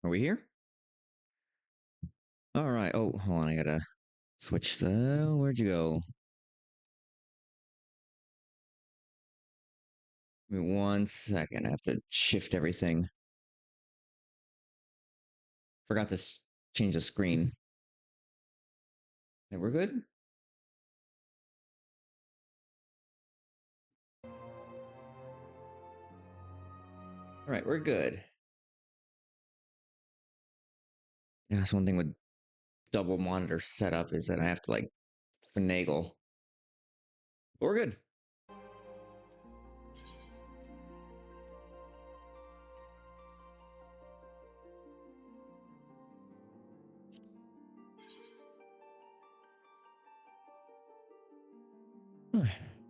Are we here? All right. Oh, hold on. I gotta switch the. Where'd you go? Give me 1 second. I have to shift everything. Forgot to change the screen. Okay, we're good? All right, we're good. Yeah, that's one thing with double monitor setup is that I have to like finagle. But we're good.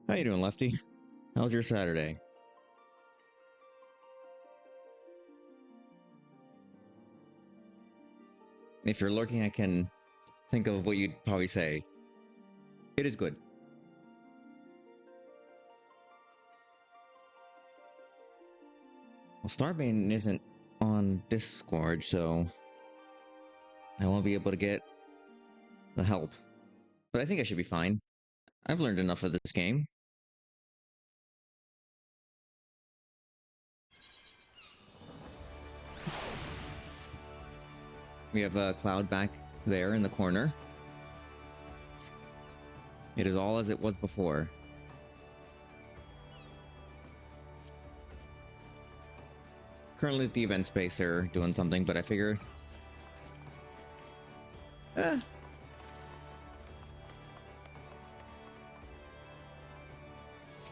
How you doing, Lefty? How's your Saturday? If you're lurking, I can think of what you'd probably say. It is good. Well, Starbane isn't on Discord, so I won't be able to get the help. But I think I should be fine. I've learned enough of this game. We have a Cloud back there in the corner. It is all as it was before. Currently at the event space, they're doing something, but I figure... I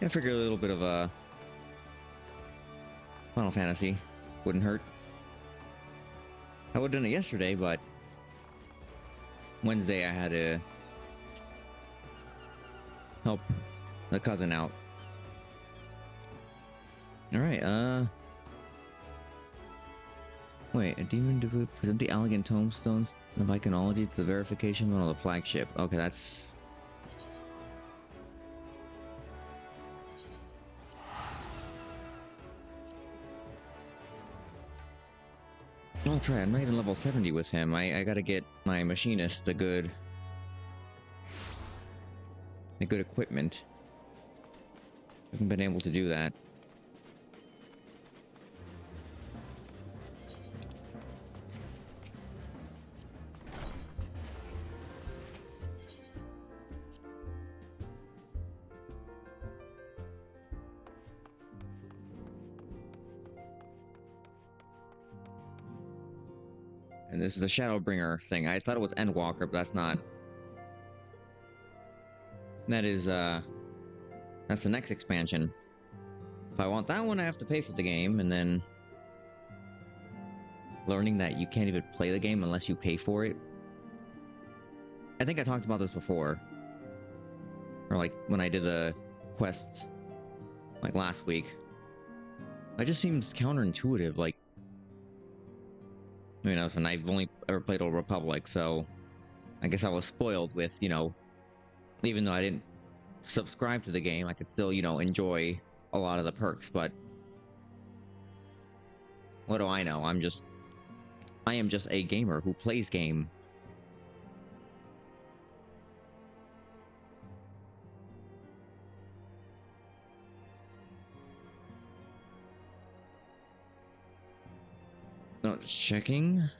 figure a little bit of a Final Fantasy wouldn't hurt. I would have done it yesterday, but Wednesday I had to help the cousin out. Alright, wait, a demon to present the elegant tomestones of iconology to the verification on the flagship. Okay, that's... Oh, that's right, I'm not even level 70 with him. I gotta get my machinist the good equipment. Haven't been able to do that. And this is a Shadowbringer thing. I thought it was Endwalker, but that's not. That is, that's the next expansion. If I want that one, I have to pay for the game, and then... learning that you can't even play the game unless you pay for it. I think I talked about this before. Or like, when I did the quest, like last week. That just seems counterintuitive, like... I mean, listen, I've only ever played Old Republic, so... I guess I was spoiled with, you know... Even though I didn't subscribe to the game, I could still, you know, enjoy a lot of the perks, but... What do I know? I am just a gamer who plays game. No, just checking. A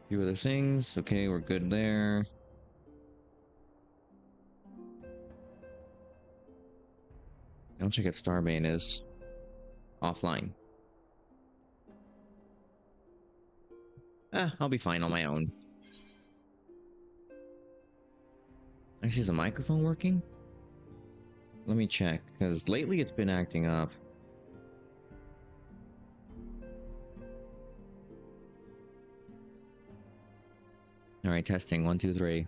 few other things. Okay, we're good there. I'll check if Starbane is offline. I'll be fine on my own. Actually, is the microphone working? Let me check, because lately it's been acting up. Alright, testing. 1, 2, 3.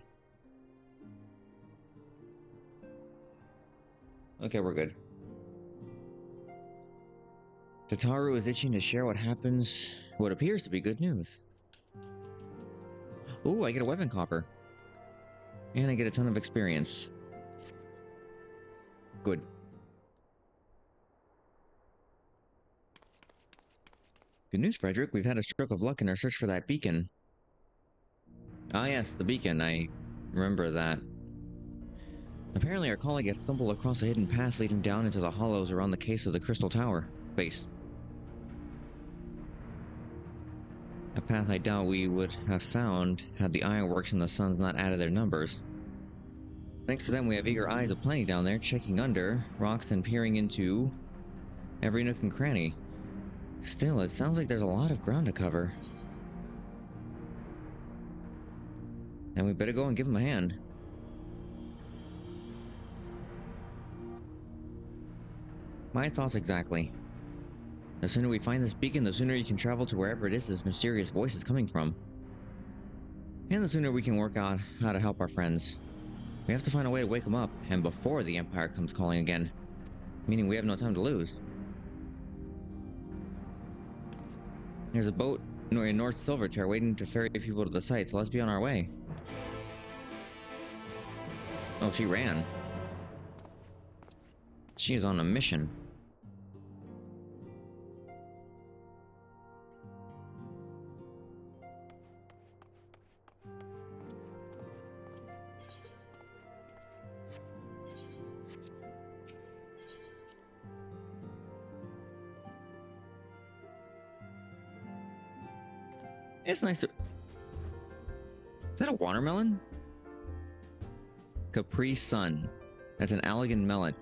Okay, we're good. Tataru is itching to share what appears to be good news. Ooh, I get a weapon coffer. And I get a ton of experience. Good. Good news, Frederick. We've had a stroke of luck in our search for that beacon. Ah, yes, the beacon. I remember that. Apparently, our colleague had stumbled across a hidden path leading down into the hollows around the case of the Crystal Tower base. A path I doubt we would have found had the ironworks and the suns not added their numbers. Thanks to them, we have eager eyes aplenty down there, checking under rocks and peering into every nook and cranny. Still, it sounds like there's a lot of ground to cover. And we better go and give him a hand. My thoughts exactly. The sooner we find this beacon, the sooner you can travel to wherever it is this mysterious voice is coming from. And the sooner we can work out how to help our friends. We have to find a way to wake them up, and before the Empire comes calling again. Meaning we have no time to lose. There's a boat in North Silvertear waiting to ferry people to the site, so let's be on our way. Oh, she ran. She is on a mission. It's nice to... Is that a watermelon? Capri Sun. That's an Allegan melon.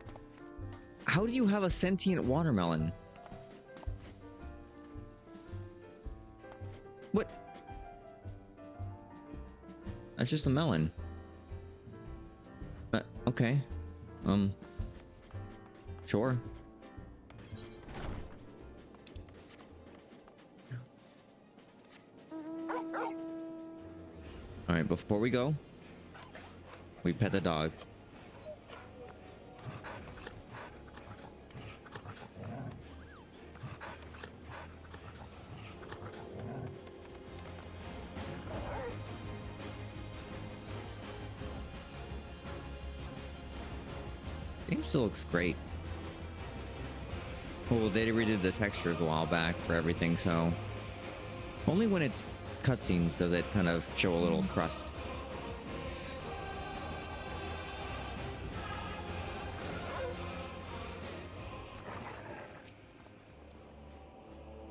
How do you have a sentient watermelon? What? That's just a melon. Okay. Sure. Alright, before we go, we pet the dog. Game still looks great. Well, they redid the textures a while back for everything, so only when it's cutscenes does it kind of show a little crust.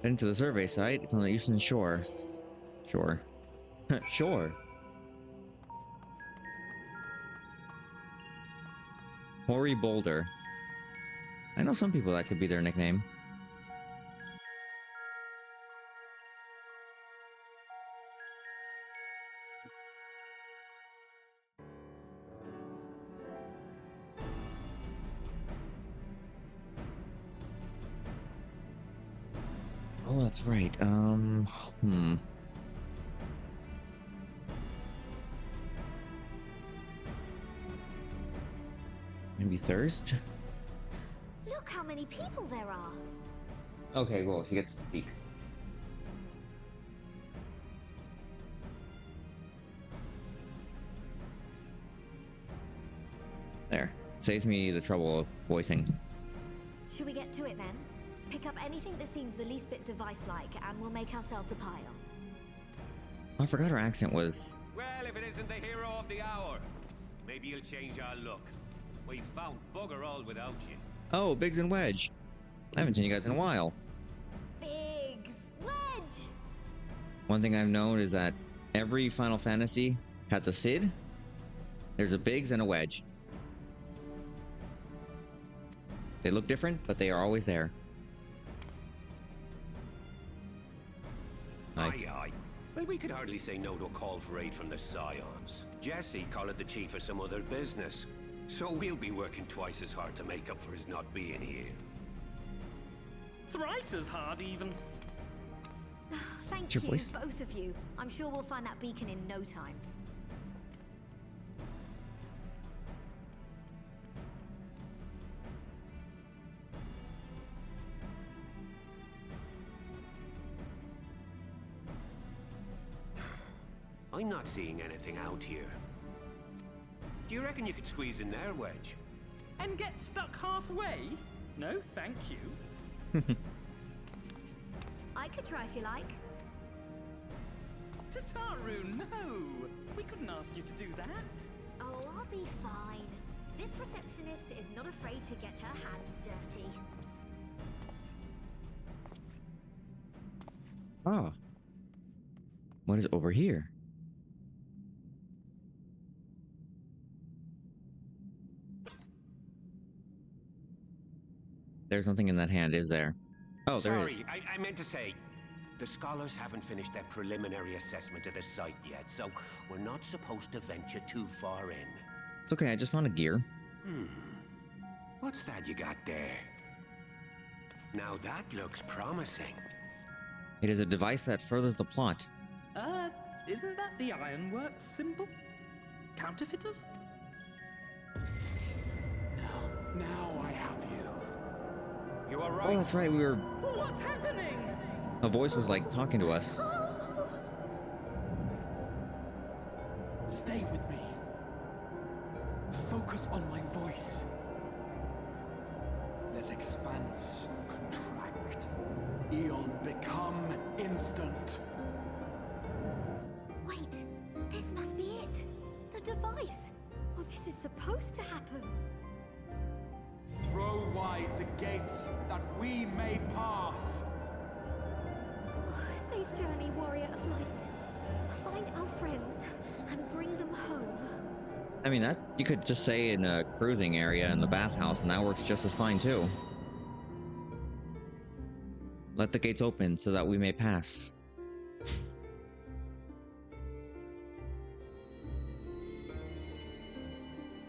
Heading to the survey site. It's on the eastern shore. Sure. Sure. Hoary Boulder. I know some people that could be their nickname. Oh, that's right. Maybe thirst? Look how many people there are. Okay, well, she gets to speak. There. Saves me the trouble of voicing. Should we get to it then? Pick up anything that seems the least bit device-like, and we'll make ourselves a pile. I forgot her accent was... Well, if it isn't the hero of the hour, maybe you'll change our look. We've found bugger all without you. Oh, Biggs and Wedge. I haven't seen you guys in a while. Biggs! Wedge! One thing I've known is that every Final Fantasy has a Cid, there's a Biggs, and a Wedge. They look different, but they are always there. Aye. Well, we could hardly say no to a call for aid from the Scions. Jesse called it the chief of some other business. So we'll be working twice as hard to make up for his not being here. Thrice as hard, even. Thank Your you, voice? both of you. I'm sure we'll find that beacon in no time. I'm not seeing anything out here. Do you reckon you could squeeze in there, Wedge? And get stuck halfway? No, thank you. I could try if you like. Tataru, no! We couldn't ask you to do that. Oh, I'll be fine. This receptionist is not afraid to get her hands dirty. Ah. What is over here? There's nothing in that hand, is there? Oh, there is. Sorry, I meant to say, the scholars haven't finished their preliminary assessment of the site yet, so we're not supposed to venture too far in. It's okay, I just found a gear. What's that you got there? Now that looks promising. It is a device that furthers the plot. Isn't that the Ironworks symbol? Counterfeiters? Now I have you. You are Oh, right. that's right, we were... What's happening? A voice was like talking to us. Stay with me. Focus on my voice. Let expanse contract. Eon become instant. Wait, this must be it. The device. Oh, this is supposed to happen. Throw wide the gates that we may pass. Safe journey, warrior of light. Find our friends and bring them home. I mean, that you could just say in a cruising area in the bathhouse, and that works just as fine too. Let the gates open so that we may pass.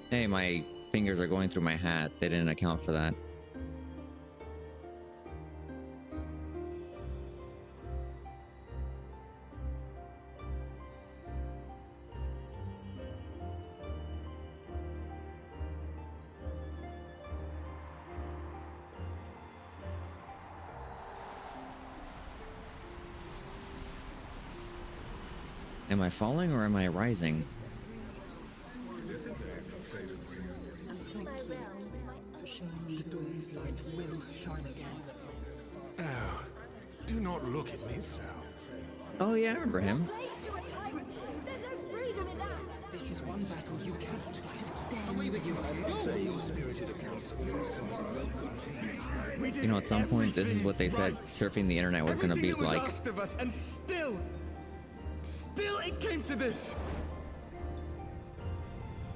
Hey, my fingers are going through my hat. They didn't account for that. Am I falling or am I rising? Oh, do not look at me so. Oh yeah, I remember him. This is one battle you cannot win. Away with you. You know, at some point, this is what they said surfing the internet was gonna be like. Asked of us, and still it came to this.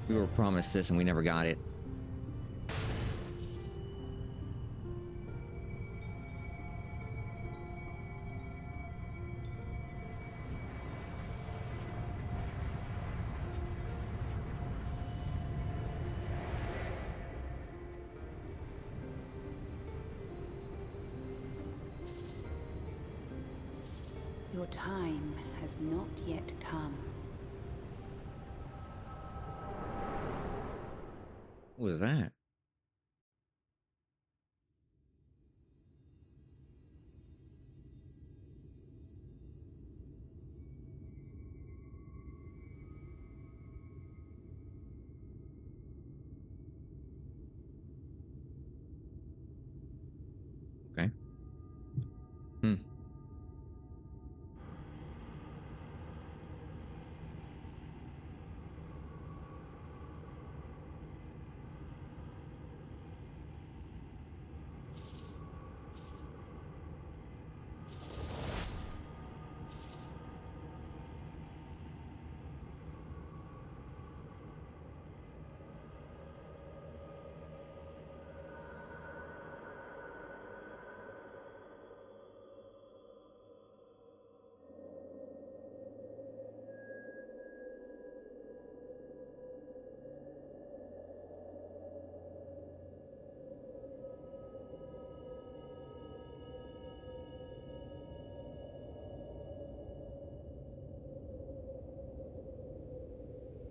We were promised this and we never got it. Your time has not yet come. What was that? Okay.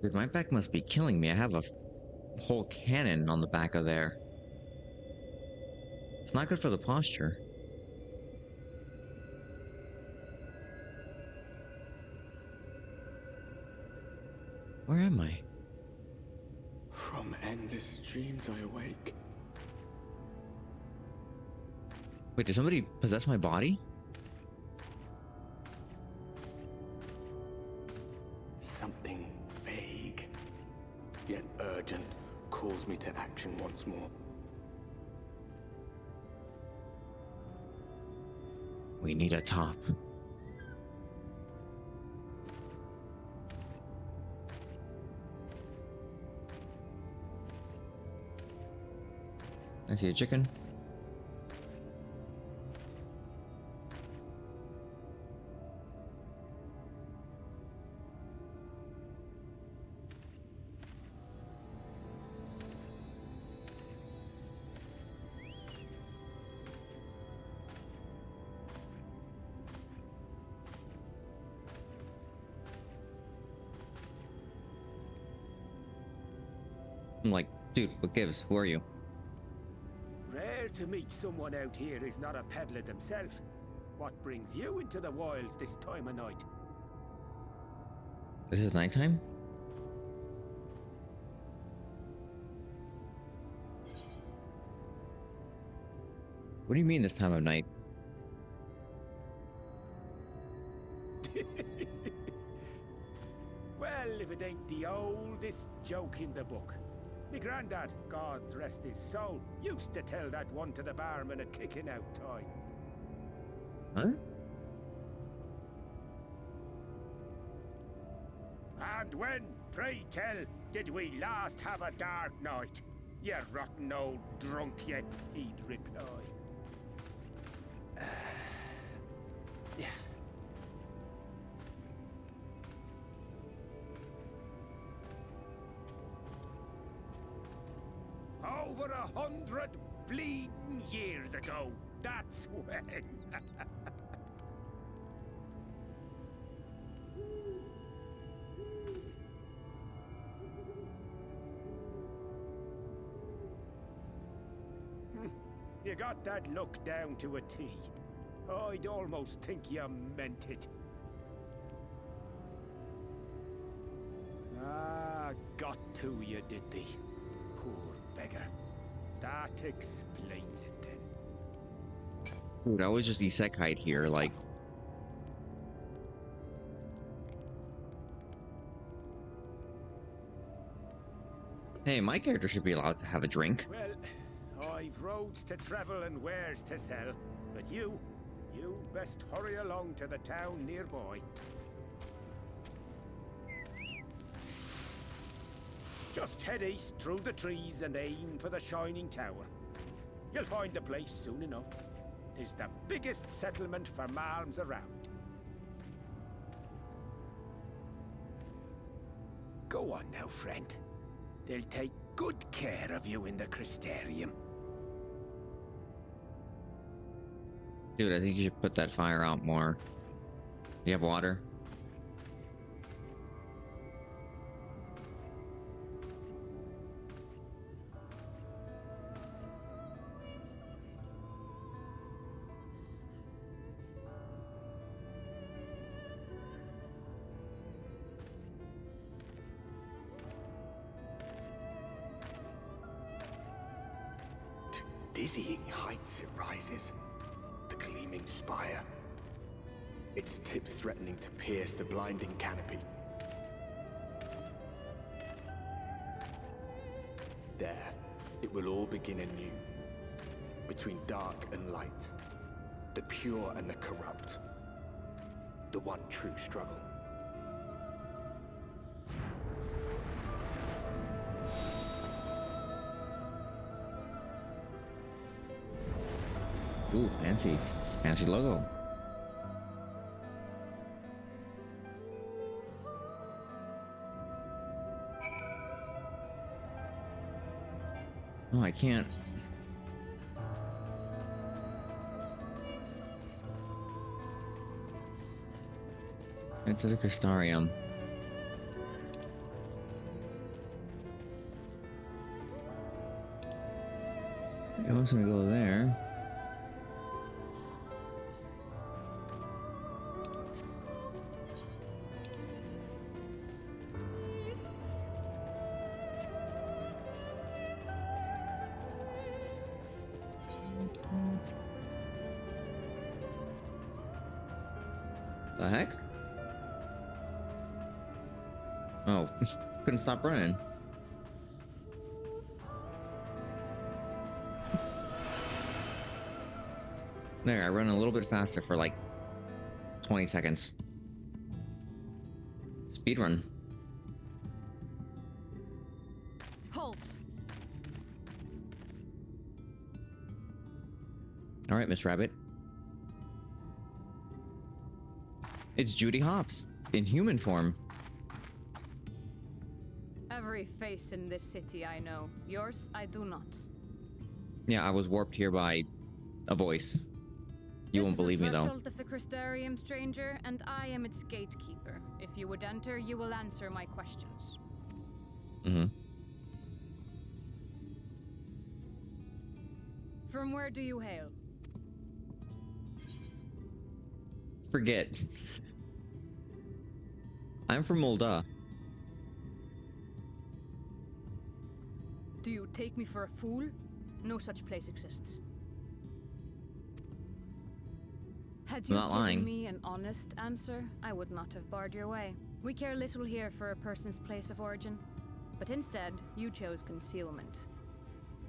Dude, my back must be killing me. I have a whole cannon on the back of there. It's not good for the posture. Where am I? From endless dreams I awake. Wait, did somebody possess my body? yet urgent, calls me to action once more. We need a top. I see a chicken. I'm like, dude, what gives? Who are you? Rare to meet someone out here who's not a peddler themselves. What brings you into the wilds this time of night? This is nighttime? What do you mean this time of night? Well, if it ain't the oldest joke in the book. Me granddad, God's rest his soul, used to tell that one to the barman at kicking out time. Huh? And when, pray tell, did we last have a dark night? You rotten old drunk yet, he'd reply. Over 100 bleeding years ago, that's when. You got that look down to a T. I'd almost think you meant it. Ah, got to you, did they? Poor beggar. That explains it then. Dude, I was just isekai'd here, like... Hey, my character should be allowed to have a drink. Well, I've roads to travel and wares to sell, but you best hurry along to the town nearby. Just head east through the trees and aim for the Shining Tower. You'll find the place soon enough. 'Tis the biggest settlement for malms around. Go on now, friend. They'll take good care of you in the Crystarium. Dude, I think you should put that fire out more. You have water? To dizzying heights it rises. The gleaming spire. Its tip threatening to pierce the blinding canopy. There, it will all begin anew. Between dark and light. The pure and the corrupt. The one true struggle. Ooh, fancy. Fancy logo. Oh, I can't. Into the Crystarium. I was gonna go there. The heck? Oh, couldn't stop running. There, I run a little bit faster for like 20 seconds. Speed run. Halt! All right, Miss Rabbit. It's Judy Hopps in human form. Every face in this city I know. Yours, I do not. Yeah, I was warped here by a voice. You won't believe me, though. This is the threshold of the Crystarium, stranger, and I am its gatekeeper. If you would enter, you will answer my questions. Mm-hmm. From where do you hail? Forget. I'm from Molda. Do you take me for a fool? No such place exists. Had you I'm not given lying. me an honest answer, I would not have barred your way. We care little here for a person's place of origin. But instead, you chose concealment.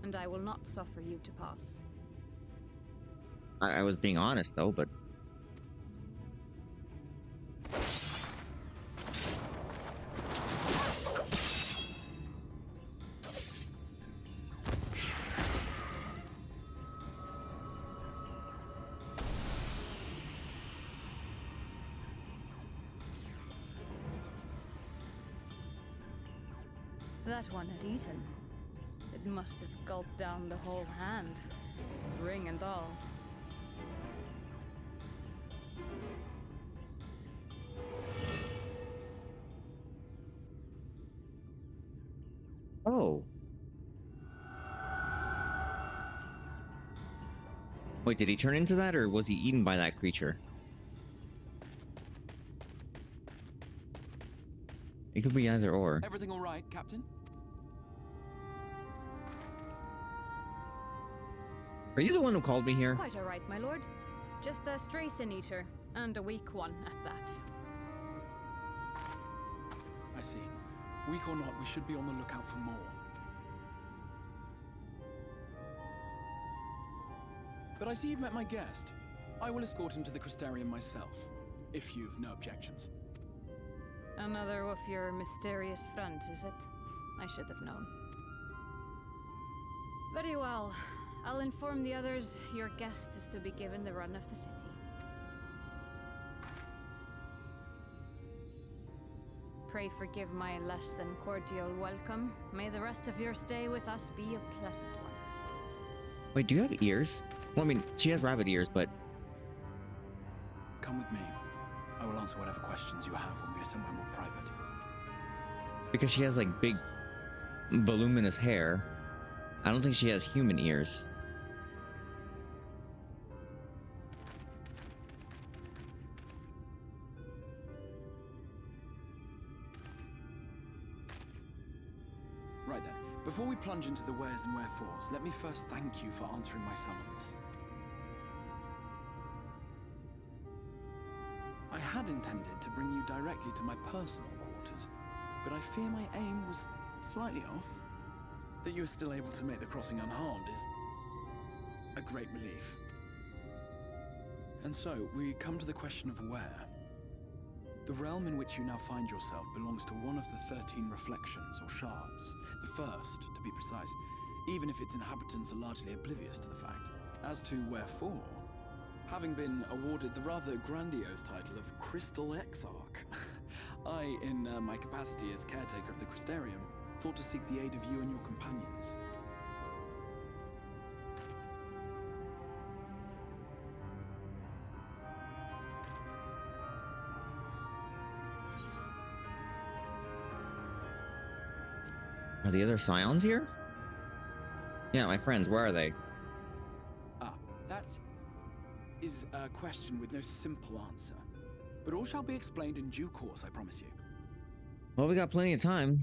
And I will not suffer you to pass. I was being honest, though, but... That one had eaten. It must have gulped down the whole hand. Ring and all. Oh. Wait, did he turn into that, or was he eaten by that creature? It could be either or. Everything all right, Captain? Are you the one who called me here? Quite all right, my lord. Just a stray sin eater, and a weak one at that. I see. Weak or not, we should be on the lookout for more. But I see you've met my guest. I will escort him to the Crystarium myself, if you've no objections. Another of your mysterious friends, is it? I should have known. Very well. I'll inform the others your guest is to be given the run of the city. Pray forgive my less than cordial welcome. May the rest of your stay with us be a pleasant one. Wait, do you have ears? Well, I mean, she has rabbit ears, but... Come with me. I will answer whatever questions you have when we are somewhere more private. Because she has, like, big, voluminous hair, I don't think she has human ears. Right then. Before we plunge into the wheres and wherefores, let me first thank you for answering my summons. I had intended to bring you directly to my personal quarters, but I fear my aim was slightly off. That you are still able to make the crossing unharmed is a great relief. And so, we come to the question of where. The realm in which you now find yourself belongs to one of the 13 reflections, or shards. The first, to be precise, even if its inhabitants are largely oblivious to the fact. As to wherefore, having been awarded the rather grandiose title of Crystal Exarch, I, in my capacity as caretaker of the Crystarium, thought to seek the aid of you and your companions. Are the other Scions here? Yeah, my friends, where are they? Ah, that is a question with no simple answer. But all shall be explained in due course, I promise you. Well, we got plenty of time.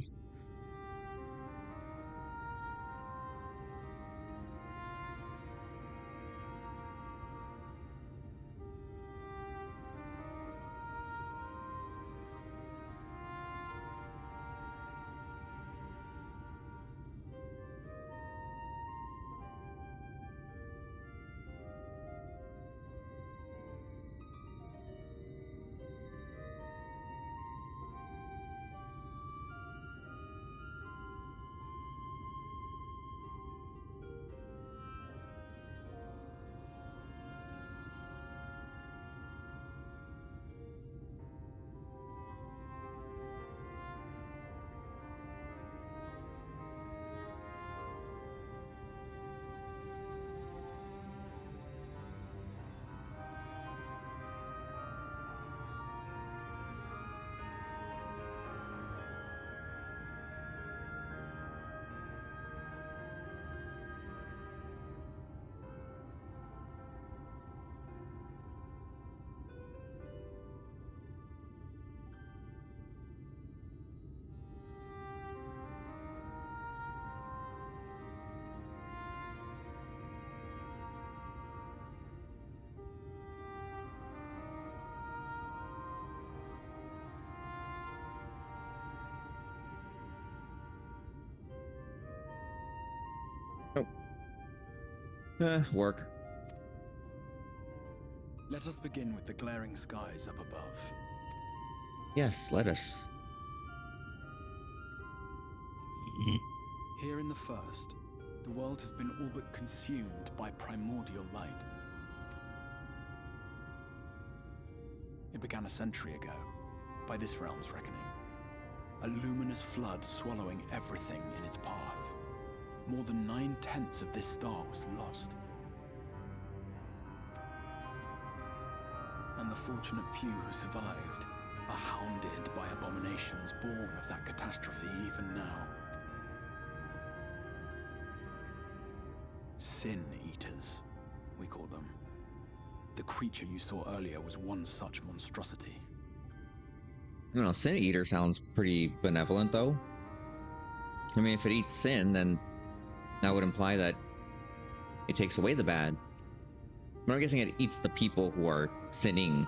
Work. Let us begin with the glaring skies up above. Yes, let us. Here in the first, the world has been all but consumed by primordial light. It began a century ago, by this realm's reckoning. A luminous flood swallowing everything in its path. More than 9/10 of this star was lost. And the fortunate few who survived are hounded by abominations born of that catastrophe even now. Sin Eaters, we call them. The creature you saw earlier was one such monstrosity. I don't know, Sin Eater sounds pretty benevolent, though. I mean, if it eats sin, then that would imply that it takes away the bad. But I'm guessing it eats the people who are sinning.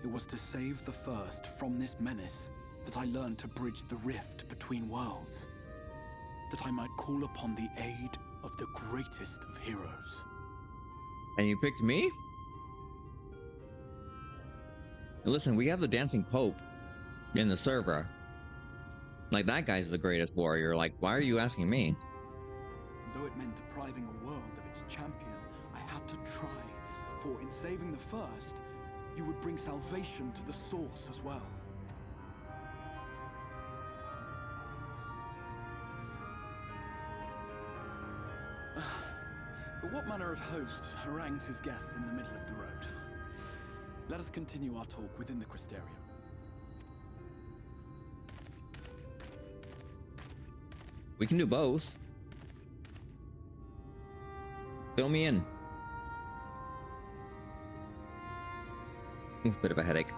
It was to save the first from this menace that I learned to bridge the rift between worlds. That I might call upon the aid of the greatest of heroes. And you picked me? Listen, we have the Dancing Pope in the server. Like, that guy's the greatest warrior. Like, why are you asking me? Though it meant depriving a world of its champion, I had to try. For in saving the first, you would bring salvation to the source as well. But what manner of host harangues his guests in the middle of the road? Let us continue our talk within the Crystarium. We can do both. Fill me in. Bit of a headache.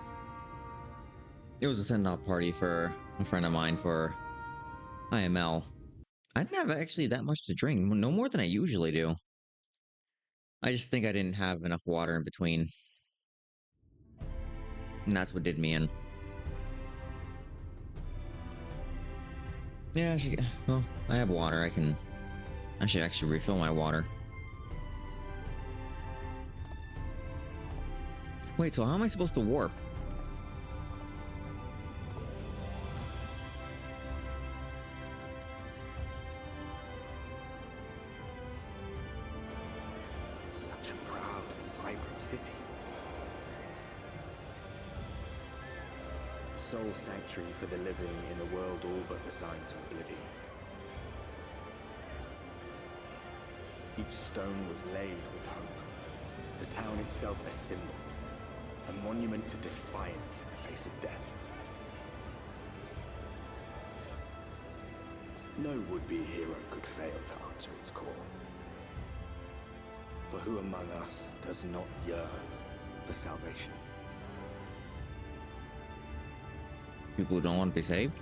It was a send-off party for a friend of mine for IML. I didn't have actually that much to drink, no more than I usually do. I just think I didn't have enough water in between. And that's what did me in. Yeah, well, I have water. I should actually refill my water. Wait, so how am I supposed to warp? Such a proud and vibrant city. The sole sanctuary for the living in a world all but resigned to oblivion. Each stone was laid with hope. The town itself a symbol. A monument to defiance in the face of death. No would-be hero could fail to answer its call. For who among us does not yearn for salvation? People who don't want to be saved?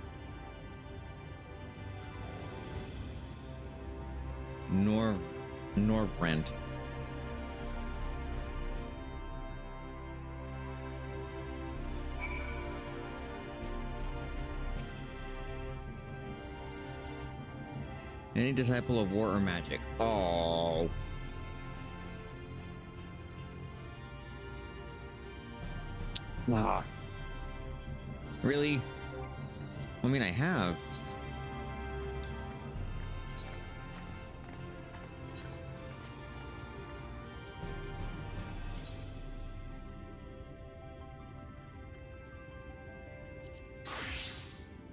Nor Brent. Any disciple of war or magic. Oh. Ah. Really? I mean, I have.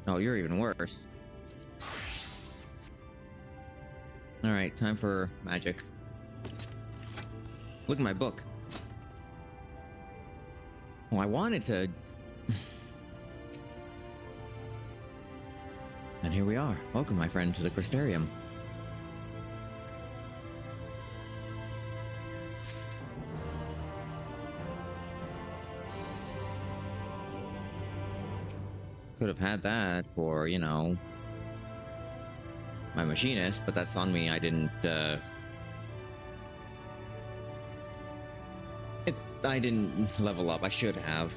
Oh, you're even worse. Alright, time for magic. Look at my book. Oh, I wanted to... And here we are. Welcome, my friend, to the Crystarium. Could have had that for, you know, my machinist, but that's on me. I didn't, I didn't level up. I should have.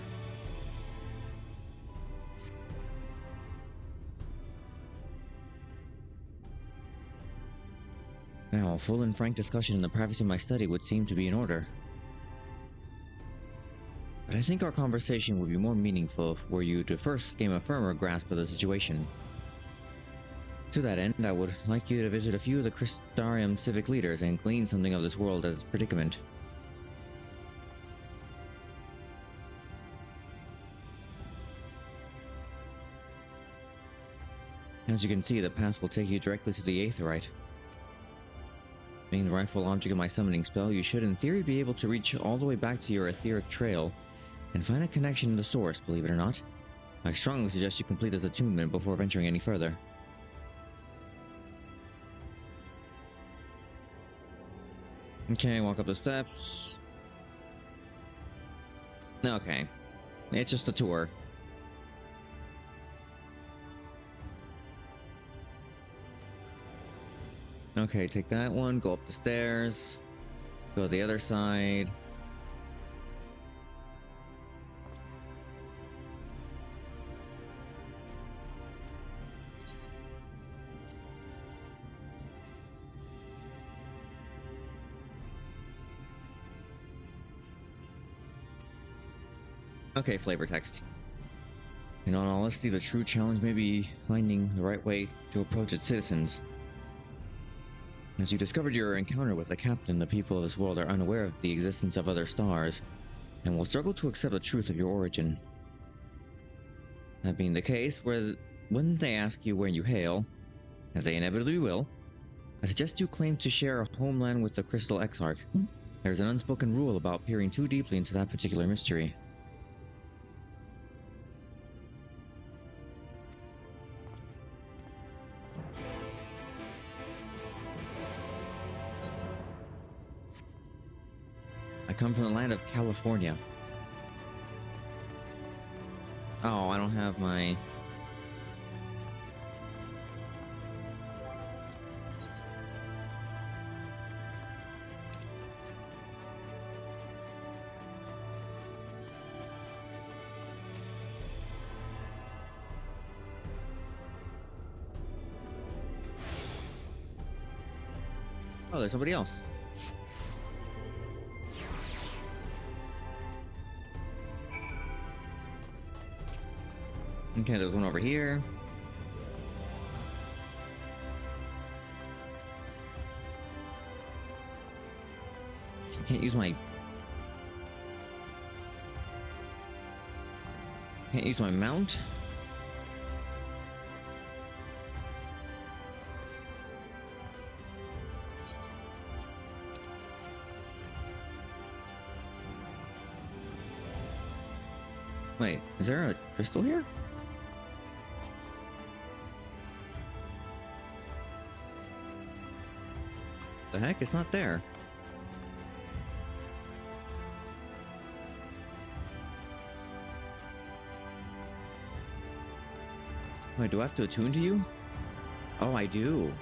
Now, a full and frank discussion in the privacy of my study would seem to be in order. But I think our conversation would be more meaningful were you to first gain a firmer grasp of the situation. To that end, I would like you to visit a few of the Crystarium civic leaders and glean something of this world and its predicament. As you can see, the path will take you directly to the Aetherite. Being the rightful object of my summoning spell, you should in theory be able to reach all the way back to your etheric trail and find a connection to the source, believe it or not. I strongly suggest you complete this attunement before venturing any further. Okay, walk up the steps. Okay. It's just a tour. Okay, take that one, go up the stairs, go to the other side. Okay, flavor text. In all honesty, the true challenge may be finding the right way to approach its citizens. As you discovered your encounter with the captain, the people of this world are unaware of the existence of other stars, and will struggle to accept the truth of your origin. That being the case, when they ask you where you hail, as they inevitably will, I suggest you claim to share a homeland with the Crystal Exarch. There's an unspoken rule about peering too deeply into that particular mystery. I come from the land of California. Oh, I don't have my... Oh, there's somebody else. Okay, there's one over here. I can't use my... Can't use my mount? Wait, is there a crystal here? The heck? It's not there. Wait, do I have to attune to you? Oh, I do.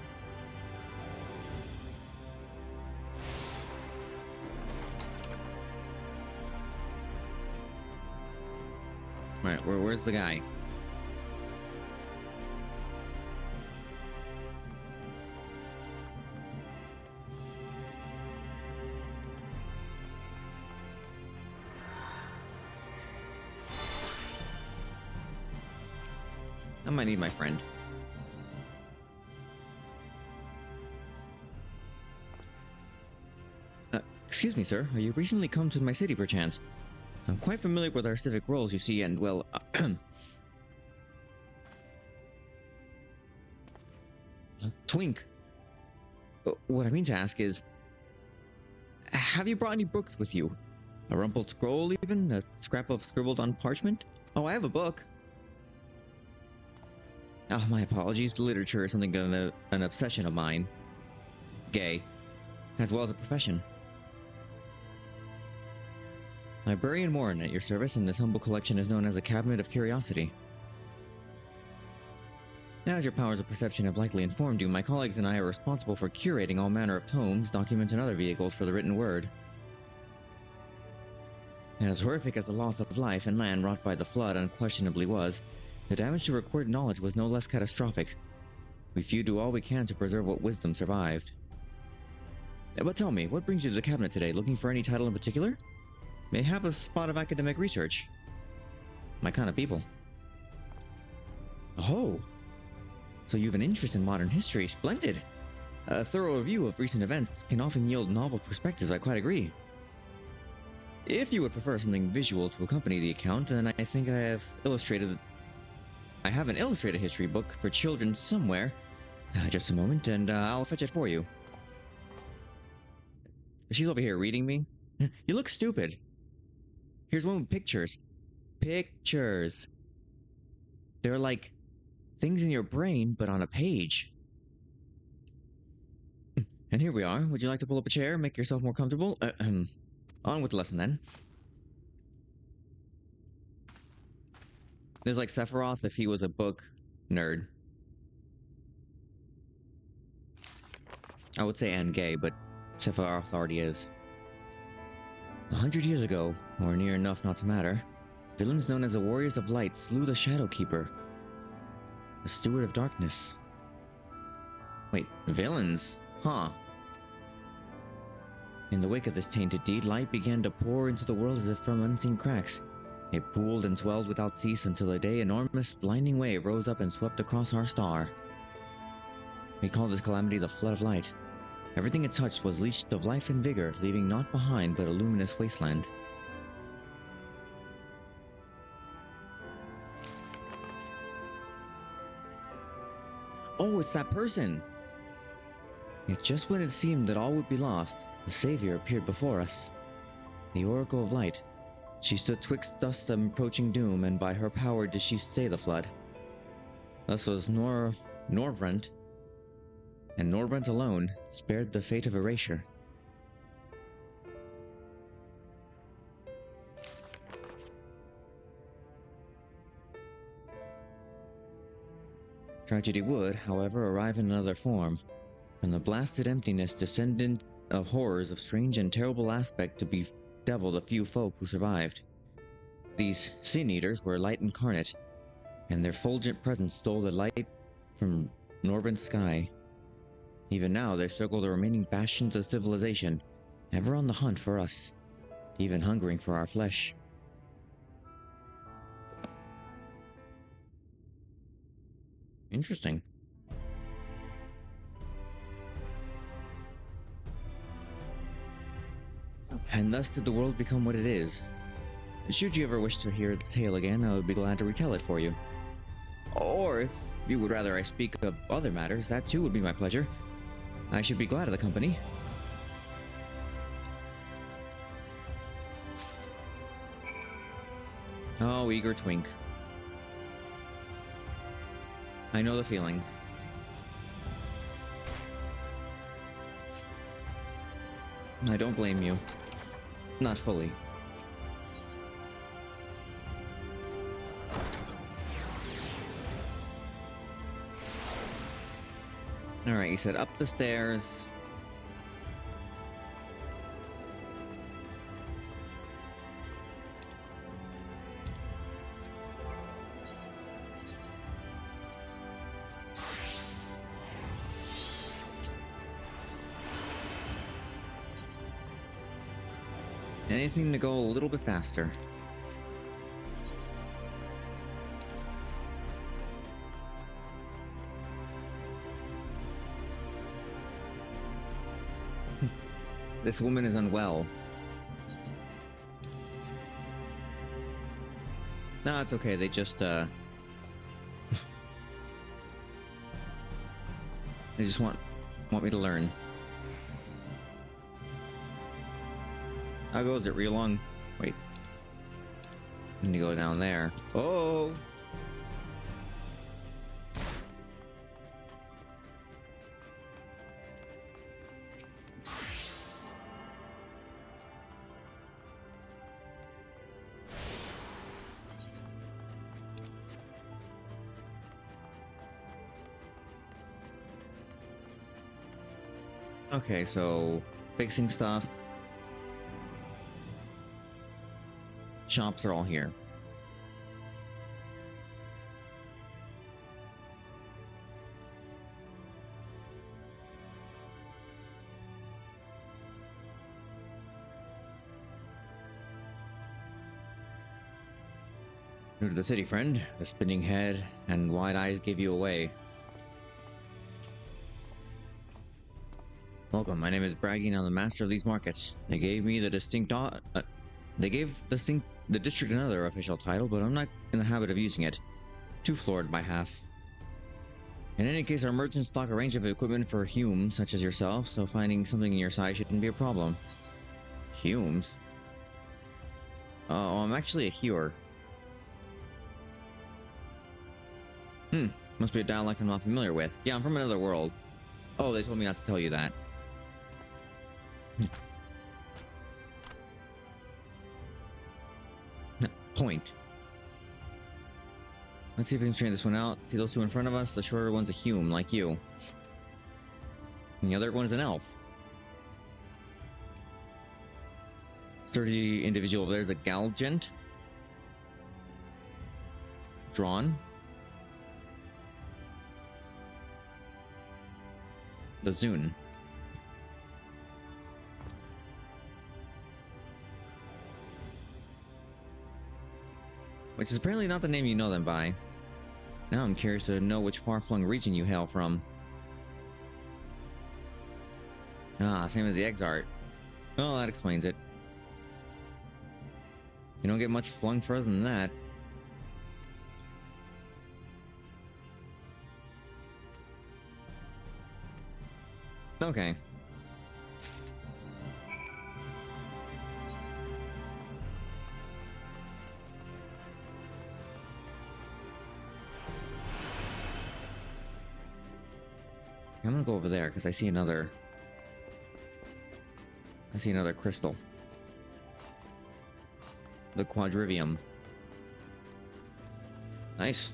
Alright, where's the guy? I might need my friend. Excuse me, sir. Are you recently come to my city, perchance? I'm quite familiar with our civic roles, you see, and, well, Twink. What I mean to ask is, have you brought any books with you? A rumpled scroll, even? A scrap of scribbled on parchment? Oh, I have a book. Oh, my apologies. Literature is something of an obsession of mine. Gay. As well as a profession. Librarian Morin at your service, and this humble collection is known as a Cabinet of Curiosity. As your powers of perception have likely informed you, my colleagues and I are responsible for curating all manner of tomes, documents, and other vehicles for the written word. As horrific as the loss of life and land wrought by the flood unquestionably was, the damage to recorded knowledge was no less catastrophic. We few do all we can to preserve what wisdom survived. But tell me, what brings you to the cabinet today? Looking for any title in particular? Mayhap a spot of academic research. My kind of people. Oh! So you have an interest in modern history. Splendid! A thorough review of recent events can often yield novel perspectives, I quite agree. If you would prefer something visual to accompany the account, then I think I have an illustrated history book for children somewhere. Just a moment, and I'll fetch it for you. She's over here reading me. You look stupid. Here's one with pictures. Pictures. They're like things in your brain, but on a page. And here we are. Would you like to pull up a chair, make yourself more comfortable? On with the lesson, then. There's like Sephiroth if he was a book nerd. I would say and gay, but Sephiroth already is. 100 years ago, or near enough not to matter, villains known as the Warriors of Light slew the Shadowkeeper, the Steward of Darkness. Wait, villains? Huh. In the wake of this tainted deed, light began to pour into the world as if from unseen cracks. It pooled and swelled without cease until a day enormous, blinding wave rose up and swept across our star. We call this calamity the Flood of Light. Everything it touched was leached of life and vigor, leaving naught behind but a luminous wasteland. Oh, it's that person! Yet just when it seemed that all would be lost, the Savior appeared before us. The Oracle of Light. She stood twixt us and approaching doom, and by her power did she stay the flood. Thus was Norvrent, and Norvrent alone spared the fate of erasure. Tragedy would, however, arrive in another form. From the blasted emptiness descendant of horrors of strange and terrible aspect to bedevil the few folk who survived. These sin-eaters were light incarnate, and their fulgent presence stole the light from Norvrent's sky. Even now they circle the remaining bastions of civilization, ever on the hunt for us, even hungering for our flesh. Interesting. And thus did the world become what it is. Should you ever wish to hear the tale again, I would be glad to retell it for you. Or if you would rather I speak of other matters, that too would be my pleasure. I should be glad of the company. Oh, eager twink. I know the feeling. I don't blame you. Not fully. Alright, you said up the stairs. Anything to go a little bit faster. This woman is unwell. No, it's okay. They just, they just want me to learn. How goes it? Real long? Wait. I need to go down there. Oh! Okay, so fixing stuff. shops are all here. New to the city, friend. The spinning head and wide eyes gave you away. Welcome, my name is Braggy and I'm the master of these markets. They gave me the the district another official title, but I'm not in the habit of using it. Too floored by half. In any case, our merchants stock a range of equipment for Humes, such as yourself, so finding something in your size shouldn't be a problem. Humes? Oh, I'm actually a hewer. Must be a dialect I'm not familiar with. Yeah, I'm from another world. Oh, they told me not to tell you that. Point. Let's see if we can straighten this one out. See those two in front of us? The shorter one's a Hume, like you. And the other one's an elf. Sturdy individual over there's a Galgent. Drawn. The Zune. Which is apparently not the name you know them by. Now I'm curious to know which far-flung region you hail from. Ah, same as the Exart. Well, that explains it. You don't get much flung further than that. Okay. I'm gonna go over there because I see another crystal. The Quadrivium. Nice.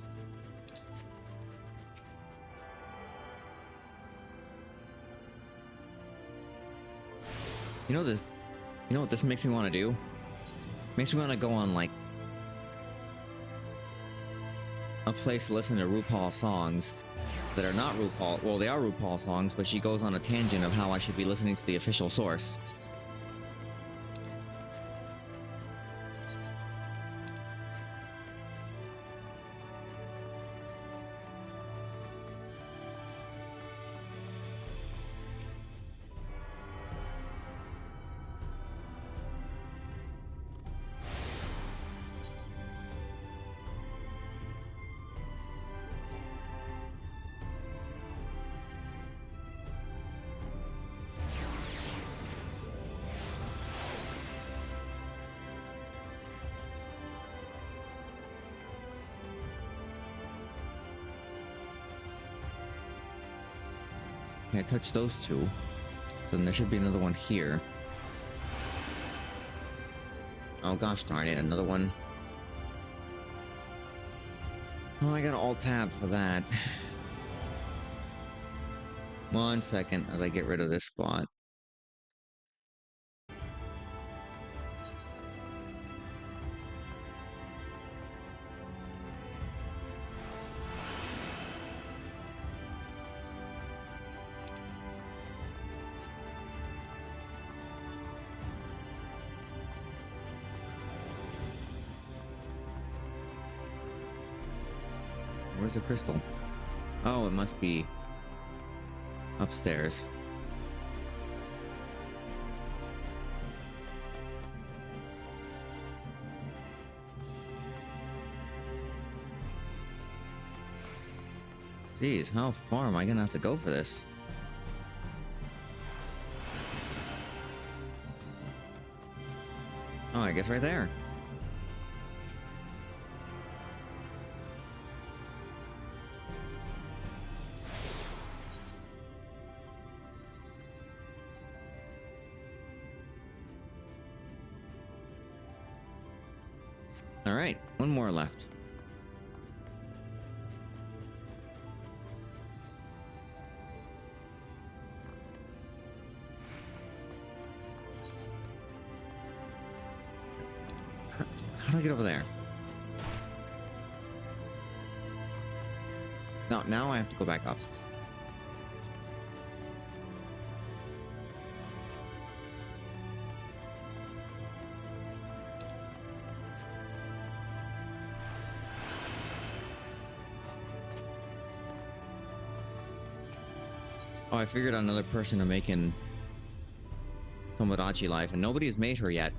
You know what this makes me want to do? Makes me want to go on like a place to listen to RuPaul songs that are not RuPaul. Well, they are RuPaul songs, but she goes on a tangent of how I should be listening to the official source. Okay, I touched those two. So then there should be another one here. Oh gosh darn it, another one. Oh, I got Alt-Tab for that. 1 second as I get rid of this spot. Where's the crystal? Oh, it must be upstairs. Jeez, how far am I gonna have to go for this? Oh, I guess right there. All right, one more left. How do I get over there? No, now I have to go back up. Oh, I figured out another person to make in Tomodachi Life, and nobody has made her yet.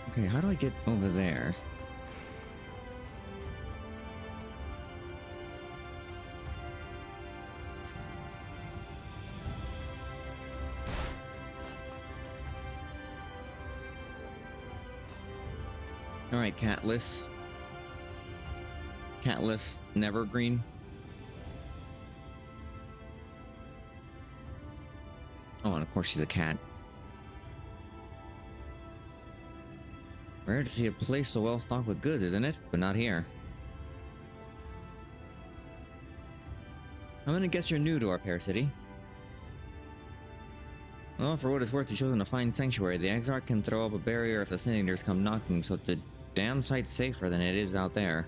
Okay, how do I get over there? Alright, Catless. Catless Nevergreen. Oh, and of course she's a cat. Rare to see a place so well stocked with goods, isn't it? But not here. I'm gonna guess you're new to our fair city. Well, for what it's worth, you've chosen a fine sanctuary. The Exarch can throw up a barrier if the Sin-Eaters come knocking, so it's a damn sight safer than it is out there.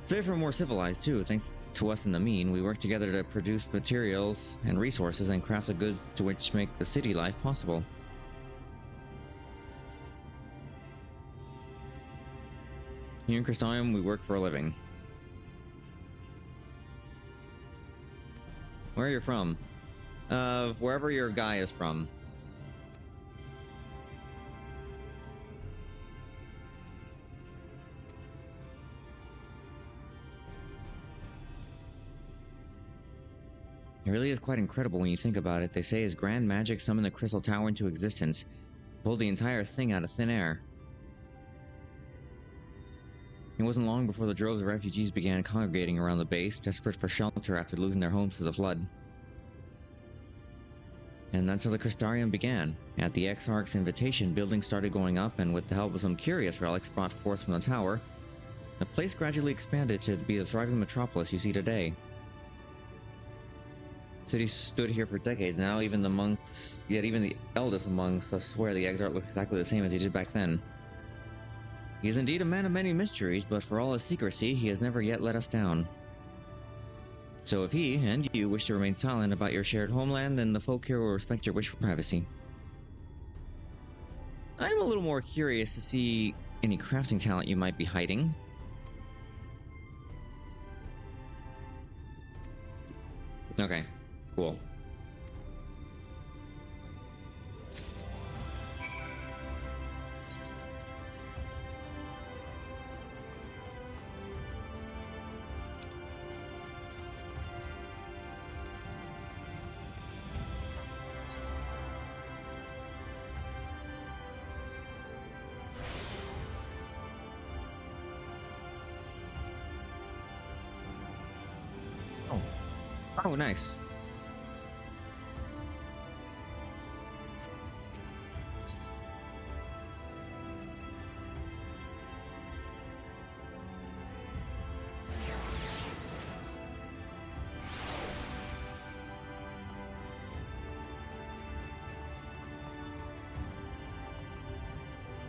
Safer and more civilized, too. Thanks to us in the mean, we work together to produce materials and resources and craft the goods to which make the city life possible. Here in Crystallium, we work for a living. Where are you from? Wherever your guy is from. It really is quite incredible when you think about it. They say his grand magic summoned the Crystal Tower into existence, pulled the entire thing out of thin air. It wasn't long before the droves of refugees began congregating around the base, desperate for shelter after losing their homes to the flood. And that's how the Crystarium began. At the Exarch's invitation, buildings started going up, and with the help of some curious relics brought forth from the tower, the place gradually expanded to be the thriving metropolis you see today. The city stood here for decades now, even the monks, yet even the eldest amongst us swear the Exarch looks exactly the same as he did back then. He is indeed a man of many mysteries, but for all his secrecy, he has never yet let us down. So if he, and you, wish to remain silent about your shared homeland, then the folk here will respect your wish for privacy. I am a little more curious to see any crafting talent you might be hiding. Okay, cool. Oh, nice.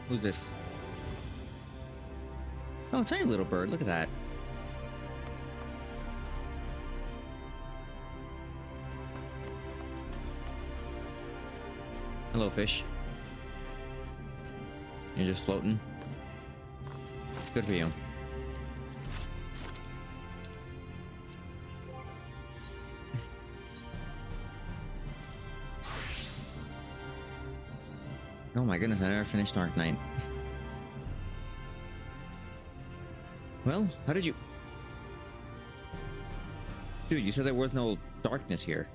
Who's this? Oh, tiny little bird. Look at that. Hello, fish. You're just floating. Good for you. Oh my goodness, I never finished Dark Knight. Well, how did you... Dude, you said there was no darkness here.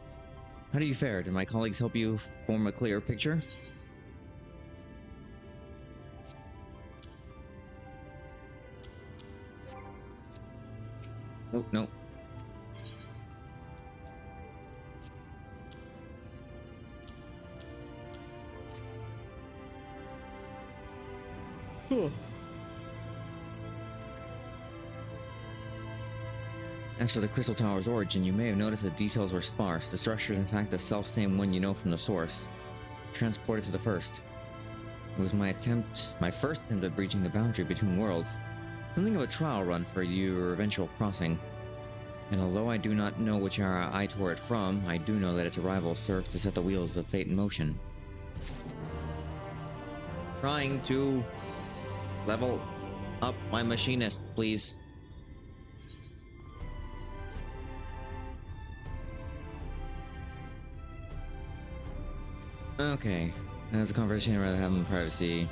How do you fare? Did my colleagues help you form a clear picture? Oh, no. As for the Crystal Tower's origin, you may have noticed the details were sparse. The structure is in fact the self-same one you know from the source. Transported to the first. It was my first attempt at breaching the boundary between worlds. Something of a trial run for your eventual crossing. And although I do not know which era I tore it from, I do know that its arrival served to set the wheels of fate in motion. Trying to level up my machinist, please. Okay, that's a conversation I'd rather have in privacy.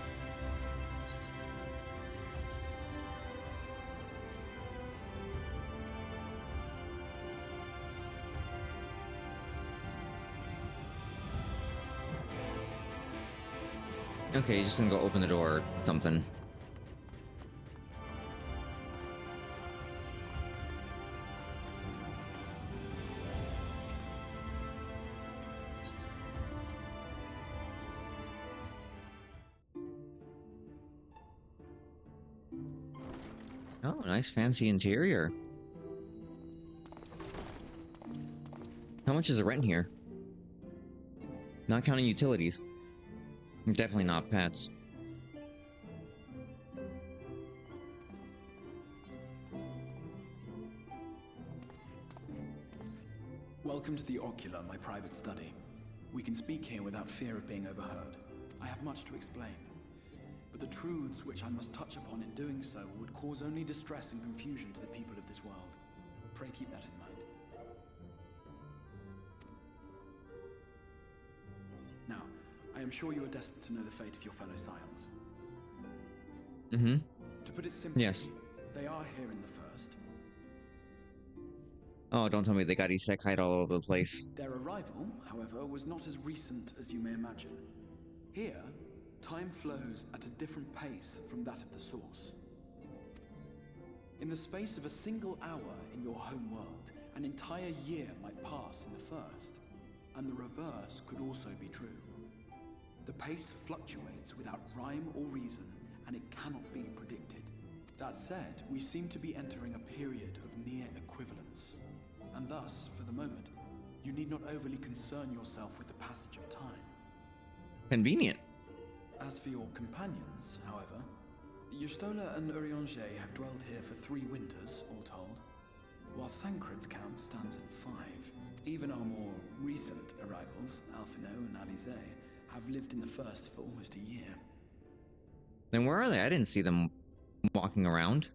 Okay, he's just gonna go open the door or something. Oh, nice fancy interior. How much is the rent here? Not counting utilities. Definitely not pets. Welcome to the Ocular, my private study. We can speak here without fear of being overheard. I have much to explain, but the truths which I must touch upon in doing so would cause only distress and confusion to the people of this world. Pray keep that in mind. Now, I am sure you are desperate to know the fate of your fellow Scions. Mm-hmm. To put it simply, yes. They are here in the first. Oh, don't tell me they got isekai all over the place. Their arrival, however, was not as recent as you may imagine. Here, time flows at a different pace from that of the source. In the space of a single hour in your home world, an entire year might pass in the first, and the reverse could also be true. The pace fluctuates without rhyme or reason, and it cannot be predicted. That said, we seem to be entering a period of near equivalence, and thus, for the moment, you need not overly concern yourself with the passage of time. Convenient. As for your companions, however, Yustola and Urianger have dwelled here for 3 winters, all told, while Thancred's camp stands at 5. Even our more recent arrivals, Alphino and Alize, have lived in the first for almost a year. Then where are they? I didn't see them walking around.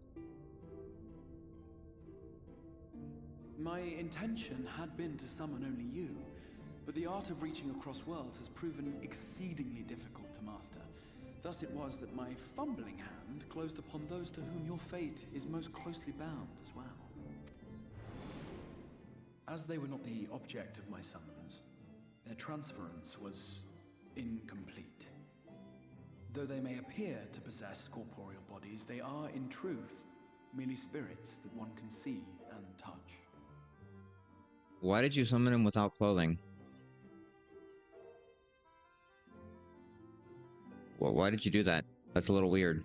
My intention had been to summon only you, but the art of reaching across worlds has proven exceedingly difficult to master. Thus it was that my fumbling hand closed upon those to whom your fate is most closely bound as well. As they were not the object of my summons, their transference was incomplete. Though they may appear to possess corporeal bodies, they are, in truth, merely spirits that one can see and touch. Why did you summon him without clothing? Well, why did you do that? That's a little weird.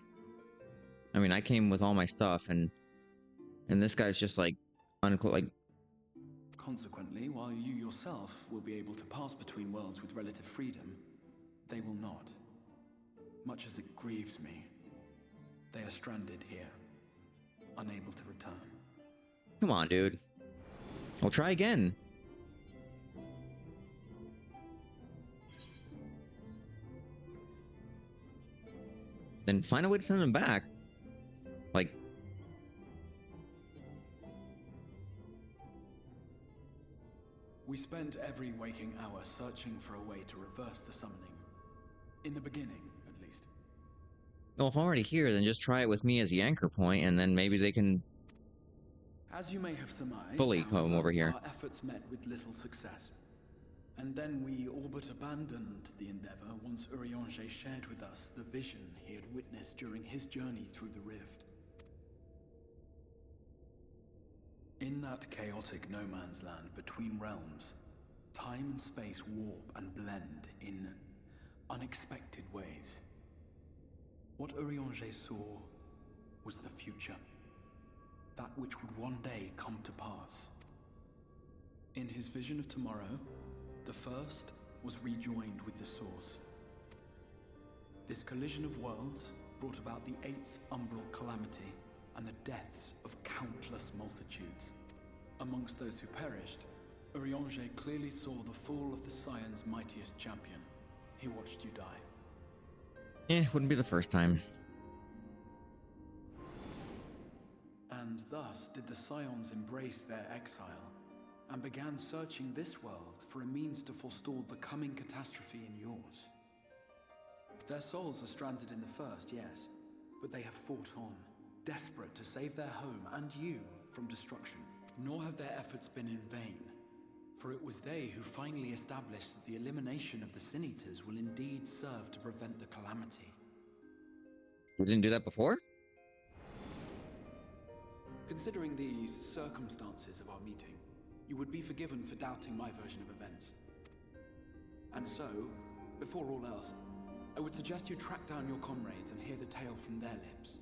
I mean, I came with all my stuff, and this guy's just like unclothed. Consequently, while you yourself will be able to pass between worlds with relative freedom, they will not. Much as it grieves me, they are stranded here, unable to return. Come on, dude. We'll try again. Then find a way to send them back. Like... We spent every waking hour searching for a way to reverse the summoning. In the beginning, at least. Well, if I'm already here, then just try it with me as the anchor point, and then maybe they can... As you may have surmised, fully come over here. Our efforts met with little success. And then we all but abandoned the endeavor once Urianger shared with us the vision he had witnessed during his journey through the rift. In that chaotic no-man's land between realms, time and space warp and blend in unexpected ways. What Urianger saw was the future. That which would one day come to pass. In his vision of tomorrow, the first was rejoined with the source. This collision of worlds brought about the 8th umbral calamity and the deaths of countless multitudes. Amongst those who perished, Urianger clearly saw the fall of the Scion's mightiest champion. He watched you die. Wouldn't be the first time. And thus did the Scions embrace their exile, and began searching this world for a means to forestall the coming catastrophe in yours. Their souls are stranded in the first, yes, but they have fought on, desperate to save their home and you from destruction. Nor have their efforts been in vain, for it was they who finally established that the elimination of the Sin Eaters will indeed serve to prevent the calamity. We didn't do that before? Considering these circumstances of our meeting, you would be forgiven for doubting my version of events. And so, before all else, I would suggest you track down your comrades and hear the tale from their lips.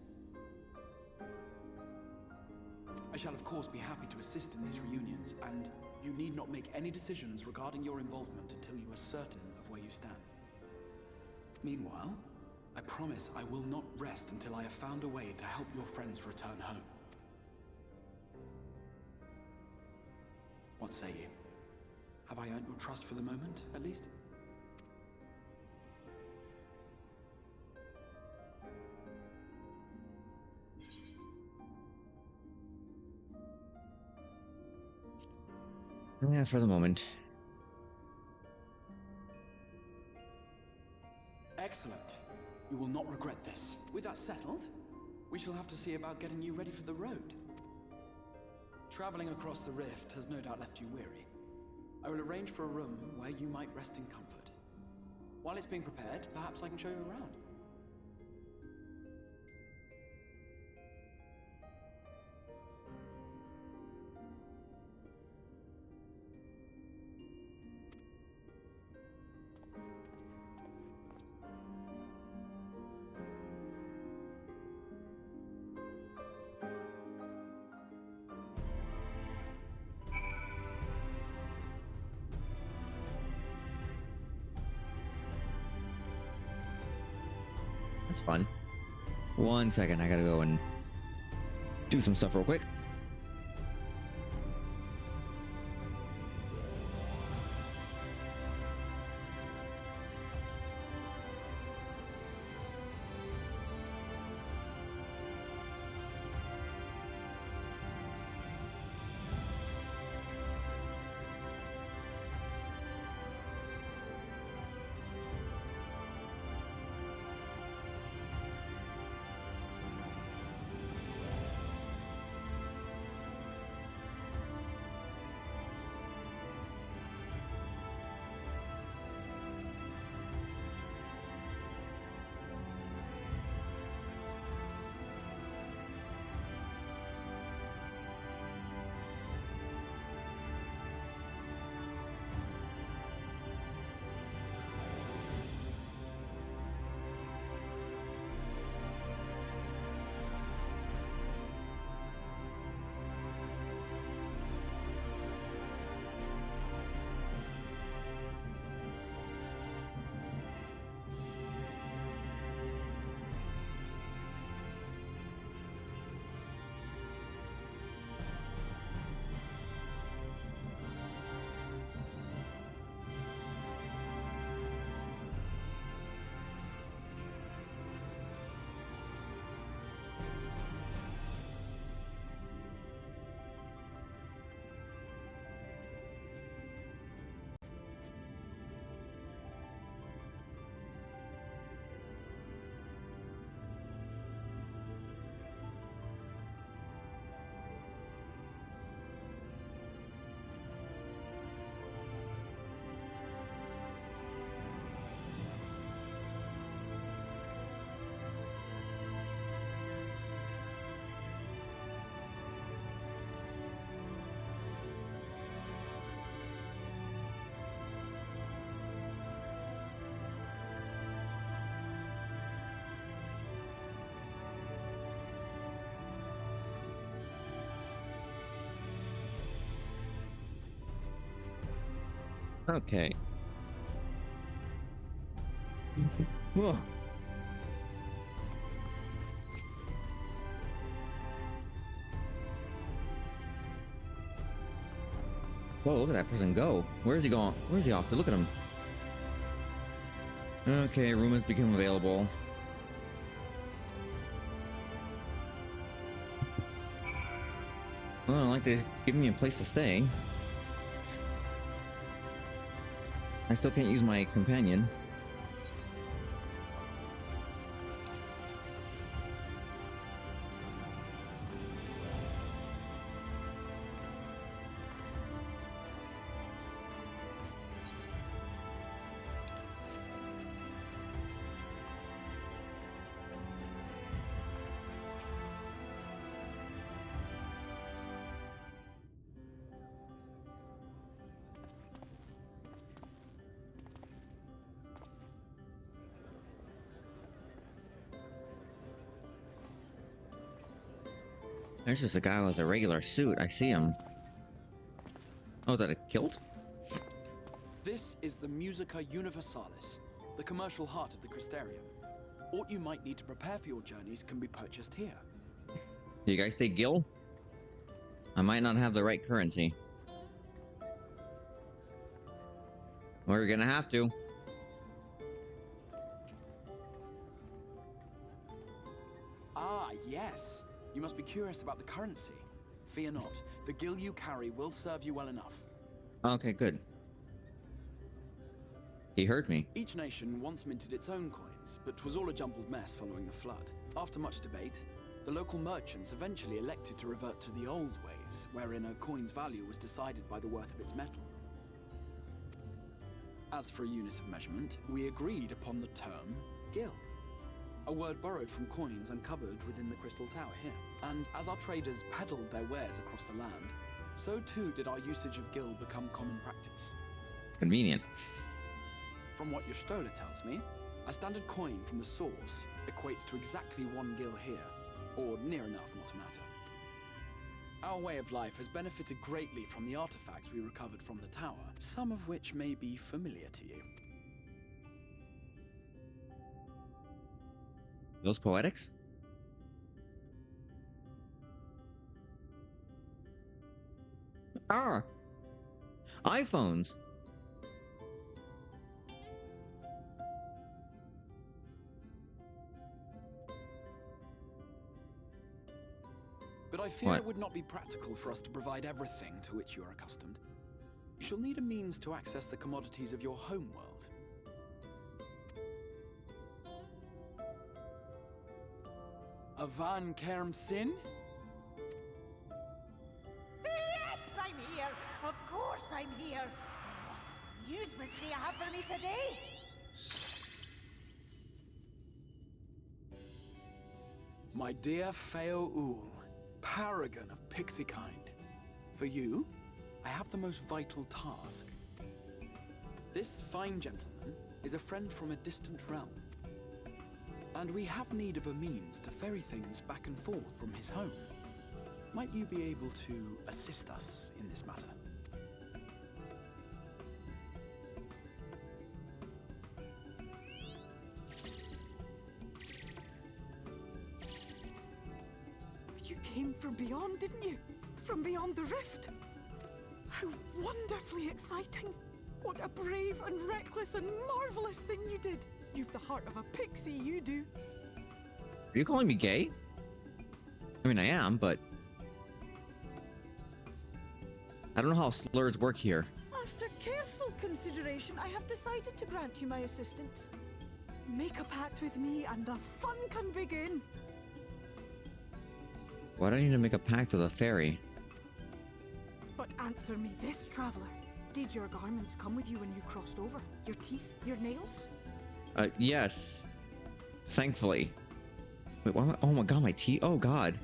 I shall of course be happy to assist in these reunions, and you need not make any decisions regarding your involvement until you are certain of where you stand. Meanwhile, I promise I will not rest until I have found a way to help your friends return home. What say you? Have I earned your trust for the moment, at least? Yeah, for the moment. Excellent. You will not regret this. With that settled, we shall have to see about getting you ready for the road. Traveling across the rift has no doubt left you weary. I will arrange for a room where you might rest in comfort. While it's being prepared, perhaps I can show you around. That's fun. 1 second, I gotta go and do some stuff real quick. Okay. Whoa. Whoa, look at that person go. Where is he going? Where is he off to? Look at him. Okay, room has become available. Well, like they're giving me a place to stay. I still can't use my companion. There's just a guy with a regular suit. I see him. Oh, is that a kilt? This is the Musica Universalis, the commercial heart of the Crystarium. What you might need to prepare for your journeys can be purchased here. Do you guys take Gil? I might not have the right currency. We're gonna have to. Ah, yes. You must be curious about the currency. Fear not. The Gil you carry will serve you well enough. Okay, good. He heard me. Each nation once minted its own coins, but 'twas all a jumbled mess following the flood. After much debate, the local merchants eventually elected to revert to the old ways, wherein a coin's value was decided by the worth of its metal. As for a unit of measurement, we agreed upon the term Gil. A word borrowed from coins uncovered within the Crystal Tower here. And as our traders peddled their wares across the land, so too did our usage of Gil become common practice. Convenient. From what your stola tells me, a standard coin from the source equates to exactly 1 Gil here, or near enough, not to matter. Our way of life has benefited greatly from the artifacts we recovered from the tower, some of which may be familiar to you. Those poetics? Ah! iPhones! But I fear What? it would not be practical for us to provide everything to which you are accustomed. You shall need a means to access the commodities of your home world. Avan Kerm Sin? Yes, I'm here. Of course I'm here. What amusements do you have for me today? My dear Feo Ul, paragon of pixie kind. For you, I have the most vital task. This fine gentleman is a friend from a distant realm, and we have need of a means to ferry things back and forth from his home. Might you be able to assist us in this matter? You came from beyond, didn't you? From beyond the rift? How wonderfully exciting! What a brave and reckless and marvelous thing you did! You've the heart of a pixie, you do. Are you calling me gay? I mean, I am, but I don't know how slurs work here. After careful consideration, I have decided to grant you my assistance. Make a pact with me and the fun can begin. Why do I need to make a pact with a fairy? But answer me this, traveler. Did your garments come with you when you crossed over? Your teeth? Your nails? Yes. Thankfully. Wait, why am I, oh my god, my teeth. Oh god.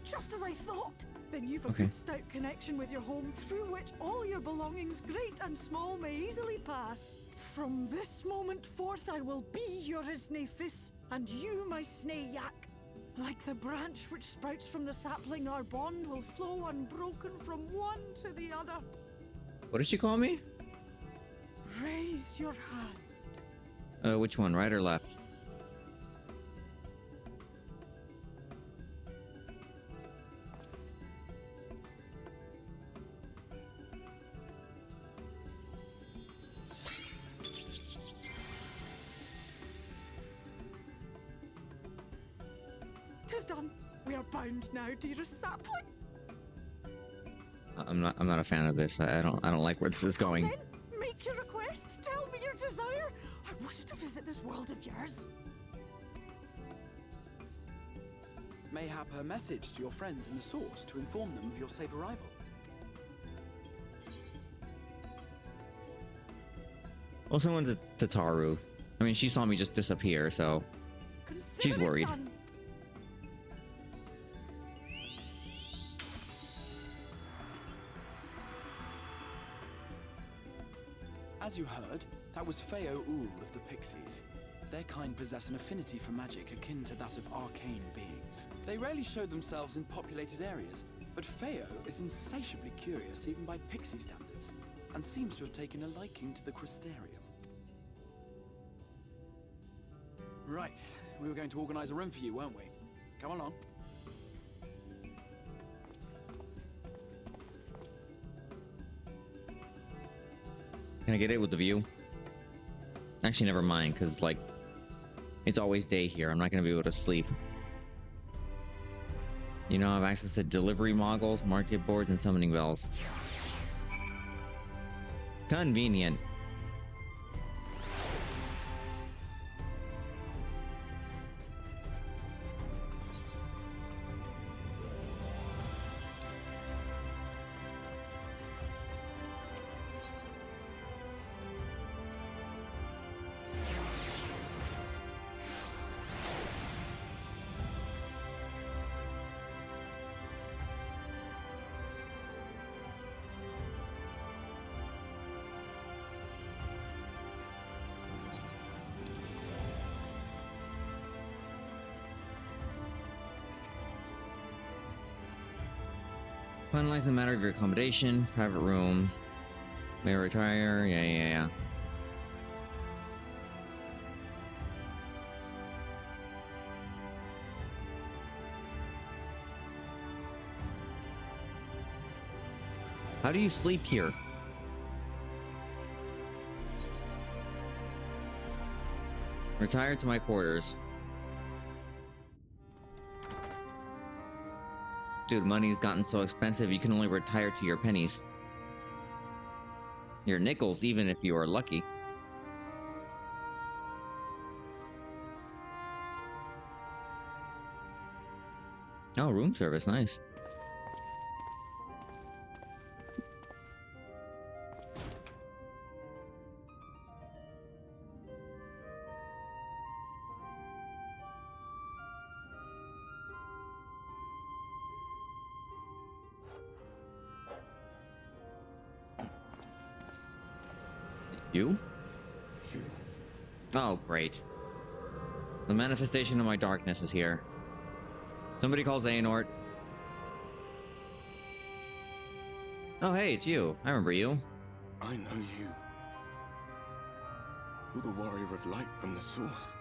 Just as I thought! Then you've a Okay. good stout connection with your home through which all your belongings, great and small, may easily pass. From this moment forth I will be your Isne Fis, and you my Snay Yak. Like the branch which sprouts from the sapling, our bond will flow unbroken from one to the other. What did she call me? Raise your hand. Which one, right or left? Tis done. We are bound now, dearest sapling. I'm not a fan of this. I don't like where this is going. Then, make your request. Tell me your desire. I wish to visit this world of yours. Mayhap her message to your friends in the Source to inform them of your safe arrival. Well, someone to Taru. I mean, she saw me just disappear, so she's worried. Done. As you heard, that was Feo Ul of the Pixies. Their kind possess an affinity for magic akin to that of arcane beings. They rarely show themselves in populated areas, but Feo is insatiably curious even by Pixie standards, and seems to have taken a liking to the Crystarium. Right, we were going to organize a room for you, weren't we? Come along. Can I get it with the view? Actually, never mind, because, like, it's always day here. I'm not going to be able to sleep. You know, I have access to delivery moguls, market boards, and summoning bells. Convenient. Finalize the matter of your accommodation, private room. May I retire? Yeah. How do you sleep here? Retire to my quarters. Dude, money's gotten so expensive you can only retire to your pennies. Your nickels, even if you are lucky. Oh, room service, nice. You? Oh, great. The manifestation of my darkness is here. Somebody calls Aenort. Oh, hey, it's you. I remember you. I know you. You're the warrior of light from the Source.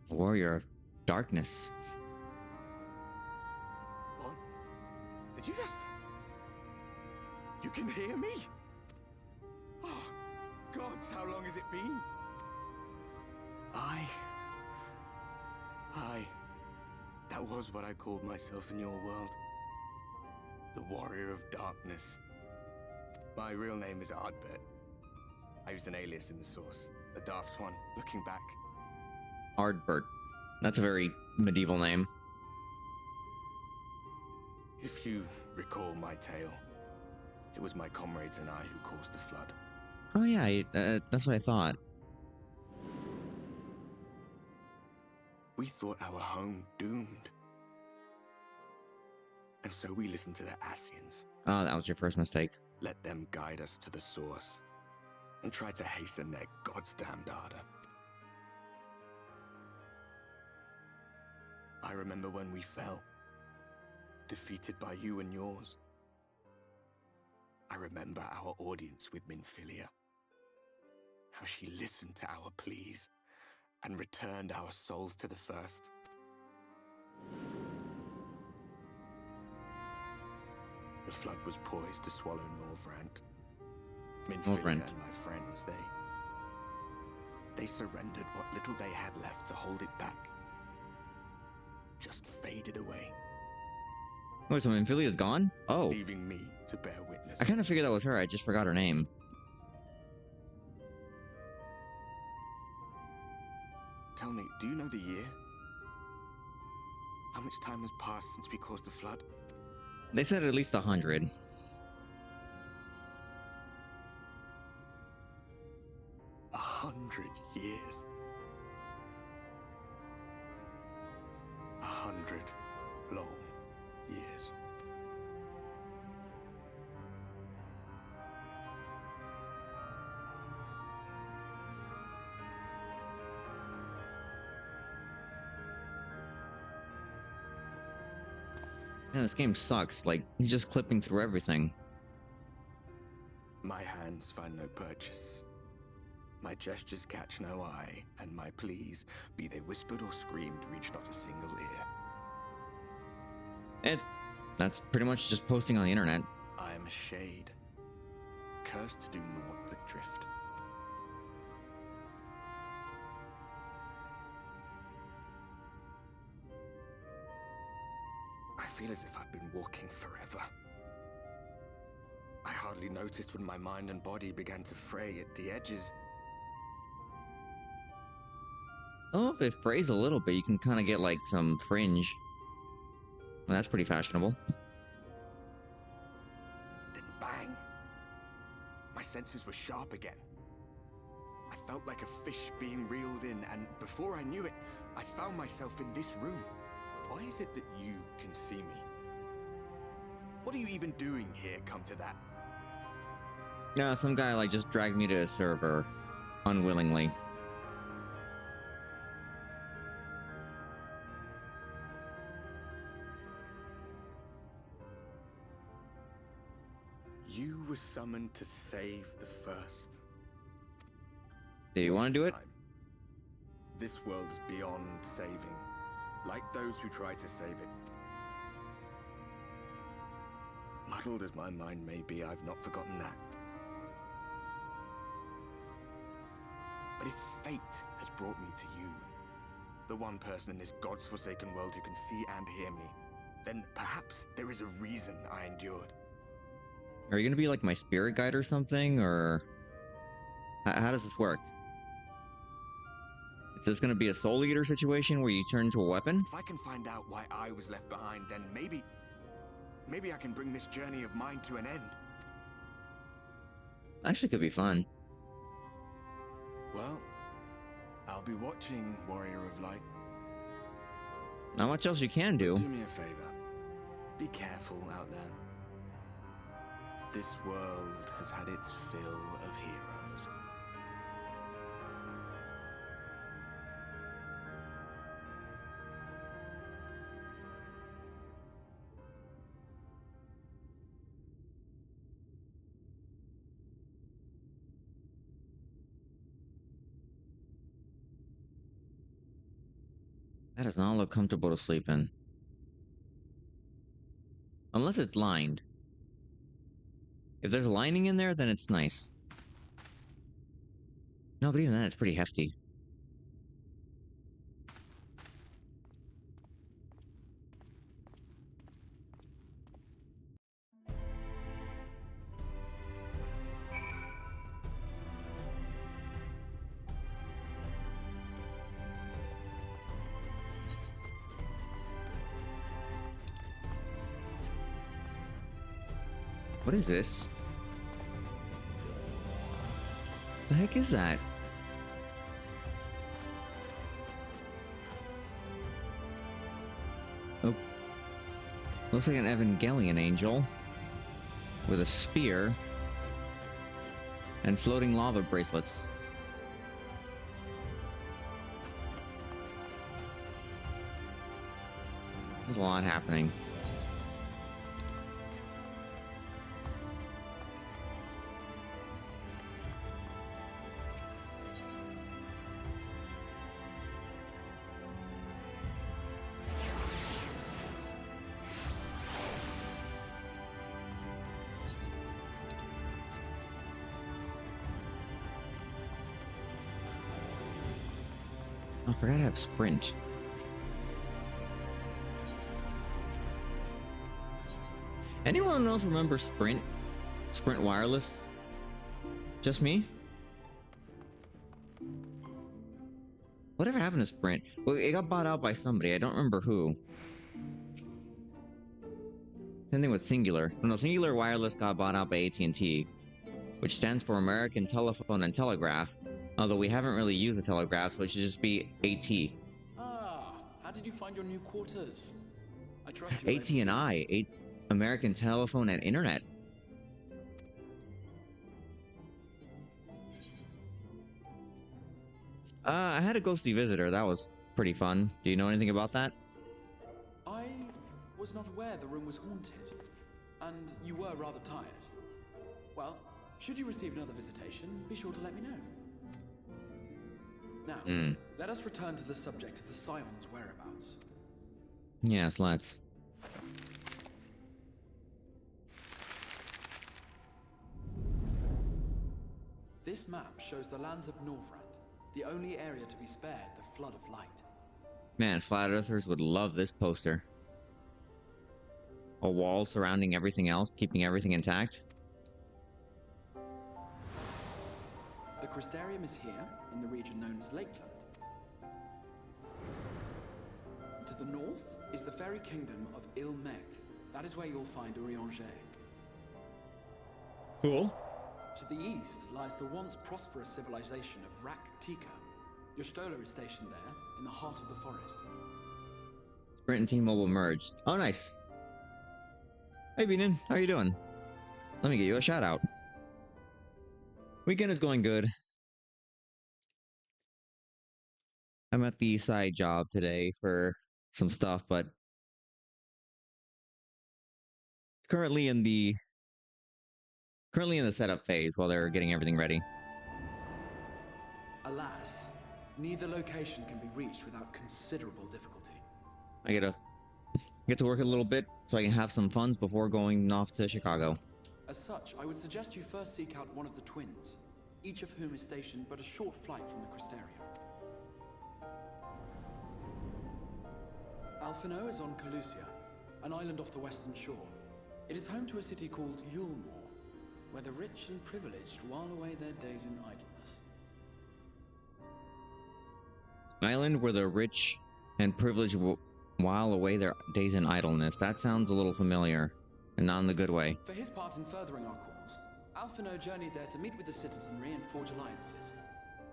Warrior of darkness. What? Did you just... You can hear me? Oh, gods, how long has it been? That was what I called myself in your world. The Warrior of Darkness. My real name is Ardbert. I used an alias in the Source. A daft one, looking back. Ardbert. That's a very medieval name. If you recall my tale, it was my comrades and I who caused the flood. Oh yeah, that's what I thought. We thought our home doomed. And so we listened to the Ascians. Oh, that was your first mistake. Let them guide us to the source. And tried to hasten their goddamned ardor. I remember when we fell. Defeated by you and yours. I remember our audience with Minfilia. How she listened to our pleas and returned our souls to the first. The flood was poised to swallow Norvrant. Minfilia and my friends, they surrendered what little they had left to hold it back. Just faded away. Wait, so Minfilia's gone? Oh. Leaving me to bear witness. I kind of figured that was her. I just forgot her name. Tell me, do you know the year? How much time has passed since we caused the flood? They said at least 100. 100 years. 100 long years. Man, this game sucks. Like, he's just clipping through everything. My hands find no purchase. My gestures catch no eye, and my pleas, be they whispered or screamed, reach not a single ear. And that's pretty much just posting on the internet. I am a shade, cursed to do naught but drift. I feel as if I've been walking forever. I hardly noticed when my mind and body began to fray at the edges. Oh, if it frays a little bit, you can kind of get like some fringe. Well, that's pretty fashionable. Then bang! My senses were sharp again. I felt like a fish being reeled in, and before I knew it, I found myself in this room. Why is it that you can see me? What are you even doing here, come to that? Yeah, some guy like just dragged me to a server. Unwillingly. You were summoned to save the first. Do you want to do it? This world is beyond saving, like those who try to save it. Muddled as my mind may be, I've not forgotten that. But if fate has brought me to you, the one person in this God's forsaken world who can see and hear me, then perhaps there is a reason I endured. Are you gonna be like my spirit guide or something, or how does this work? Is this gonna be a soul eater situation where you turn into a weapon? If I can find out why I was left behind, then maybe I can bring this journey of mine to an end. Actually, could be fun. Well, I'll be watching, Warrior of Light. Not much else you can do. Do me a favor. Be careful out there. This world has had its fill of heroes. That does not look comfortable to sleep in. Unless it's lined. If there's a lining in there, then it's nice. No, but even then, it's pretty hefty. What is this? The heck is that? Looks like an Evangelion angel with a spear and floating lava bracelets. There's a lot happening. I forgot to have sprint. Anyone else remember Sprint? Sprint Wireless? Just me? Whatever happened to Sprint? Well, it got bought out by somebody. I don't remember who. Same thing with Singular. No, Singular Wireless got bought out by AT&T, which stands for American Telephone and Telegraph. Although we haven't really used the telegraph, so it should just be AT. Ah, how did you find your new quarters? I trust you. AT&I, American Telephone and Internet. I had a ghostly visitor. That was pretty fun. Do you know anything about that? I was not aware the room was haunted, and you were rather tired. Well, should you receive another visitation, be sure to let me know. Now, let us return to the subject of the Scion's whereabouts. Yes, let's. This map shows the lands of Norvrand, the only area to be spared the flood of light. Man, flat earthers would love this poster. A wall surrounding everything else, keeping everything intact. The Crystarium is here, in the region known as Lakeland. To the north is the fairy kingdom of Ilmek. That is where you'll find Urianger. Cool. To the east lies the once prosperous civilization of Rak-Tika. Your Stola is stationed there, in the heart of the forest. Sprint and T-Mobile merged. Oh, nice. Hey, Beanin, how you doing? Let me get you a shout out. Weekend is going good. I'm at the side job today for some stuff, but currently in the setup phase while they're getting everything ready. Alas, neither location can be reached without considerable difficulty. I get to work a little bit so I can have some funds before going off to Chicago. As such, I would suggest you first seek out one of the twins, each of whom is stationed but a short flight from the Crystarium. Alphino is on Calusia, an island off the western shore. It is home to a city called Yulmore, where the rich and privileged while away their days in idleness. An island where the rich and privileged while away their days in idleness. That sounds a little familiar, and not in the good way. For his part in furthering our cause, Alphino journeyed there to meet with the citizenry and forge alliances.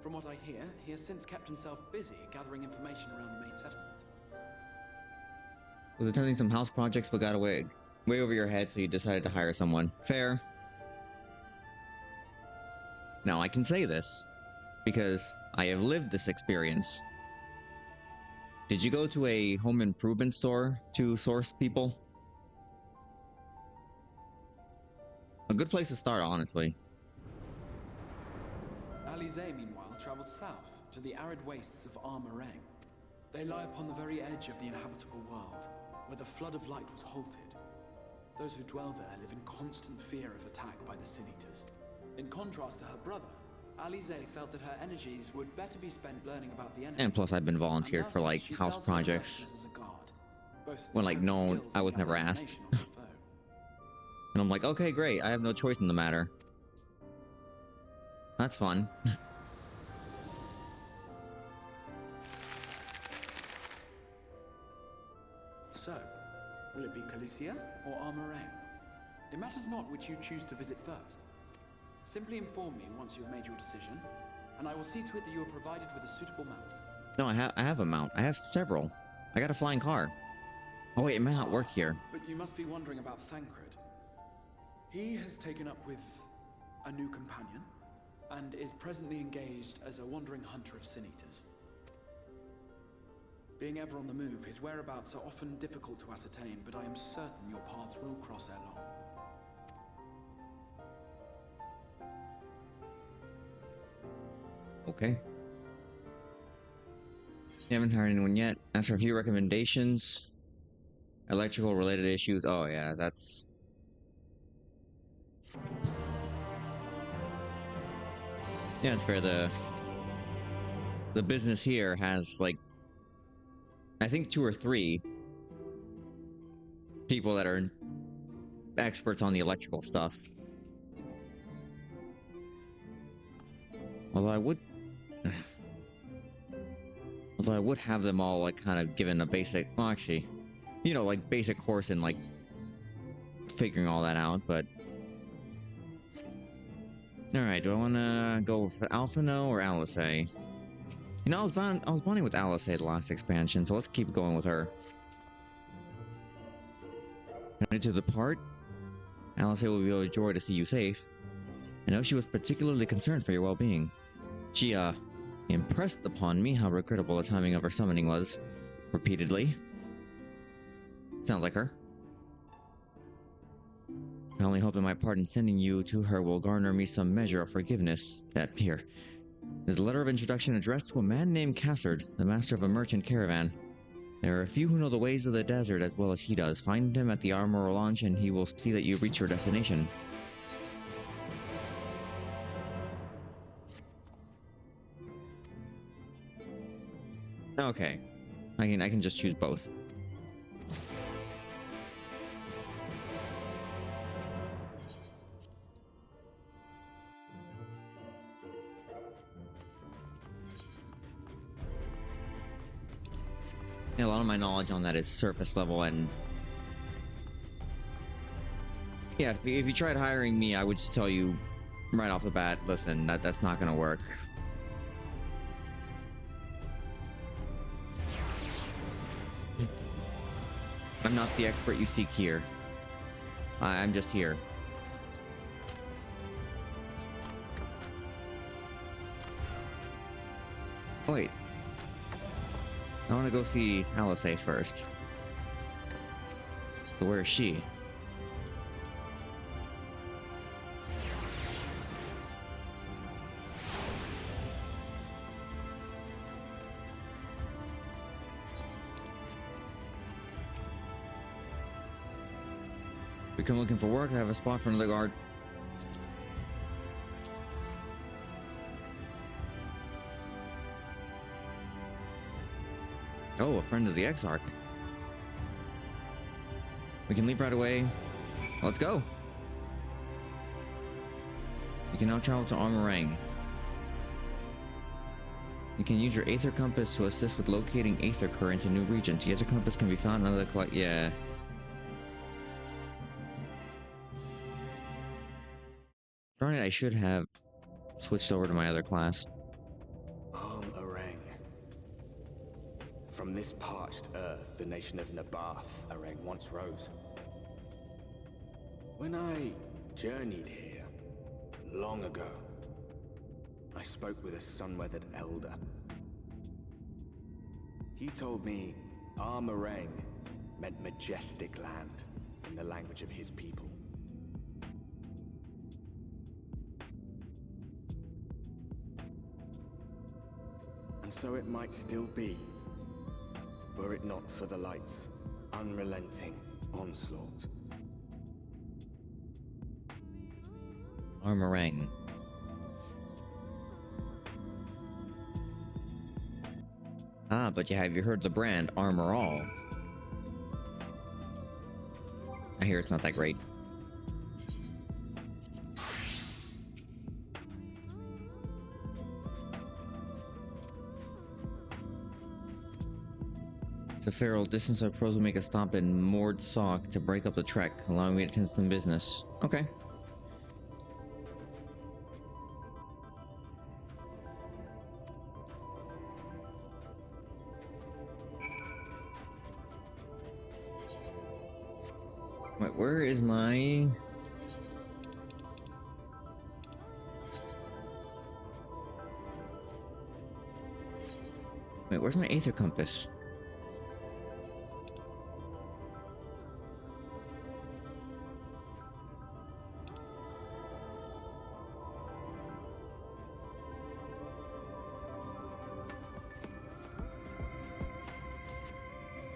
From what I hear, he has since kept himself busy gathering information around the main settlement. Was attending some house projects but got way over your head, so you decided to hire someone. Fair. Now I can say this because I have lived this experience. Did you go to a home improvement store to source people? A good place to start, honestly. Alize, meanwhile, traveled south to the arid wastes of Armarang. They lie upon the very edge of the inhabitable world, where the flood of light was halted. Those who dwell there live in constant fear of attack by the Sin Eaters. In contrast to her brother, Alize felt that her energies would better be spent learning about the enemy. And plus I've been volunteered for like house projects. When like no, I was never asked. And I'm like, okay, great, I have no choice in the matter. That's fun. So, will it be Calicia or Armarang? It matters not which you choose to visit first. Simply inform me once you have made your decision, and I will see to it that you are provided with a suitable mount. No, I have a mount. I have several. I got a flying car. Oh wait, it might not work here. But you must be wondering about Thancred. He has taken up with a new companion, and is presently engaged as a wandering hunter of sin-eaters. Being ever on the move, his whereabouts are often difficult to ascertain, but I am certain your paths will cross ere long. Okay. You haven't hired anyone yet. Ask for a few recommendations. Electrical related issues. Oh yeah, that's... Yeah, it's fair. The business here has, like, I think 2 or 3 people that are experts on the electrical stuff. Although I would have them all, like, kind of given a basic, well, actually, you know, like, basic course in, like, figuring all that out, but... Alright, do I want to go for Alphino or Alice? You know, I was bonding with Alice the last expansion, so let's keep going with her. Ready to depart? Alice will be overjoyed to see you safe. I know she was particularly concerned for your well-being. She, impressed upon me how regrettable the timing of her summoning was. Repeatedly. Sounds like her. I only hope that my part in sending you to her will garner me some measure of forgiveness. Here. This letter of introduction addressed to a man named Cassard, the master of a merchant caravan. There are a few who know the ways of the desert as well as he does. Find him at the Armorer launch and he will see that you reach your destination. Okay. I can just choose both. Yeah, a lot of my knowledge on that is surface level, and yeah, if you tried hiring me, I would just tell you right off the bat, listen, that's not gonna work. I'm not the expert you seek here. I'm just here. Oh, wait. I want to go see Alice first. So where is she? We come looking for work. I have a spot for another guard. Oh, a friend of the Exarch. We can leave right away. Let's go. You can now travel to Armorang. You can use your Aether Compass to assist with locating Aether currents in new regions. The Aether Compass can be found in other yeah. Darn it, I should have switched over to my other class. Armorang. From this parched earth, the nation of Nabath, Arang once rose. When I journeyed here, long ago, I spoke with a sun-weathered elder. He told me Armorang meant majestic land in the language of his people. And so it might still be, were it not for the light's unrelenting onslaught. Armorang. Ah, but have you heard the brand Armor All? I hear it's not that great. To Feral, distance our pros will make a stop in Moored Sock to break up the trek, allowing me to tend to some business. Okay. Wait, where is my... Wait, where's my Aether Compass?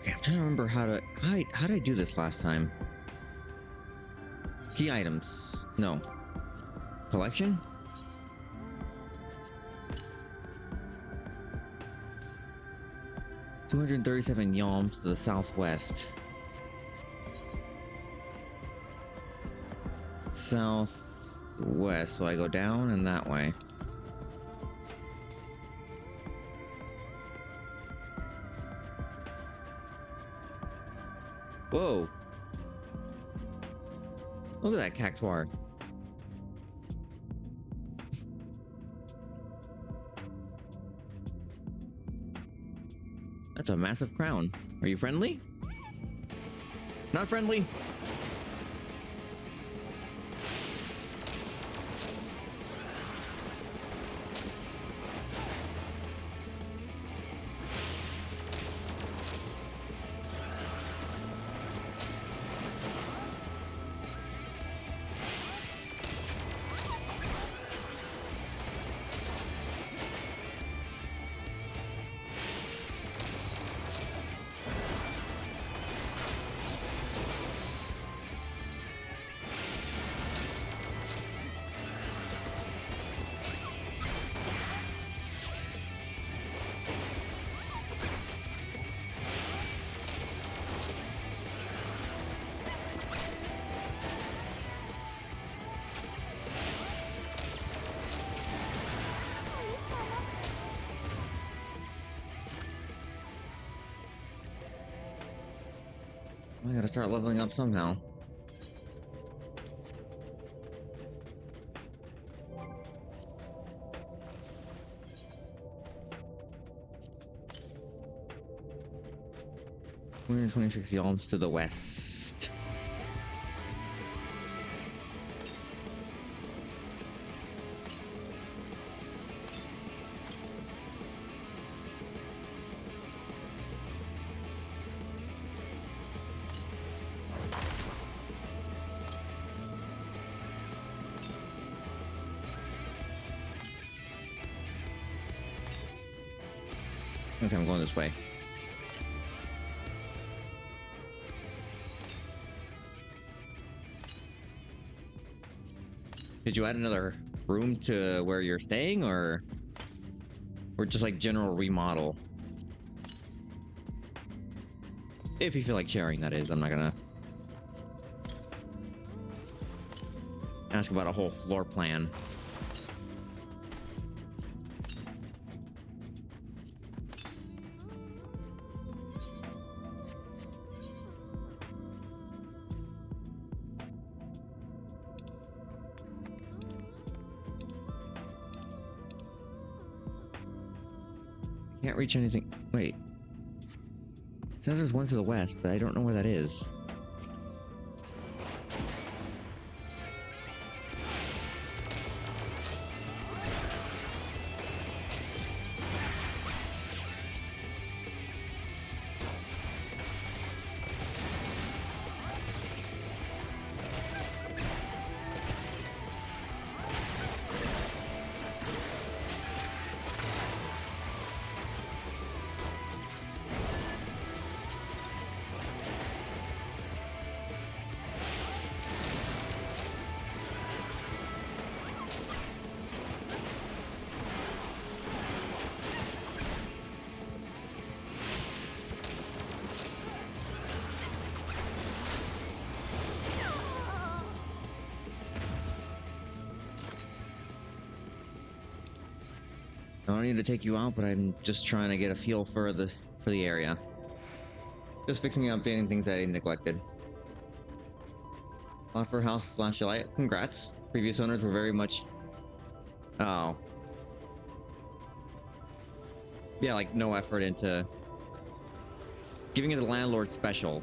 Okay, I'm trying to remember how did I do this last time? Key items. No. Collection? $237 yalms to the southwest. Southwest, so I go down and that way. Whoa! Look at that cactuar. That's a massive crown. Are you friendly? Not friendly? I gotta start leveling up somehow. $126 yalms to the west. Okay, I'm going this way. Did you add another room to where you're staying, or just like general remodel? If you feel like sharing, that is. I'm not gonna ask about a whole floor plan. Can't reach anything. Wait. It says there's one to the west, but I don't know where that is. I don't need to take you out, but I'm just trying to get a feel for the area. Just fixing up any things that I neglected. Offer house / July. Congrats. Previous owners were very much... Oh. Yeah, like no effort into giving it a landlord special.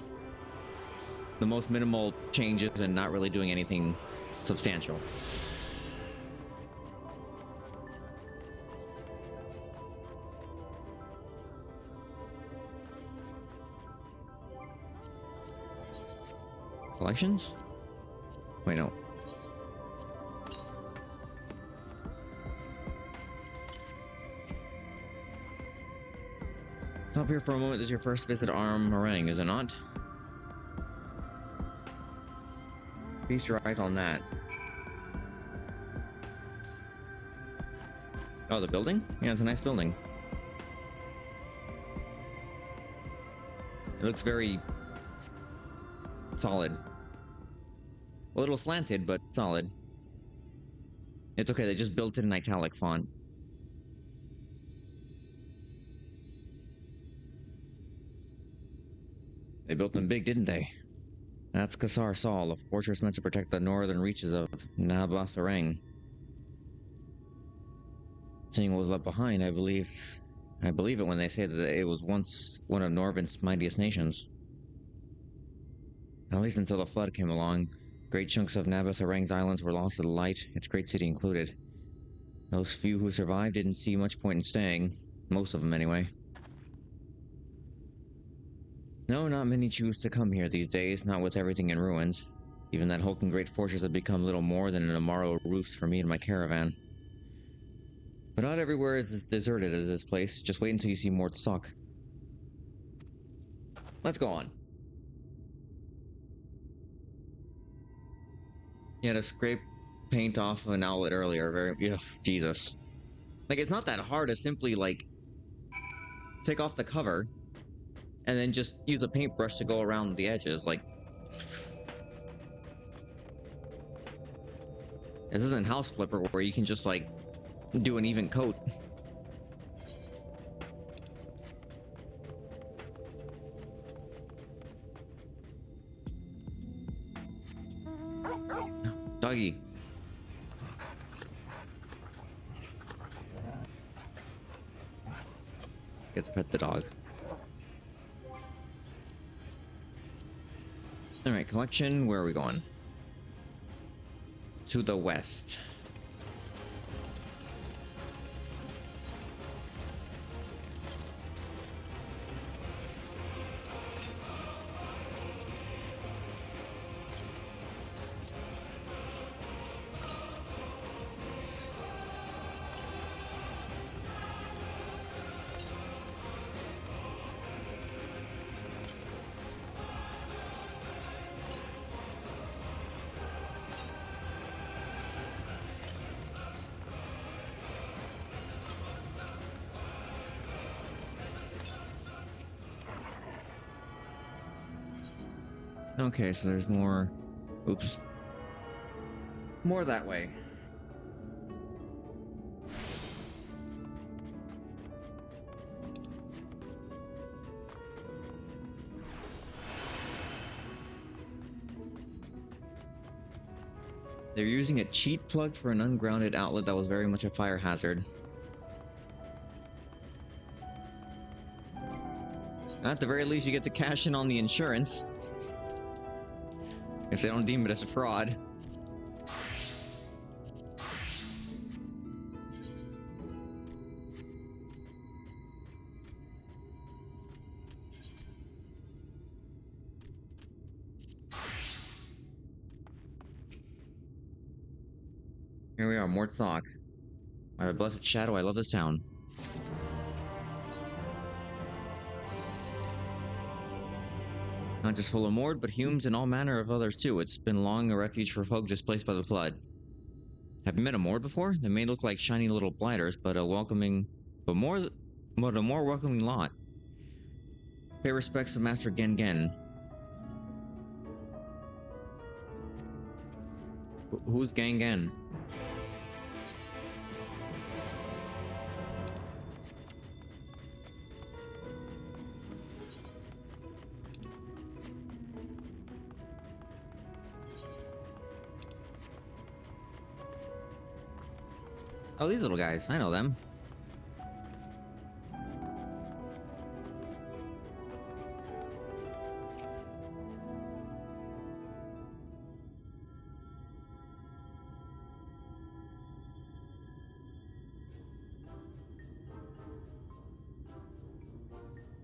the most minimal changes and not really doing anything substantial. Collections? Wait, no. Stop here for a moment. This is your first visit to Meringue, is it not? Feast your eyes on that. Oh, the building? Yeah, it's a nice building. It looks very solid. A little slanted, but solid. It's okay, they just built it in italic font. They built them big, didn't they? That's Qasar Sol, a fortress meant to protect the northern reaches of Nabatharang. Seeing what was left behind, I believe it when they say that it was once one of Norvin's mightiest nations. At least until the flood came along. Great chunks of Nabatharang's islands were lost to the light, its great city included. Those few who survived didn't see much point in staying. Most of them, anyway. No, not many choose to come here these days, not with everything in ruins. Even that hulking great fortress had become little more than an Amaro roofs for me and my caravan. But not everywhere is as deserted as this place. Just wait until you see Mort Sock. Let's go on. He had to scrape paint off of an outlet earlier. Jesus. Like, it's not that hard to simply, like, take off the cover and then just use a paintbrush to go around the edges. Like, this isn't House Flipper where you can just, like, do an even coat. Doggy. Get to pet the dog. Alright, collection, where are we going? To the west. Okay, so there's more... Oops. More that way. They're using a cheat plug for an ungrounded outlet that was very much a fire hazard. At the very least, you get to cash in on the insurance. If they don't deem it as a fraud. Here we are, Mort Sock. By the blessed shadow, I love this town. Not just full of Mord, but Humes and all manner of others too. It's been long a refuge for folk displaced by the flood. Have you met a Mord before? They may look like shiny little blighters, but a more welcoming lot. Pay respects to Master Gen Gen. Who's Gang Gen? Oh, these little guys. I know them.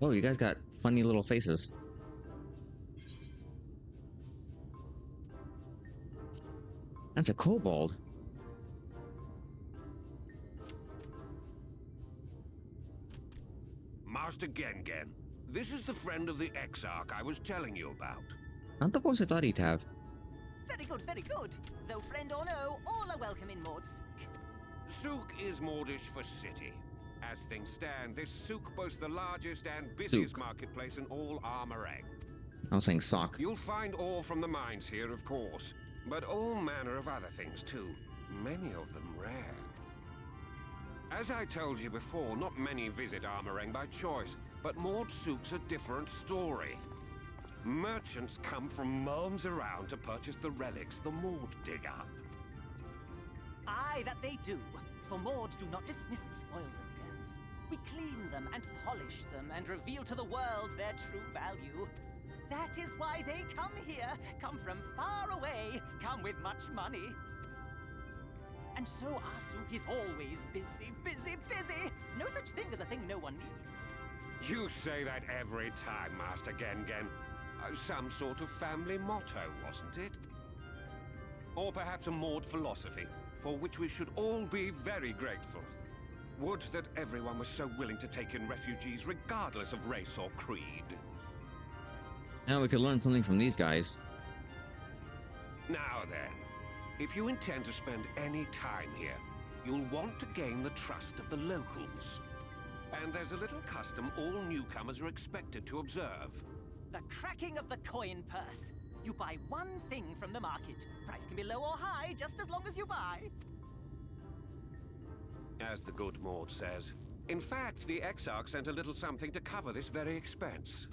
Oh, you guys got funny little faces. That's a kobold. Master Gengen, this is the friend of the Exarch I was telling you about. Not the voice I thought he'd have. Very good, very good. Though friend or no, all are welcome in Maud's. Souk is Mordish for city. As things stand, this souk boasts the largest and busiest marketplace in all Armorang. I was saying sock. You'll find ore from the mines here, of course, but all manner of other things too. Many of them rare. As I told you before, not many visit Armorang by choice, but Maud Souk's a different story. Merchants come from miles around to purchase the relics the Maud dig up. Aye, that they do. For Maud do not dismiss the spoils of the earth. We clean them and polish them and reveal to the world their true value. That is why they come here, come from far away, come with much money. And so our souk is always busy, busy, busy. No such thing as a thing no one needs. You say that every time, Master Gengen. Some sort of family motto, wasn't it? Or perhaps a Maud philosophy, for which we should all be very grateful. Would that everyone was so willing to take in refugees regardless of race or creed. Now we could learn something from these guys. Now then, if you intend to spend any time here, you'll want to gain the trust of the locals. And there's a little custom all newcomers are expected to observe. The cracking of the coin purse. You buy one thing from the market. Price can be low or high, just as long as you buy. As the good Maud says. In fact, the Exarch sent a little something to cover this very expense.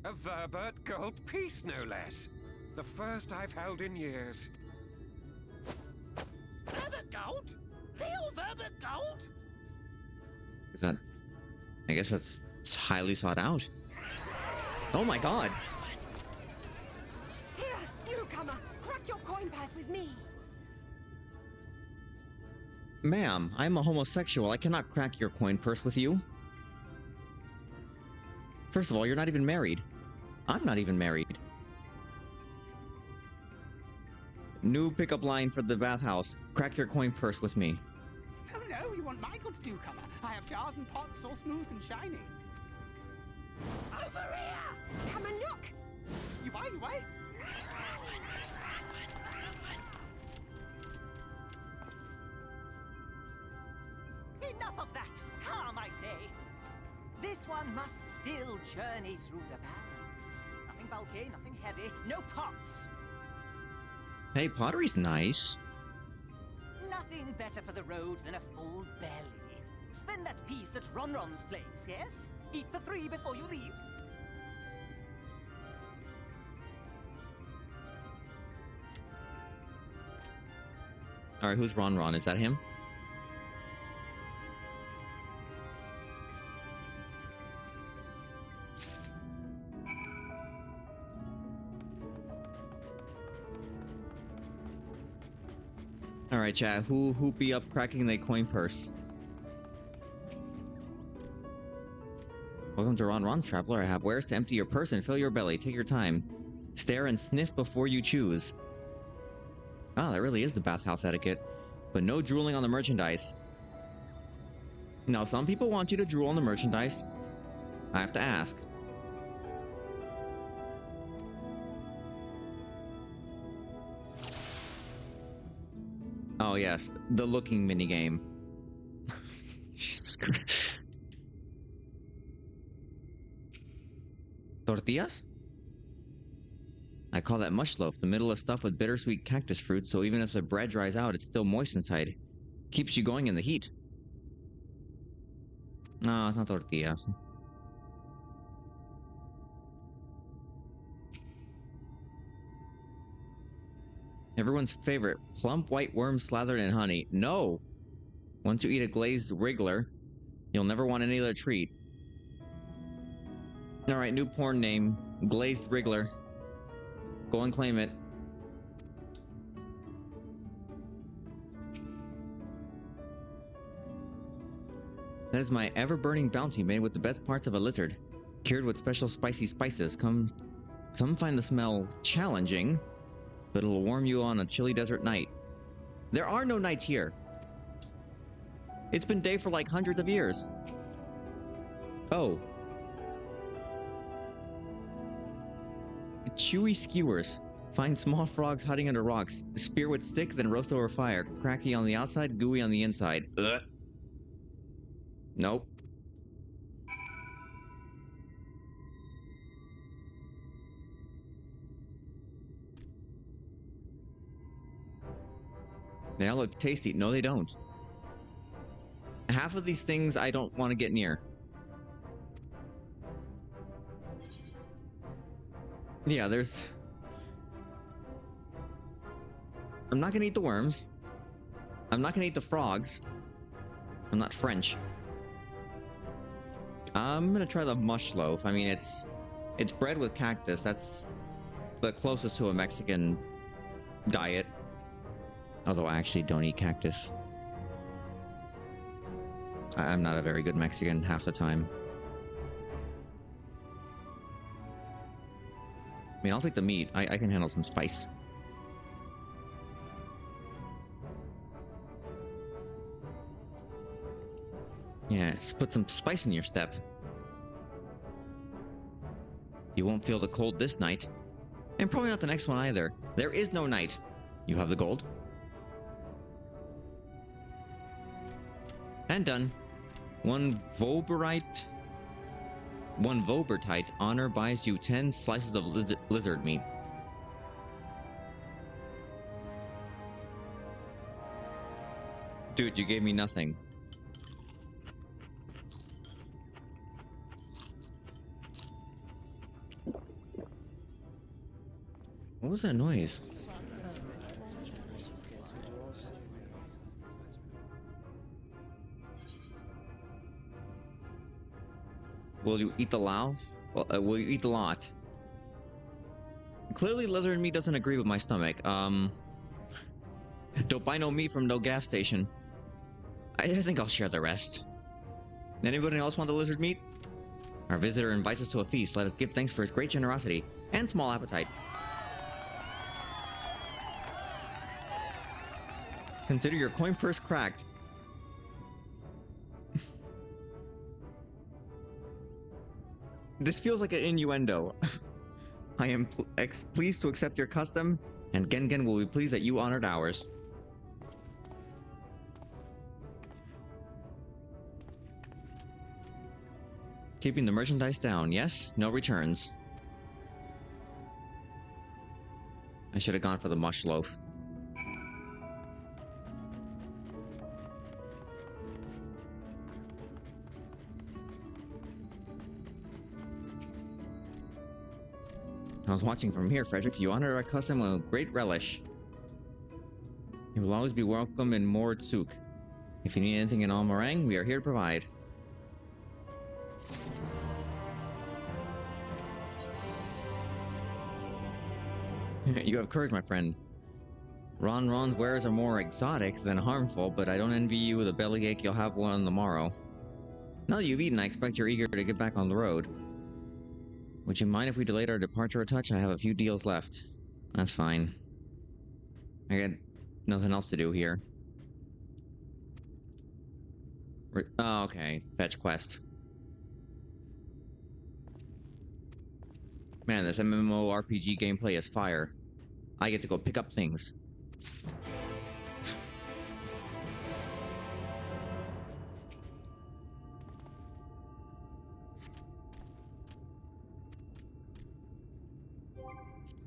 A Verbert gold piece, no less. The first I've held in years. Verbert gold? Real Verbert gold? Is that... I guess that's highly sought out. Oh my god! Here, newcomer, crack your coin purse with me. Ma'am, I'm a homosexual. I cannot crack your coin purse with you. First of all, you're not even married. I'm not even married. New pickup line for the bathhouse. Crack your coin purse with me. Oh no, you want my goods, newcomer. I have jars and pots all smooth and shiny. Over here! Come and look! You buy, you buy? Enough of that! Calm, I say! This one must still journey through the barrens. Nothing bulky, nothing heavy, no pots. Hey, pottery's nice. Nothing better for the road than a full belly. Spend that piece at Ronron's place, yes? Eat for 3 before you leave. Alright, who's Ron? Is that him? Alright, chat, who be up cracking the coin purse? Welcome to Ron's Traveler. I have wares to empty your purse and fill your belly. Take your time. Stare and sniff before you choose. Ah, that really is the bathhouse etiquette. But no drooling on the merchandise. Now, some people want you to drool on the merchandise. I have to ask. Oh yes, the looking minigame. Jesus Christ. Tortillas? I call that mush loaf. The middle is stuffed with bittersweet cactus fruit, so even if the bread dries out, it's still moist inside. Keeps you going in the heat. No, it's not tortillas. Everyone's favorite, plump white worms slathered in honey. No! Once you eat a glazed wriggler, you'll never want any other treat. Alright, new porn name. Glazed Wriggler. Go and claim it. That is my ever-burning bounty made with the best parts of a lizard, cured with special spicy spices. Some find the smell challenging, but it'll warm you on a chilly desert night. There are no nights here. It's been day for like hundreds of years. Oh. Chewy skewers. Find small frogs hiding under rocks. Spear with stick, then roast over fire. Cracky on the outside, gooey on the inside. Ugh. Nope. They all look tasty. No, they don't. Half of these things I don't want to get near. Yeah, there's... I'm not gonna eat the worms. I'm not gonna eat the frogs. I'm not French. I'm gonna try the mush loaf. I mean, it's bread with cactus. That's the closest to a Mexican diet. Although I actually don't eat cactus. I'm not a very good Mexican half the time. I mean, I'll take the meat. I can handle some spice. Yeah, let's put some spice in your step. You won't feel the cold this night. And probably not the next one either. There is no night. You have the gold. And done. One Voberite honor buys you 10 slices of lizard meat. Dude, you gave me nothing. What was that noise? Will you eat the lao? Well, will you eat the lot? Clearly lizard meat doesn't agree with my stomach. Don't buy no meat from no gas station. I think I'll share the rest. Anybody else want the lizard meat? Our visitor invites us to a feast. Let us give thanks for his great generosity and small appetite. Consider your coin purse cracked. This feels like an innuendo. I am pleased to accept your custom, and Gengen will be pleased that you honored ours. Keeping the merchandise down, yes? No returns. I should have gone for the mush loaf. I was watching from here, Frederick. You honored our custom with great relish. You will always be welcome in Mordsuk. If you need anything in Almarang, we are here to provide. You have courage, my friend. Ron's wares are more exotic than harmful, but I don't envy you the bellyache you'll have one on the morrow. Now that you've eaten, I expect you're eager to get back on the road. Would you mind if we delayed our departure a touch? I have a few deals left. That's fine. I got nothing else to do here. Oh, okay. Fetch quest. Man, this MMORPG gameplay is fire. I get to go pick up things.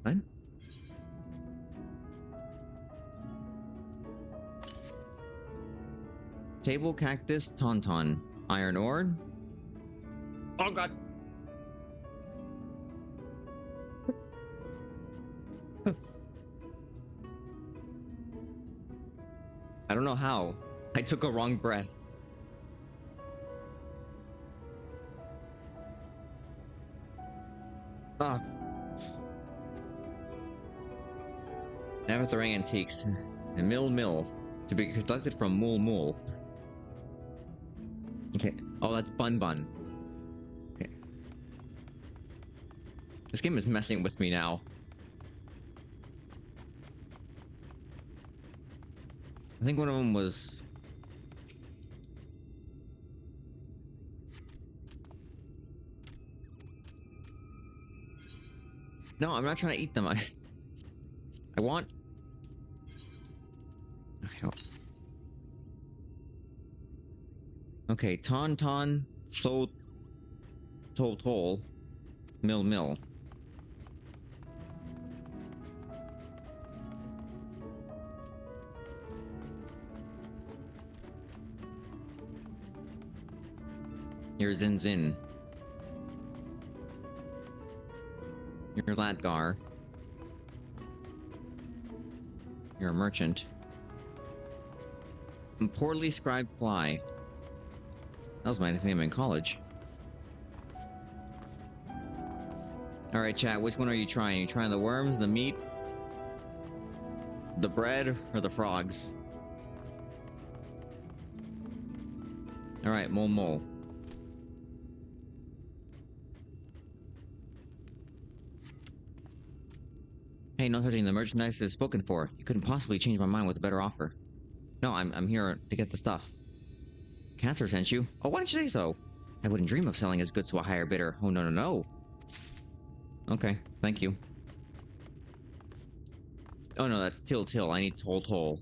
What? Table cactus tauntaun. Iron ore. Oh god. I don't know how. I took a wrong breath. Ah. Avatharang Antiques. Mill to be collected from Mool. Okay. Oh, that's Bun Bun. Okay. This game is messing with me now. I think one of them was... No, I'm not trying to eat them. I want... Okay. Okay, Ton Ton, So Tol Tol, Mill Mill. You're Zin Zin. You're Ladgar. You're a merchant. And Poorly Scribed Fly. That was my nickname in college. Alright, chat, which one are you trying? Are you trying the worms, the meat, the bread, or the frogs? Alright, Mole Mole. Hey, no touching the merchandise is spoken for. You couldn't possibly change my mind with a better offer. No, I'm here to get the stuff. Cancer sent you? Oh, why didn't you say so? I wouldn't dream of selling his goods to a higher bidder. Oh, no, no, no. Okay, thank you. Oh, no, that's Till Till. I need Toll Toll.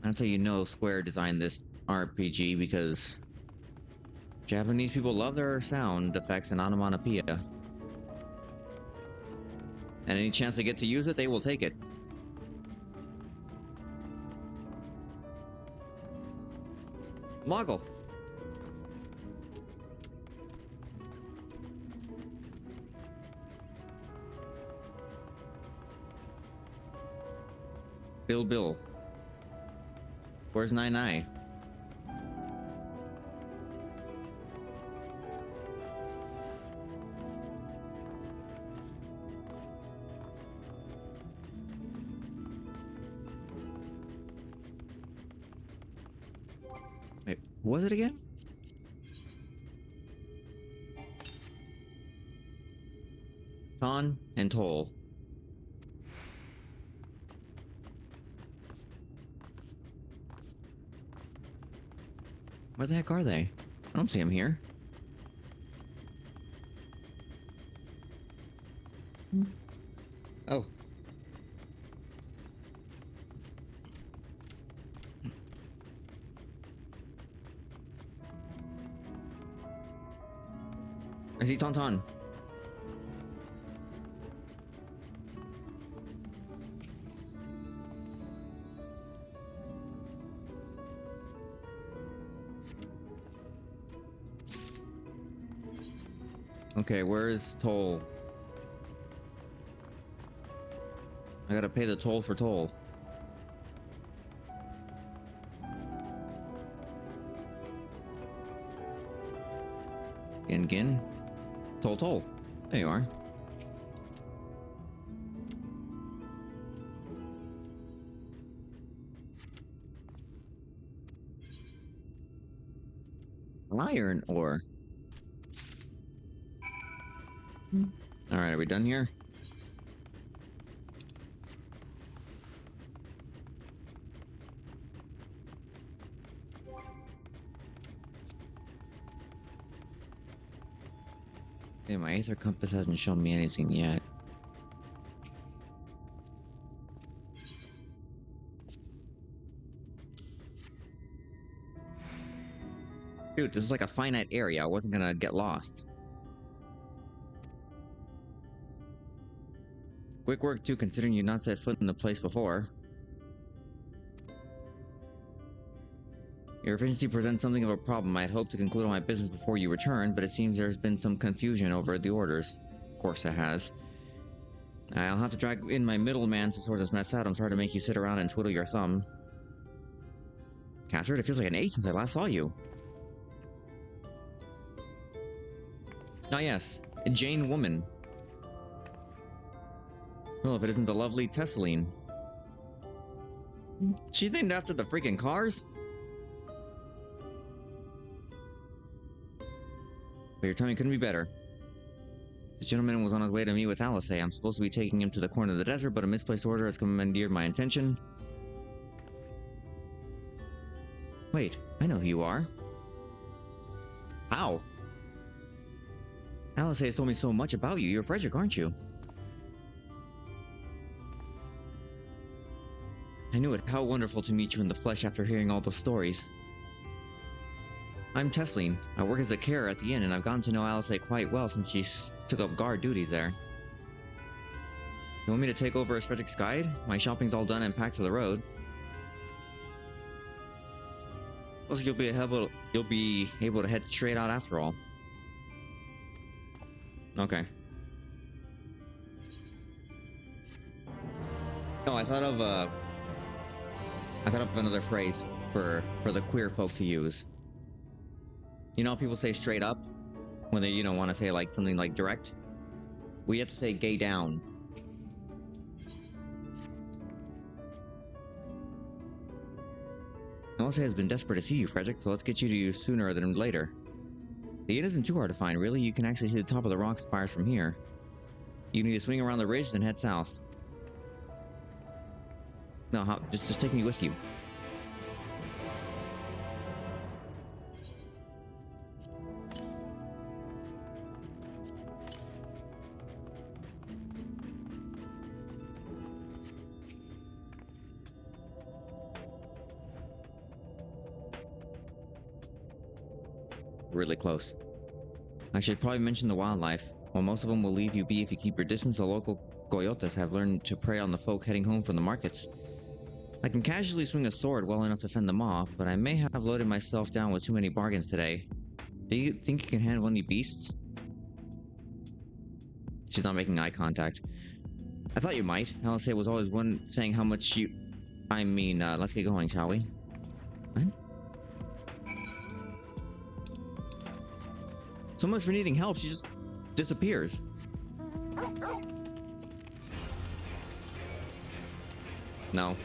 That's how you know Square designed this RPG, because Japanese people love their sound effects and onomatopoeia. And any chance they get to use it, they will take it. Moggle. Bill. Where's Nai? Wait, what was it again? Ton and Toll. Where the heck are they? I don't see them here. Oh. I see Tauntaun. Okay, where's Toll? I gotta pay the toll for Toll. Gin. Toll. There you are. Iron ore. Alright, are we done here? Okay, my Aether Compass hasn't shown me anything yet. Dude, this is like a finite area. I wasn't gonna get lost. Quick work too, considering you've not set foot in the place before. Your efficiency presents something of a problem. I had hoped to conclude all my business before you return, but it seems there's been some confusion over the orders. Of course it has. I'll have to drag in my middleman to sort this mess out. I'm sorry to make you sit around and twiddle your thumb. Catherine, it feels like an age since I last saw you. Ah yes, Jane Woman. Well, if it isn't the lovely Tessaline. She's named after the freaking cars? But your timing couldn't be better. This gentleman was on his way to meet with Alice. I'm supposed to be taking him to the corner of the desert, but a misplaced order has commandeered my intention. Wait, I know who you are. How? Alice has told me so much about you. You're Frederick, aren't you? I knew it. How wonderful to meet you in the flesh after hearing all those stories. I'm Tesleen. I work as a carer at the inn, and I've gotten to know Alice quite well since she took up guard duties there. You want me to take over as Frederick's guide? My shopping's all done and packed for the road. Plus, you'll be able to head straight out after all. Okay. Oh, I thought of another phrase for the queer folk to use. You know how people say straight up when they, want to say like something like direct? We have to say gay down. Alice has been desperate to see you, Frederick, so let's get you to you sooner than later. The inn isn't too hard to find, really. You can actually see the top of the rock spires from here. You need to swing around the ridge, then head south. No, just take me with you. Really close. I should probably mention the wildlife. While most of them will leave you be if you keep your distance, the local coyotes have learned to prey on the folk heading home from the markets. I can casually swing a sword well enough to fend them off, but I may have loaded myself down with too many bargains today. Do you think you can handle any beasts? She's not making eye contact. I thought you might. Alice was always one saying how much you... let's get going, shall we? What? So much for needing help, she just disappears. No.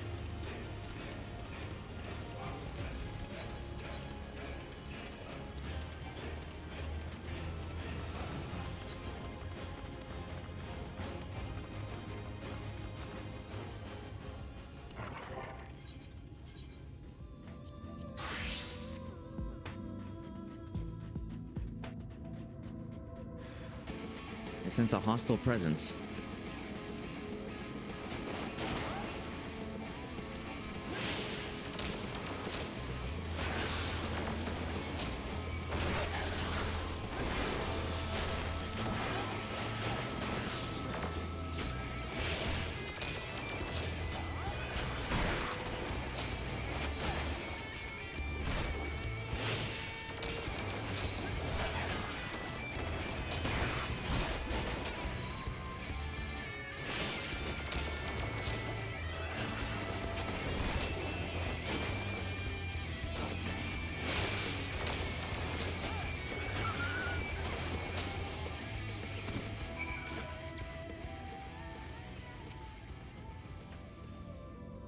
I sense a hostile presence.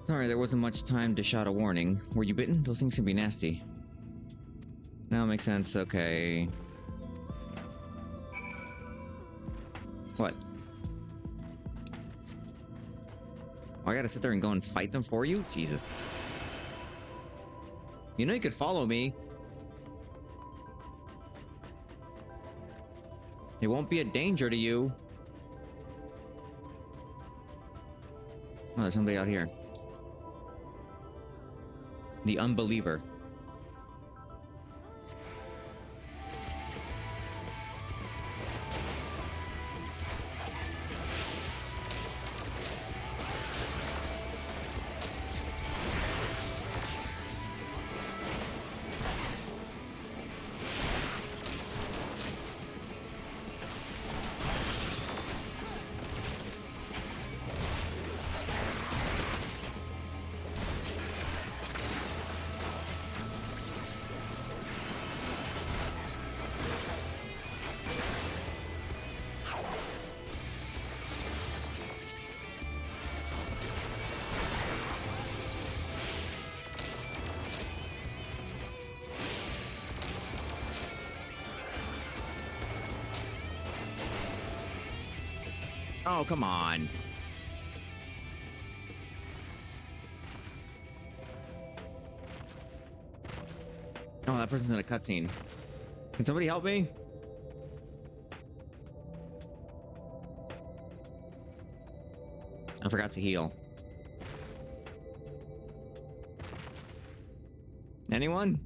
Sorry, there wasn't much time to shout a warning. Were you bitten? Those things can be nasty. Now it makes sense, okay. What? Oh, I gotta sit there and go and fight them for you? Jesus. You know you could follow me. It won't be a danger to you. Oh, there's somebody out here. The Unbeliever. Oh, come on. Oh, that person's in a cutscene. Can somebody help me? I forgot to heal. Anyone?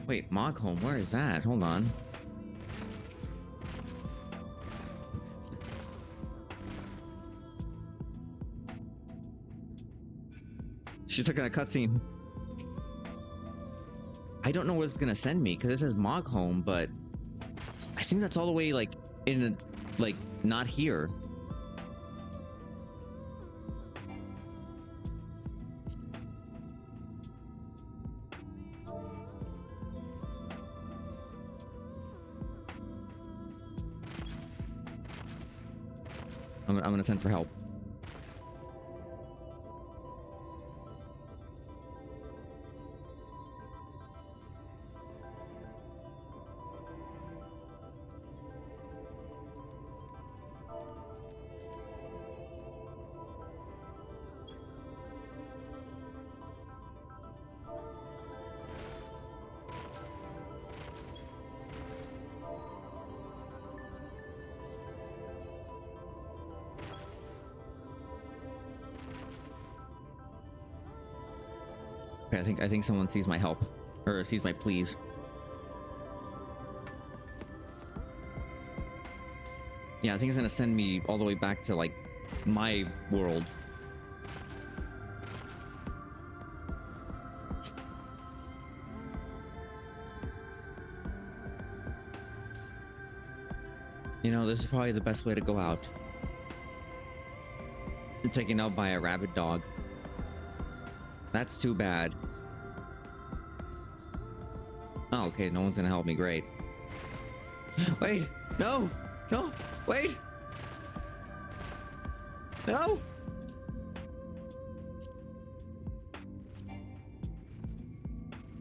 Wait, Mogholm, where is that? Hold on. She took a cutscene. I don't know where it's gonna send me because it says Mogholm, but I think that's all the way like in like not here. I'm gonna send for help. Okay, I think someone sees my help or sees my pleas. Yeah, I think it's gonna send me all the way back to like my world. You know, this is probably the best way to go out. I'm taken out by a rabid dog. That's too bad. Oh, okay, no one's gonna help me, great. Wait, no, no, wait! No!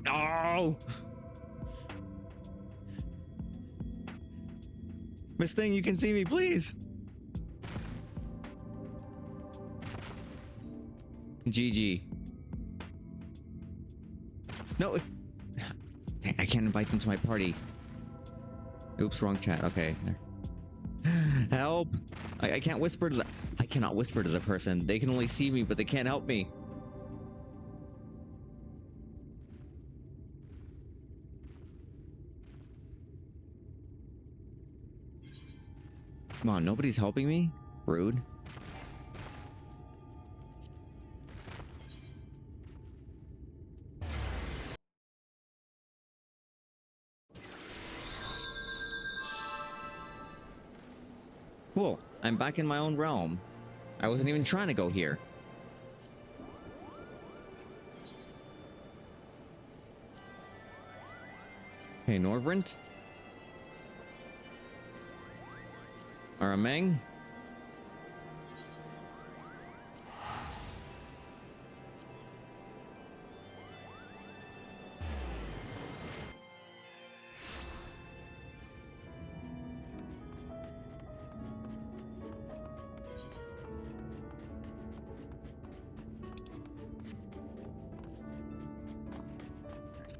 Oh! Miss Thing, you can see me, please! GG. No, I can't invite them to my party. Oops, wrong chat. Okay. Help! I can't whisper to the... I cannot whisper to the person. They can only see me, but they can't help me. Come on, nobody's helping me? Rude. Cool. I'm back in my own realm. I wasn't even trying to go here. Hey, Norvrint? Arameng?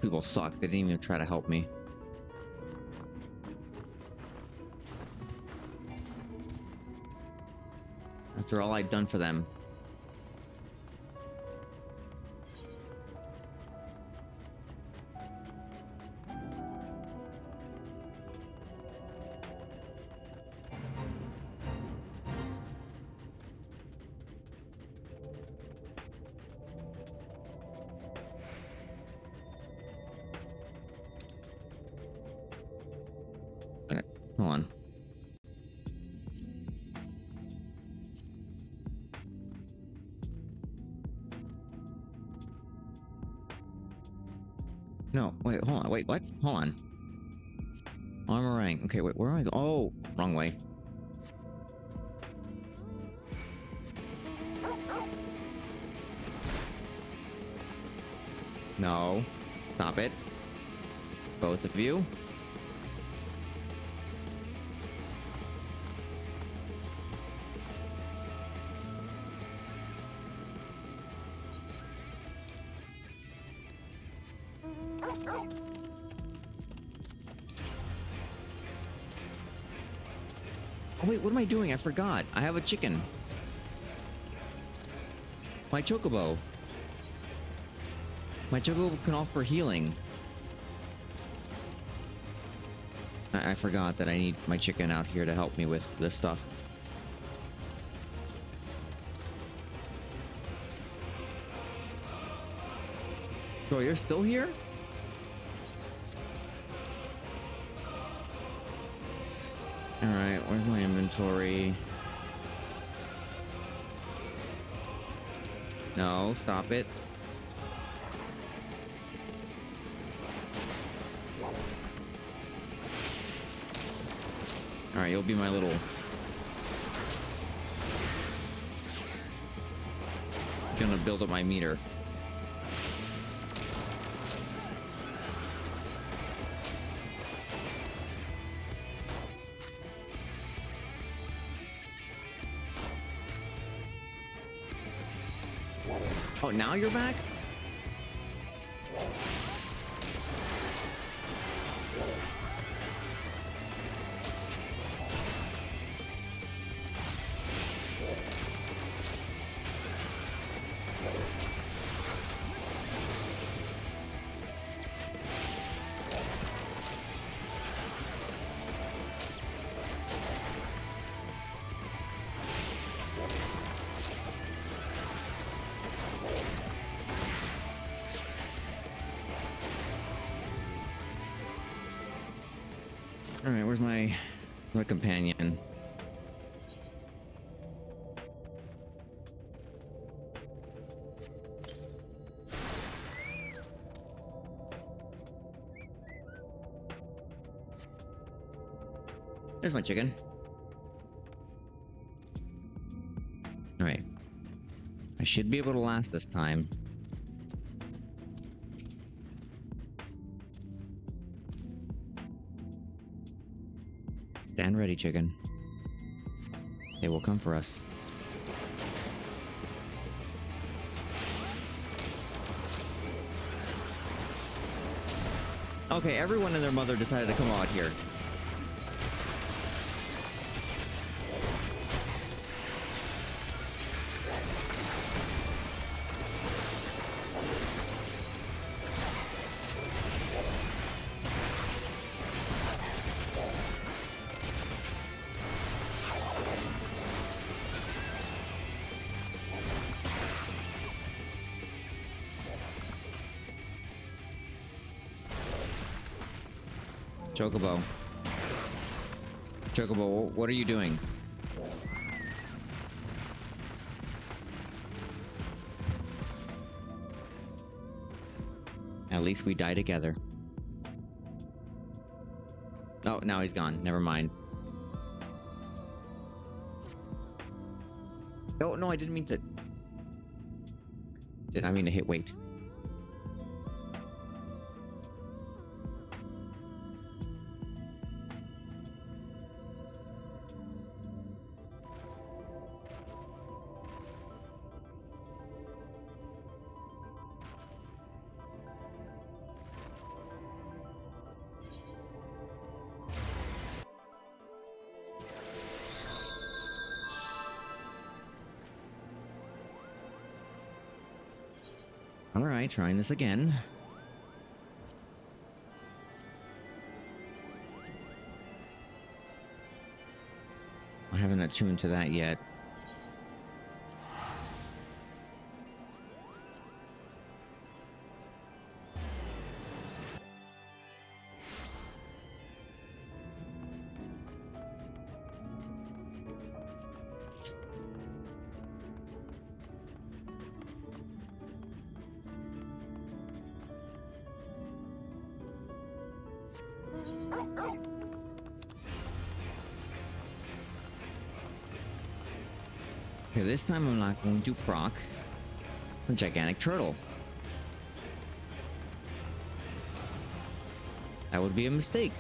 People suck. They didn't even try to help me. After all I'd done for them. Okay, hold on. No, wait, hold on, wait, what? Hold on. Armor rank. Okay, wait, where am I go? Oh, wrong way. No. Stop it. Both of you. Oh wait, what am I doing? I forgot. I have a chicken. My chocobo. My chocobo can offer healing. I forgot that I need my chicken out here to help me with this stuff. Bro, you're still here? Alright, where's my inventory? No, stop it. Alright, you'll be my little... Gonna build up my meter. Oh, now you're back? Alright, where's my companion? There's my chicken. Alright. I should be able to last this time. Stand ready, chicken. They will come for us. Okay, everyone and their mother decided to come out here. Chocobo. Chocobo, what are you doing? At least we die together. Oh, now he's gone. Never mind. Oh, no, I didn't mean to... Did I mean to hit wait? Alright, trying this again. I haven't attuned to that yet. Okay, this time I'm not going to proc the gigantic turtle. That would be a mistake.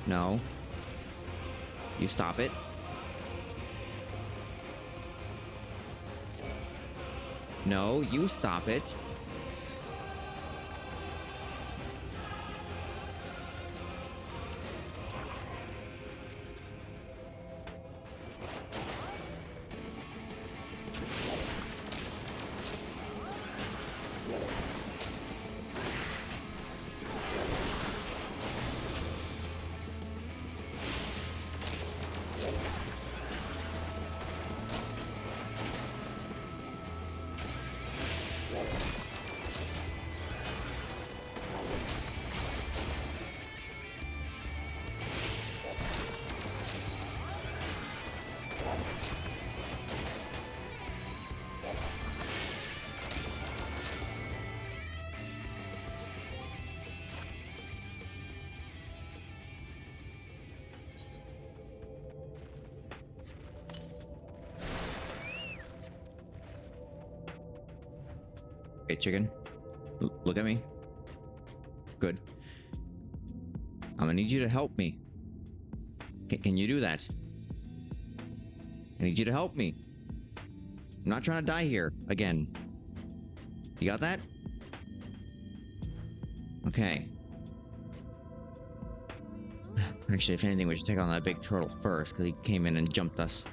No. You stop it. No, you stop it. Okay, chicken. Look at me. Good. I'm gonna need you to help me. Can you do that? I need you to help me. I'm not trying to die here again. You got that? Okay. Actually, if anything, we should take on that big turtle first, because he came in and jumped us.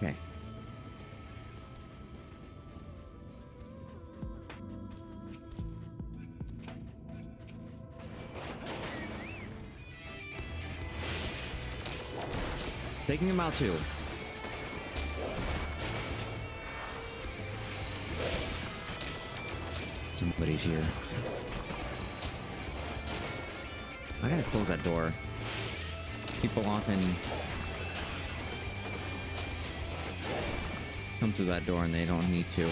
Okay. Taking him out too. Somebody's here. I gotta close that door. People often come through that door and they don't need to.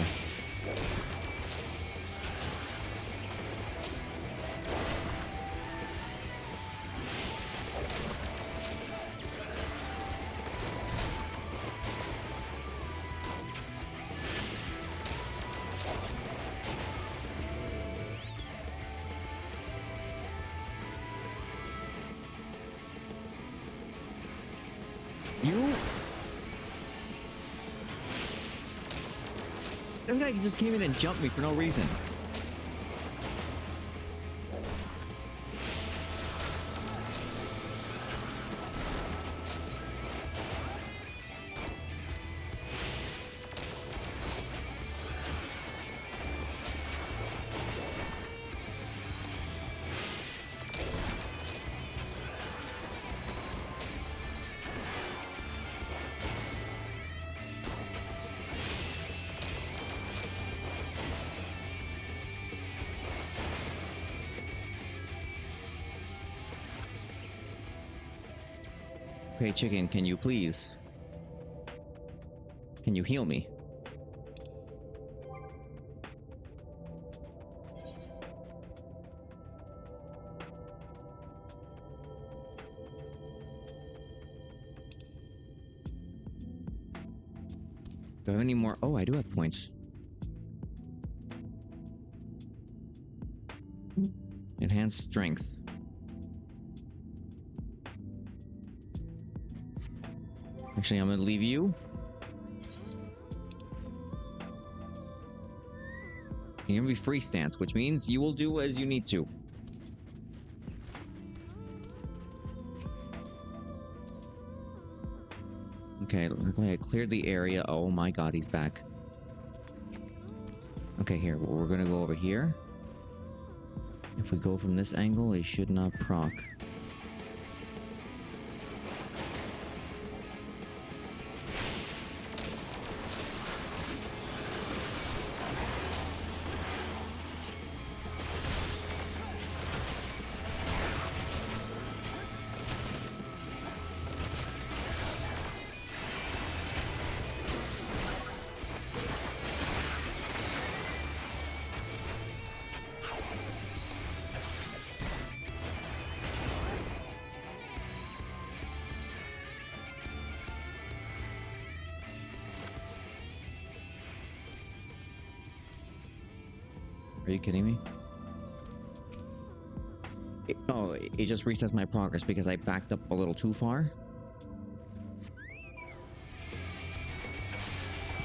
You? That guy just came in and jumped me for no reason. Okay, chicken, can you please? Can you heal me? Do I have any more? Oh, I do have points. Enhanced strength. Actually, I'm gonna leave you. You're gonna be free stance, which means you will do as you need to. Okay, looks like I cleared the area. Oh my god, he's back. Okay, here, we're gonna go over here. If we go from this angle, it should not proc. Are you kidding me? It just resets my progress because I backed up a little too far?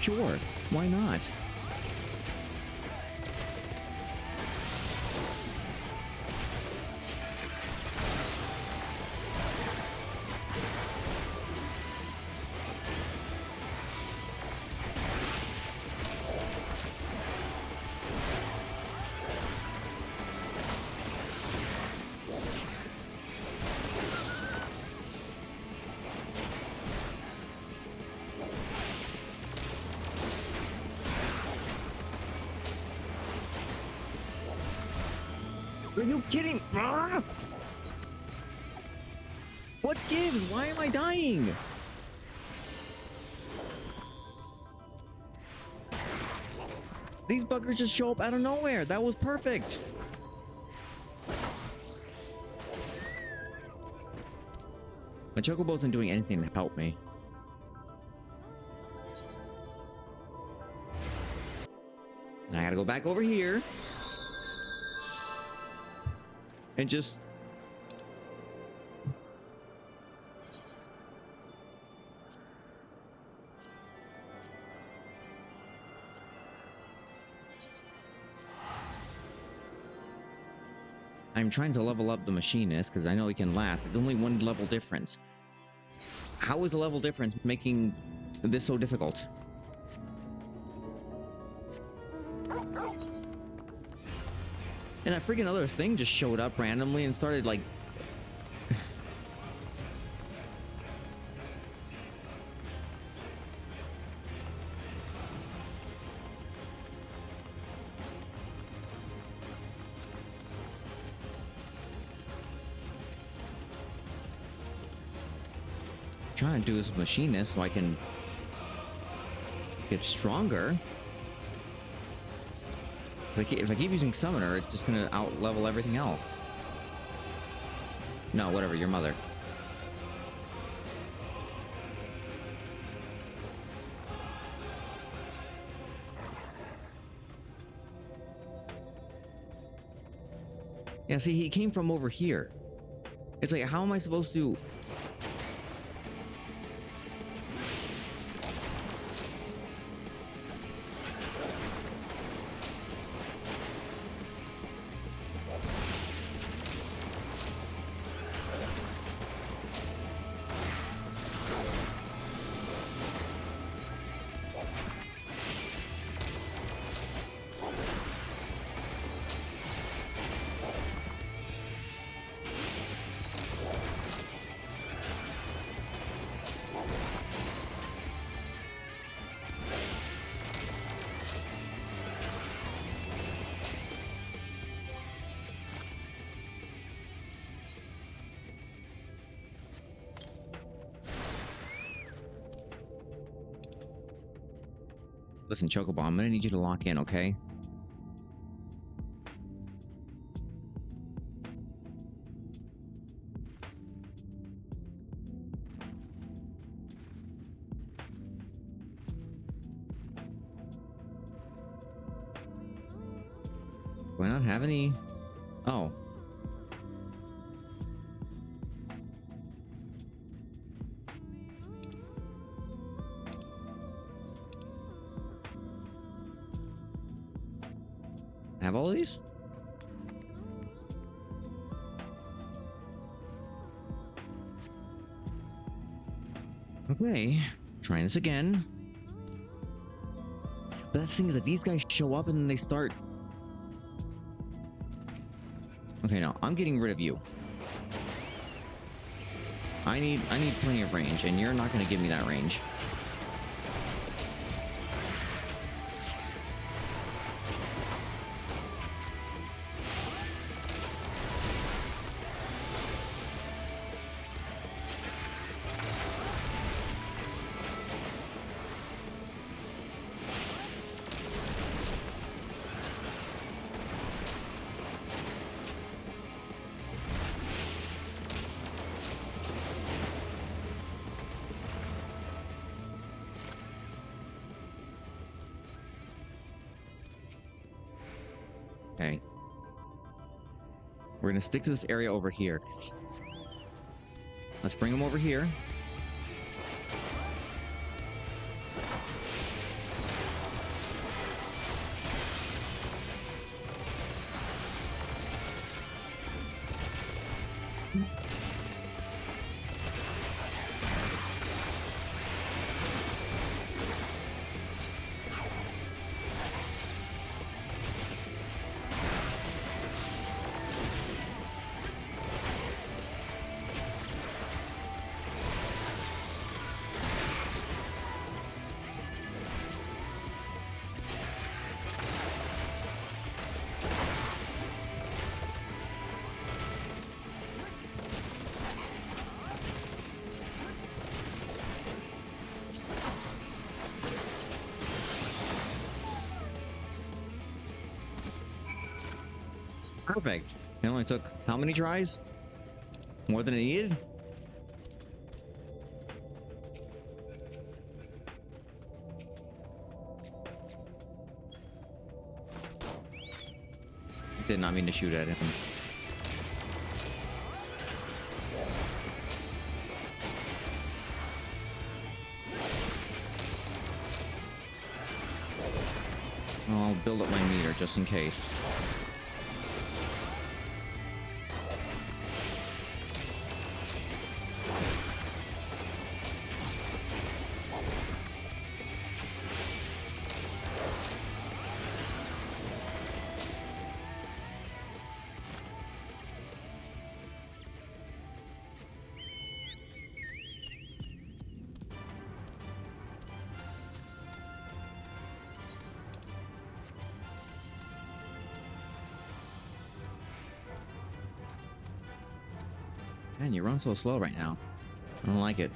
Sure, why not? Are you kidding? Ah! What gives? Why am I dying? These buggers just show up out of nowhere. That was perfect. My chocobo isn't doing anything to help me. And I gotta go back over here. And just... I'm trying to level up the machinist because I know he can last. It's only one level difference. How is the level difference making this so difficult? And that freaking other thing just showed up randomly and started like... trying to do this with machinist so I can get stronger. If I keep using summoner, it's just gonna out-level everything else. No, whatever, your mother. Yeah, see, he came from over here. It's like, how am I supposed to... Listen, Chocobo, I'm gonna need you to lock in, okay? Do I not have any? Oh. Have all of these? Okay, trying this again. But that's the thing is that these guys show up and then they start... Okay, no, I'm getting rid of you. I need plenty of range, and you're not gonna give me that range. Okay. We're gonna stick to this area over here. Let's bring him over here. Perfect. It only took how many tries? More than it needed? Did not mean to shoot at him. I'll build up my meter just in case. Man, you run so slow right now. I don't like it.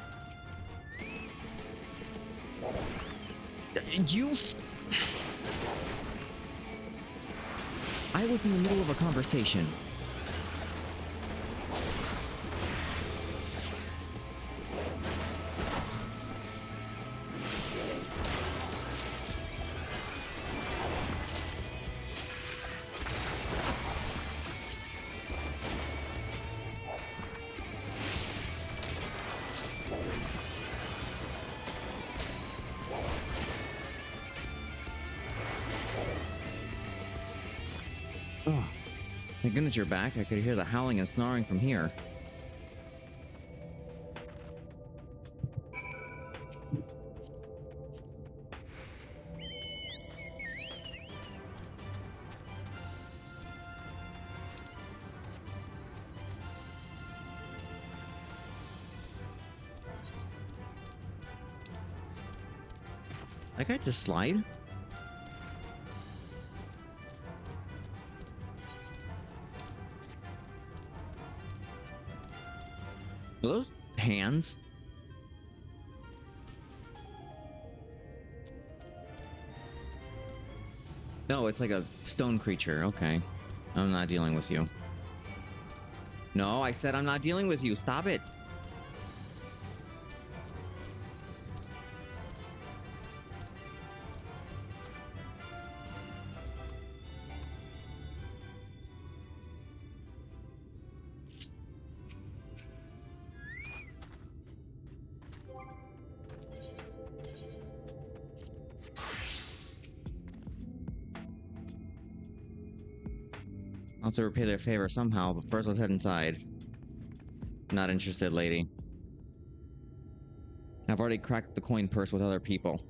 I was in the middle of a conversation. Oh, thank goodness you're back. I could hear the howling and snarling from here. That guy just slide? Are those hands? No, it's like a stone creature. Okay. I'm not dealing with you. No, I said I'm not dealing with you. Stop it. I'll have to repay their favor somehow, but first let's head inside. Not interested, lady. I've already cracked the coin purse with other people.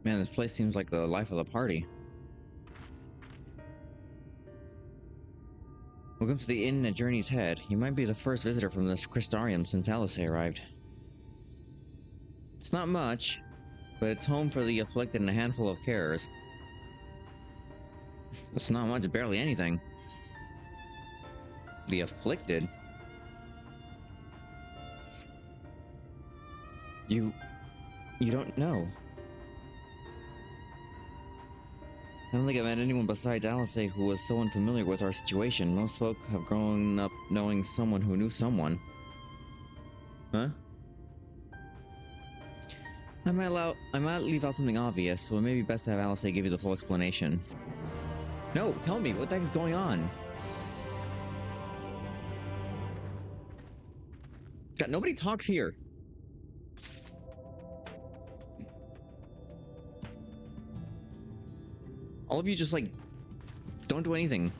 Man, this place seems like the life of the party. Welcome to the inn at Journey's Head. You might be the first visitor from this Crystarium since Alice arrived. It's not much, but it's home for the afflicted and a handful of carers. It's not much, barely anything. The afflicted? You don't know. I don't think I've met anyone besides Alice who was so unfamiliar with our situation. Most folk have grown up knowing someone who knew someone. Huh? I might leave out something obvious, so it may be best to have Alice give you the full explanation. No, tell me, what the heck is going on? God, nobody talks here. All of you just, like, don't do anything.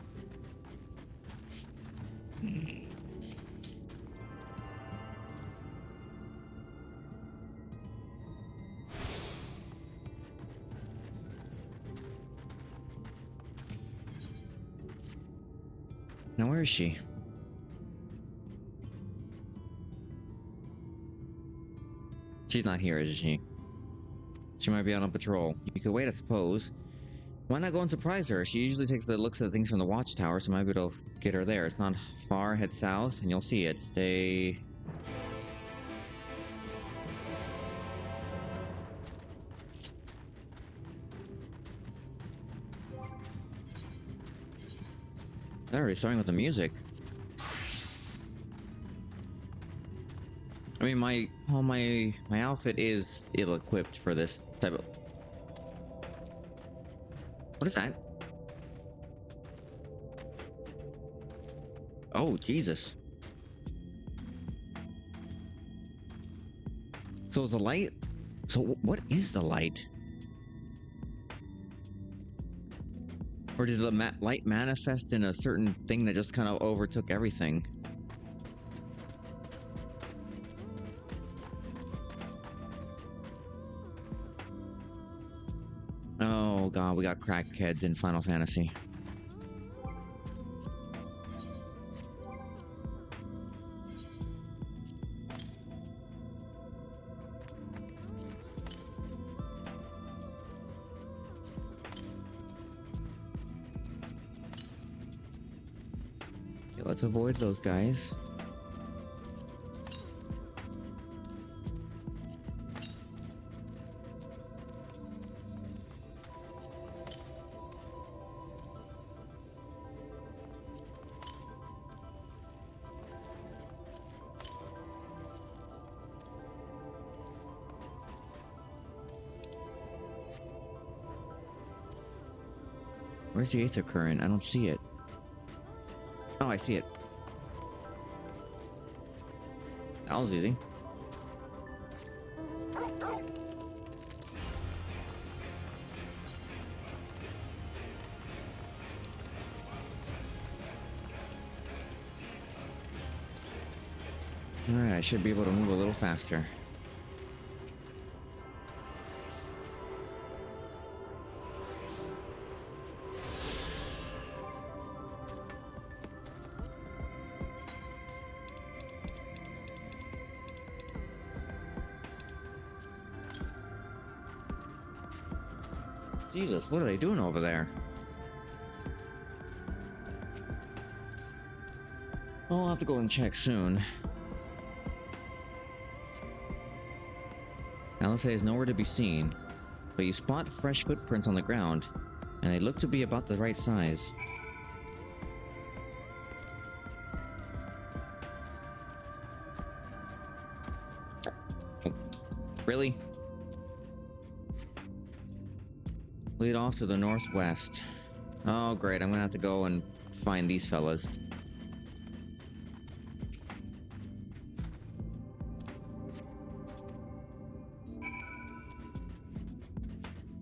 Now, where is she? She's not here, is she? She might be out on patrol. You could wait, I suppose. Why not go and surprise her? She usually takes the looks at things from the watchtower, so maybe it'll get her there. It's not far. Head south, and you'll see it. Stay... They're already starting with the music. I mean, my outfit is ill-equipped for this type of... What is that? Oh, Jesus. So it's a light? So what is the light? Or did the light manifest in a certain thing that just kind of overtook everything? Oh god, we got crackheads in Final Fantasy. Okay, let's avoid those guys. Where's the Aether Current? I don't see it. Oh, I see it. That was easy. Alright, I should be able to move a little faster. Jesus, what are they doing over there? I'll have to go and check soon. Alice is nowhere to be seen, but you spot fresh footprints on the ground, and they look to be about the right size. Oh, really? Lead off to the northwest. Oh, great. I'm gonna have to go and find these fellas.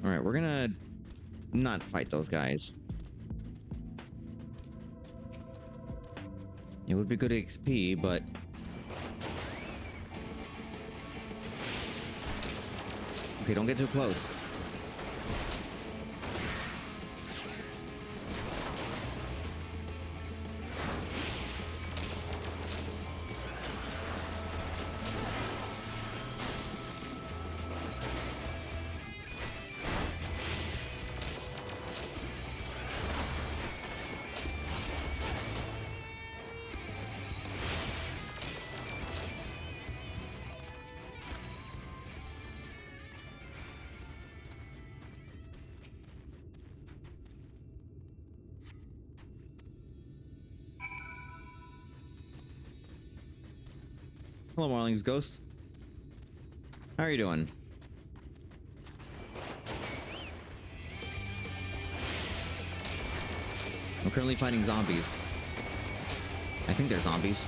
Alright, we're gonna not fight those guys. It would be good XP, but... Okay, don't get too close. Hello, Marling's Ghost. How are you doing? I'm currently fighting zombies. I think they're zombies.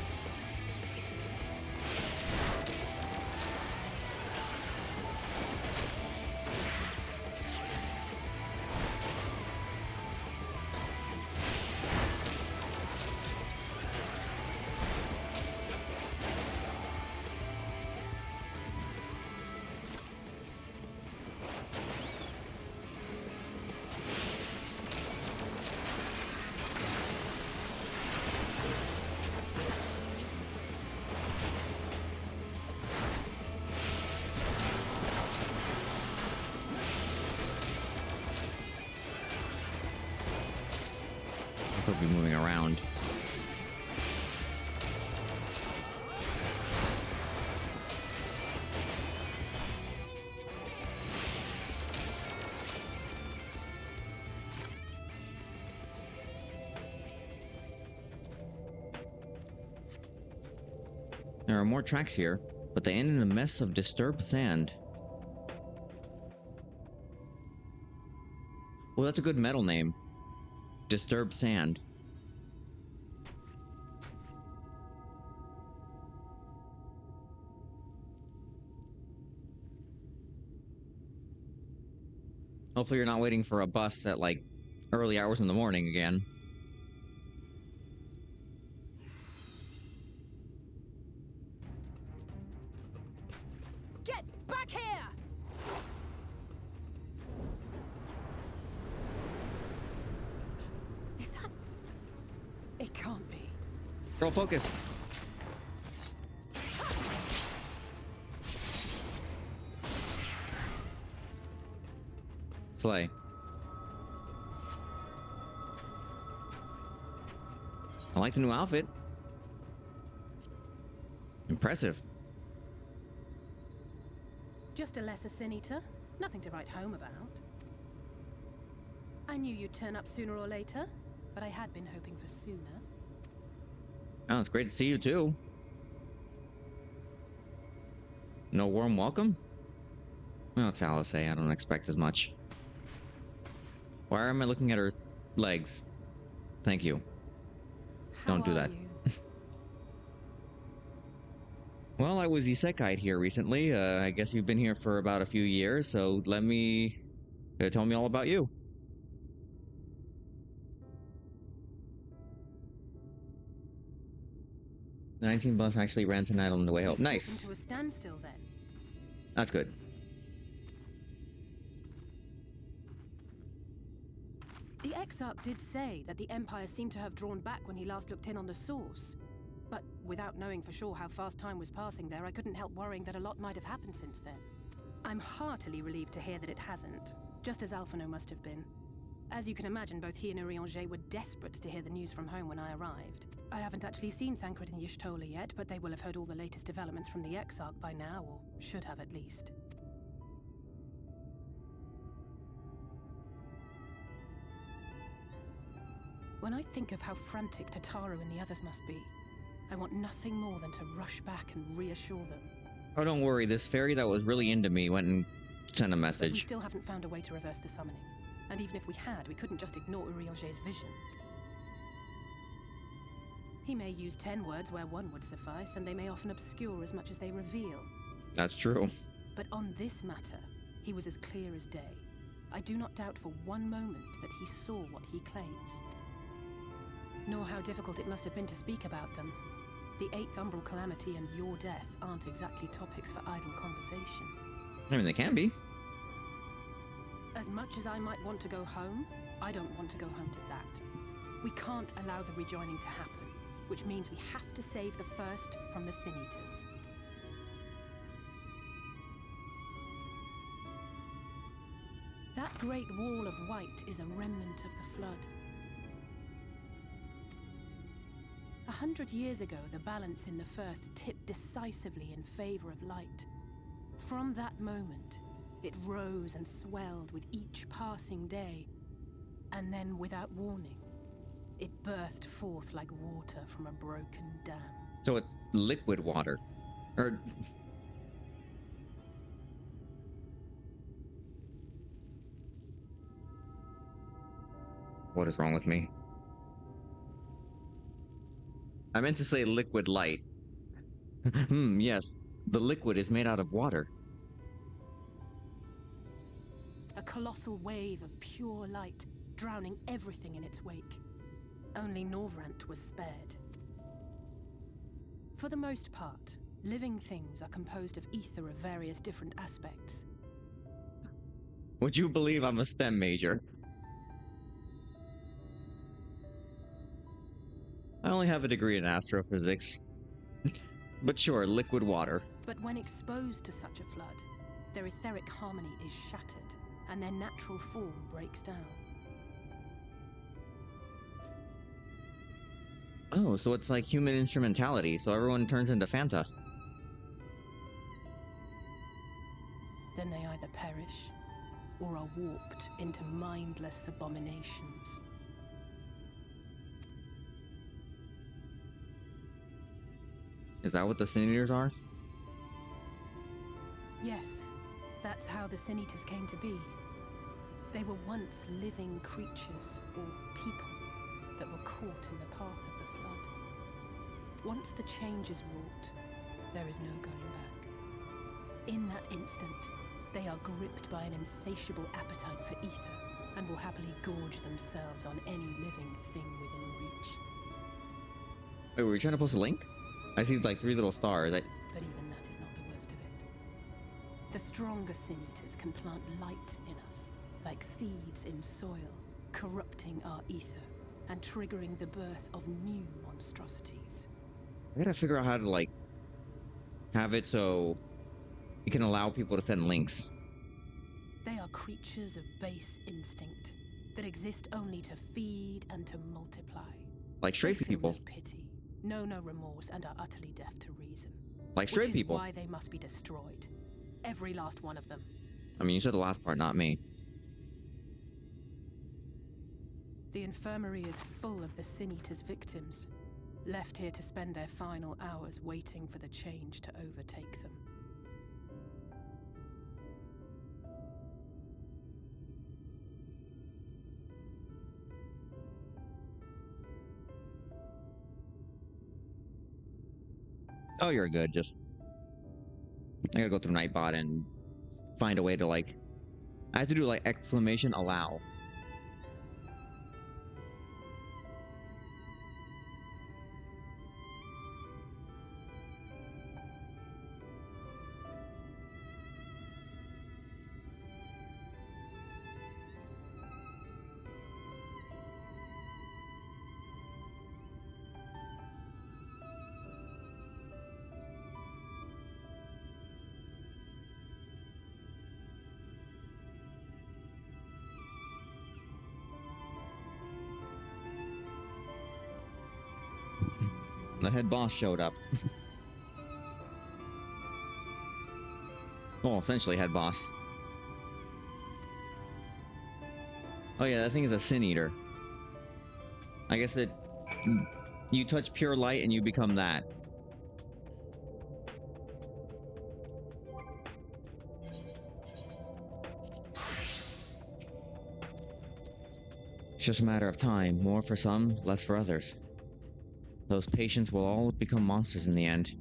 They'll be moving around. There are more tracks here, but they end in a mess of disturbed sand. Well, that's a good metal name. Disturbed Sand. Hopefully you're not waiting for a bus at like early hours in the morning again. Get back here! Is that... It can't be. Girl, focus. Slay. I like the new outfit. Impressive. Just a lesser sin eater. Nothing to write home about. I knew you'd turn up sooner or later, but I had been hoping for sooner. Oh, it's great to see you too. No warm welcome? Well, it's Alice. I don't expect as much. Why am I looking at her legs? Thank you. Don't do that. Well, I was isekai'd here recently. I guess you've been here for about a few years, so tell me all about you. The 19 bus actually ran tonight on the way home. Nice. To a standstill then. That's good. The Exarch did say that the Empire seemed to have drawn back when he last looked in on the source. But without knowing for sure how fast time was passing there, I couldn't help worrying that a lot might have happened since then. I'm heartily relieved to hear that it hasn't, just as Alphino must have been. As you can imagine, both he and Urianger were desperate to hear the news from home when I arrived. I haven't actually seen Thancred and Y'shtola yet, but they will have heard all the latest developments from the Exarch by now, or should have at least. When I think of how frantic Tataru and the others must be, I want nothing more than to rush back and reassure them. Oh, don't worry. This fairy that was really into me went and sent a But we message. still haven't found a way to reverse the summoning. And even if we had, we couldn't just ignore Urianger's vision. He may use 10 words where one would suffice, and they may often obscure as much as they reveal. That's true. But on this matter, he was as clear as day. I do not doubt for one moment that he saw what he claims. Nor how difficult it must have been to speak about them. The 8th Umbral Calamity and your death aren't exactly topics for idle conversation. I mean, they can be. As much as I might want to go home, I don't want to go home to that. We can't allow the rejoining to happen, which means we have to save the first from the Sin Eaters. That great wall of white is a remnant of the flood. 100 years ago, the balance in the first tipped decisively in favor of light. From that moment, it rose and swelled with each passing day, and then, without warning, it burst forth like water from a broken dam. So it's liquid water. Or... What is wrong with me? I meant to say liquid light. Yes. The liquid is made out of water. A colossal wave of pure light, drowning everything in its wake. Only Norvrant was spared. For the most part, living things are composed of ether of various different aspects. Would you believe I'm a STEM major? I only have a degree in astrophysics. But sure, liquid water. But when exposed to such a flood, their etheric harmony is shattered, and their natural form breaks down. Oh, so it's like human instrumentality, so everyone turns into Fanta. Then they either perish, or are warped into mindless abominations. Is that what the Sin Eaters are? Yes, that's how the Sin Eaters came to be. They were once living creatures, or people, that were caught in the path of the flood. Once the change is wrought, there is no going back. In that instant, they are gripped by an insatiable appetite for ether, and will happily gorge themselves on any living thing within reach. Wait, were you trying to post a link? I see like 3 little stars. But even that is not the worst of it. The stronger Sin Eaters can plant light in us, like seeds in soil, corrupting our ether, and triggering the birth of new monstrosities. I gotta figure out how to, like, have it so it can allow people to send links. They are creatures of base instinct, that exist only to feed and to multiply. Like straight They feel people. no pity, know no remorse, and are utterly deaf to reason. Like straight Which is people. why they must be destroyed. Every last one of them. I mean, you said the last part, not me. The infirmary is full of the Sin Eaters' victims, left here to spend their final hours waiting for the change to overtake them. Oh, you're good. Just... I gotta go through Nightbot and find a way to, like... I have to do, like, exclamation allow. The head boss showed up. Well, essentially head boss. Oh yeah, that thing is a Sin Eater. I guess it... You touch pure light and you become that. It's just a matter of time. More for some, less for others. Those patients will all become monsters in the end.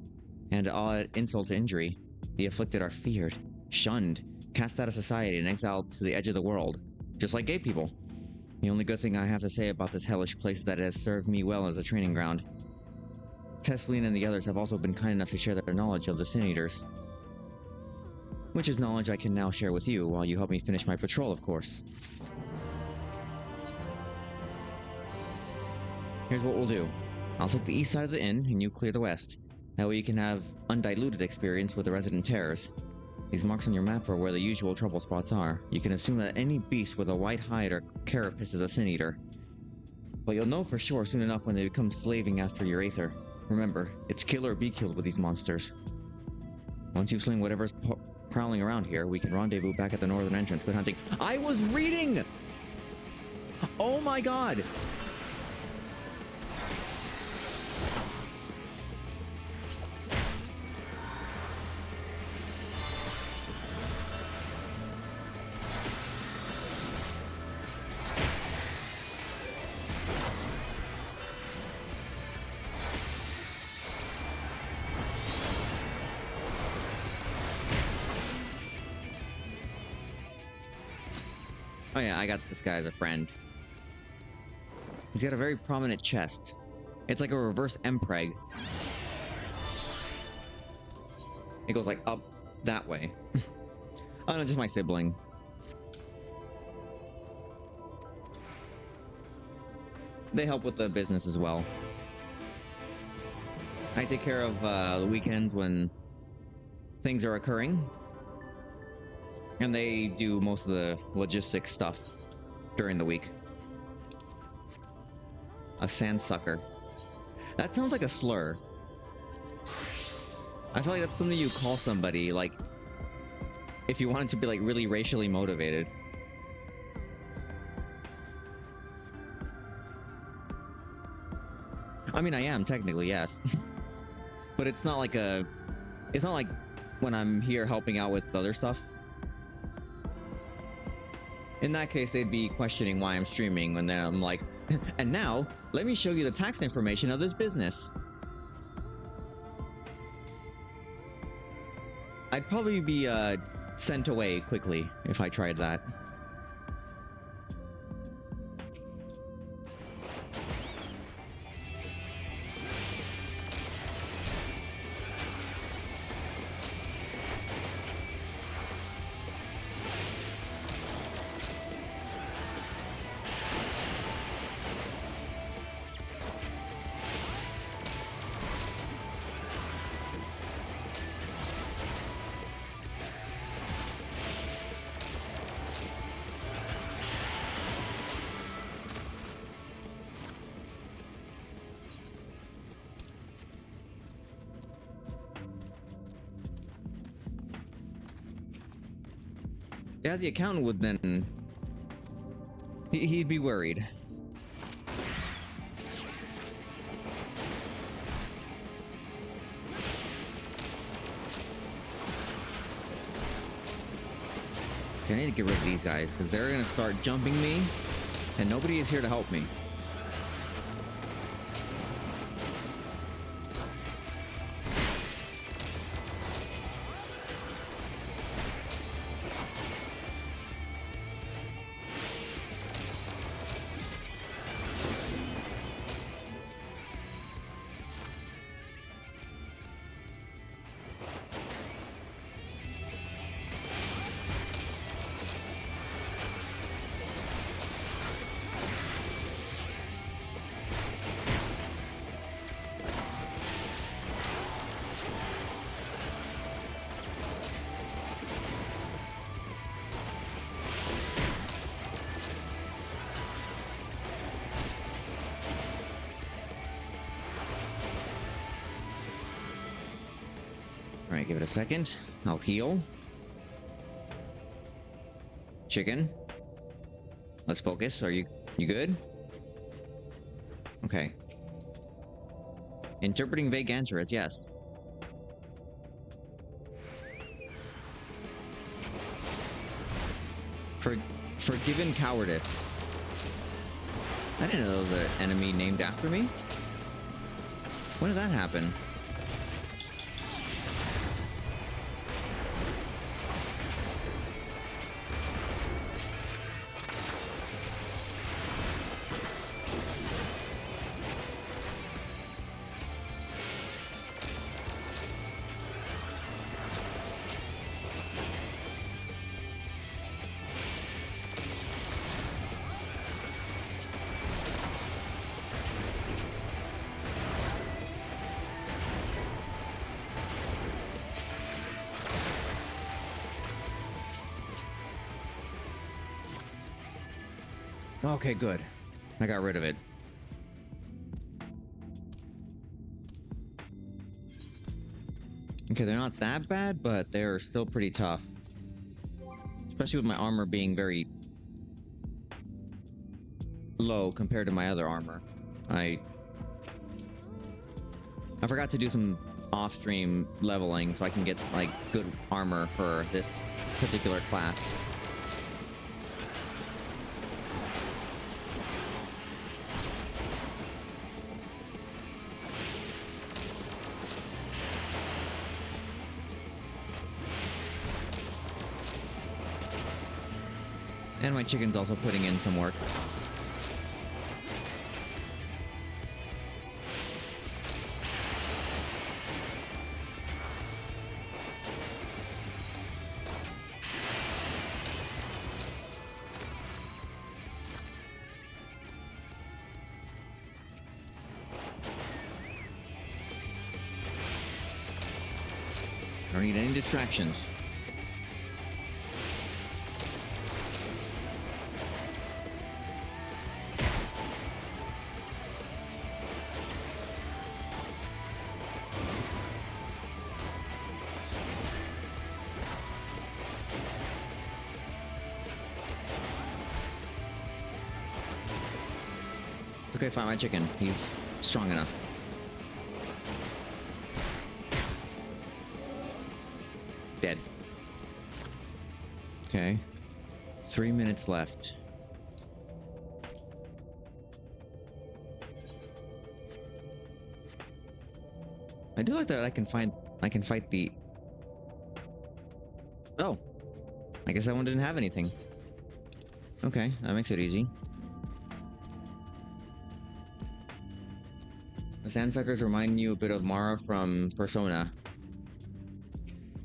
And add insult to injury, the afflicted are feared, shunned, cast out of society and exiled to the edge of the world. Just like gay people. The only good thing I have to say about this hellish place is that it has served me well as a training ground. Tesseline and the others have also been kind enough to share their knowledge of the Sin Eaters. Which is knowledge I can now share with you while you help me finish my patrol, of course. Here's what we'll do. I'll take the east side of the inn, and you clear the west. That way you can have undiluted experience with the resident terrors. These marks on your map are where the usual trouble spots are. You can assume that any beast with a white hide or carapace is a Sin Eater. But you'll know for sure soon enough when they become slaving after your aether. Remember, it's kill or be killed with these monsters. Once you've slain whatever's prowling around here, we can rendezvous back at the northern entrance. Good hunting. I was reading! Oh my god! Oh yeah, I got this guy as a friend. He's got a very prominent chest. It's like a reverse Mpreg. It goes like up that way. Oh no, just my sibling. They help with the business as well. I take care of the weekends when things are occurring. And they do most of the logistics stuff during the week. A sandsucker. That sounds like a slur. I feel like that's something you call somebody, like, if you wanted to be, like, really racially motivated. I mean, I am, technically, yes. But it's not like a... It's not like when I'm here helping out with other stuff. In that case, they'd be questioning why I'm streaming when then I'm like, and now, let me show you the tax information of this business. I'd probably be sent away quickly if I tried that. Yeah, the accountant would then... He'd be worried. Okay, I need to get rid of these guys, because they're going to start jumping me, and nobody is here to help me. Alright, give it a second. I'll heal. Chicken. Let's focus. Are you good? Okay. Interpreting vague answer as yes. Forgiven cowardice. I didn't know there was an enemy named after me. When did that happen? Okay, good. I got rid of it. Okay, they're not that bad, but they're still pretty tough. Especially with my armor being very low compared to my other armor. I forgot to do some off-stream leveling so I can get, like, good armor for this particular class. And my chicken's also putting in some work. Don't need any distractions. It's okay, find my chicken. He's strong enough. Dead. Okay. 3 minutes left. I do like that I can fight the... Oh. I guess that one didn't have anything. Okay, that makes it easy. The Sandsuckers remind you a bit of Mara from Persona.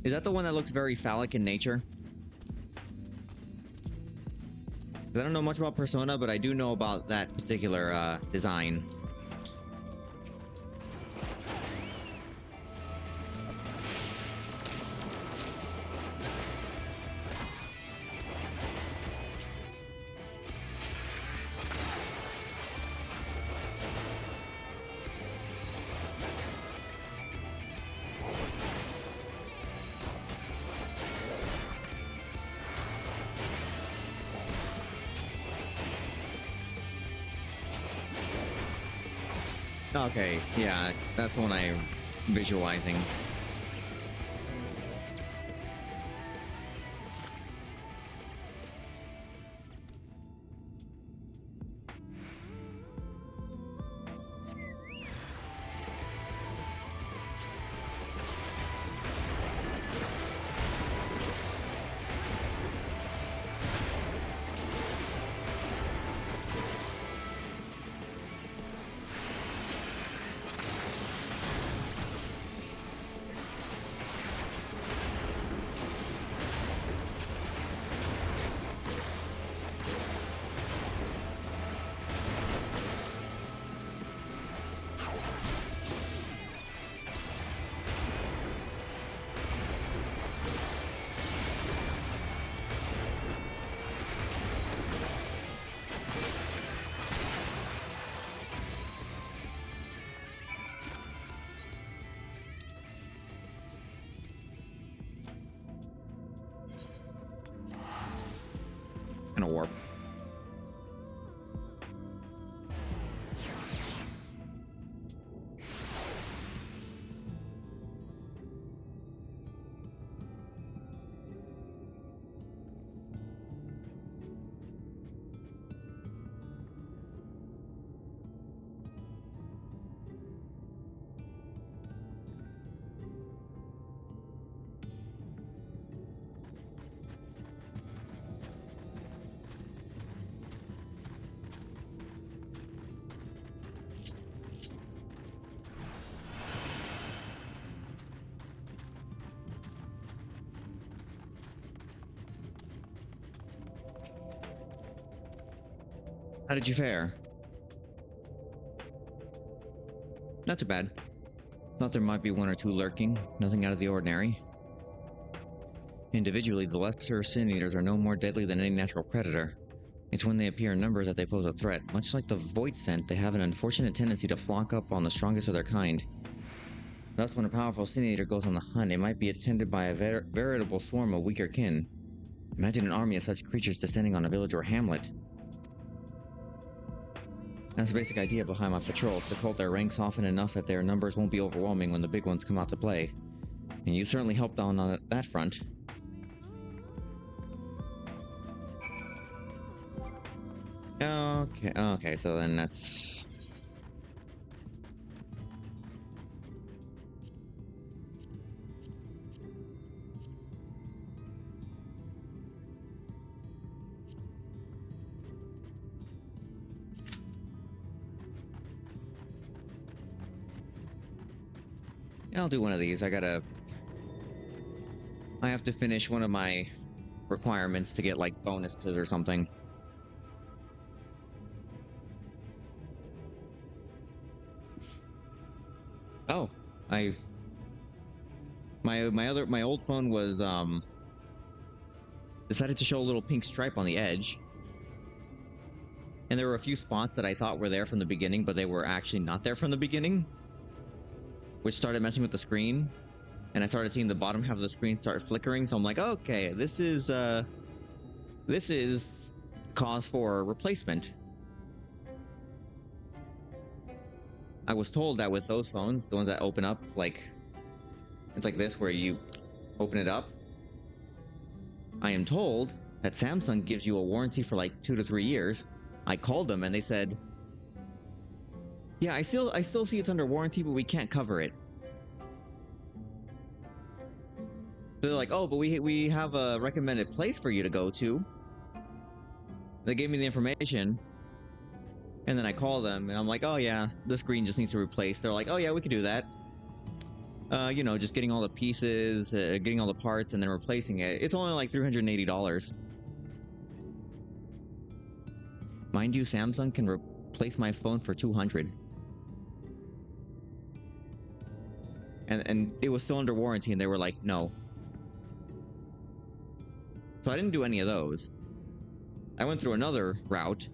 Is that the one that looks very phallic in nature? 'Cause I don't know much about Persona, but I do know about that particular design. Okay, yeah, that's the one I'm visualizing. Kind of warp. How did you fare? Not too bad. Thought there might be one or two lurking, nothing out of the ordinary. Individually, the lesser sin eaters are no more deadly than any natural predator. It's when they appear in numbers that they pose a threat. Much like the void scent, they have an unfortunate tendency to flock up on the strongest of their kind. Thus, when a powerful sin eater goes on the hunt, it might be attended by a veritable swarm of weaker kin. Imagine an army of such creatures descending on a village or hamlet. That's the basic idea behind my patrols, to cult their ranks often enough that their numbers won't be overwhelming when the big ones come out to play. And you certainly helped on that front. Okay, so then that's... Yeah, I'll do one of these. I have to finish one of my requirements to get like bonuses or something. Oh, my old phone was decided to show a little pink stripe on the edge. And there were a few spots that I thought were there from the beginning, but they were actually not there from the beginning, which started messing with the screen. And I started seeing the bottom half of the screen start flickering. So I'm like, okay, this is cause for replacement. I was told that with those phones, the ones that open up, like, it's like this, where you open it up. I am told that Samsung gives you a warranty for like 2 to 3 years. I called them and they said, yeah, I still see it's under warranty, but we can't cover it. They're like, oh, but we have a recommended place for you to go to. They gave me the information. And then I call them and I'm like, oh yeah, the screen just needs to replace. They're like, oh yeah, we could do that. You know, just getting all the pieces, getting all the parts and then replacing it. It's only like $380. Mind you, Samsung can replace my phone for $200. And it was still under warranty and they were like, no. So I didn't do any of those. I went through another route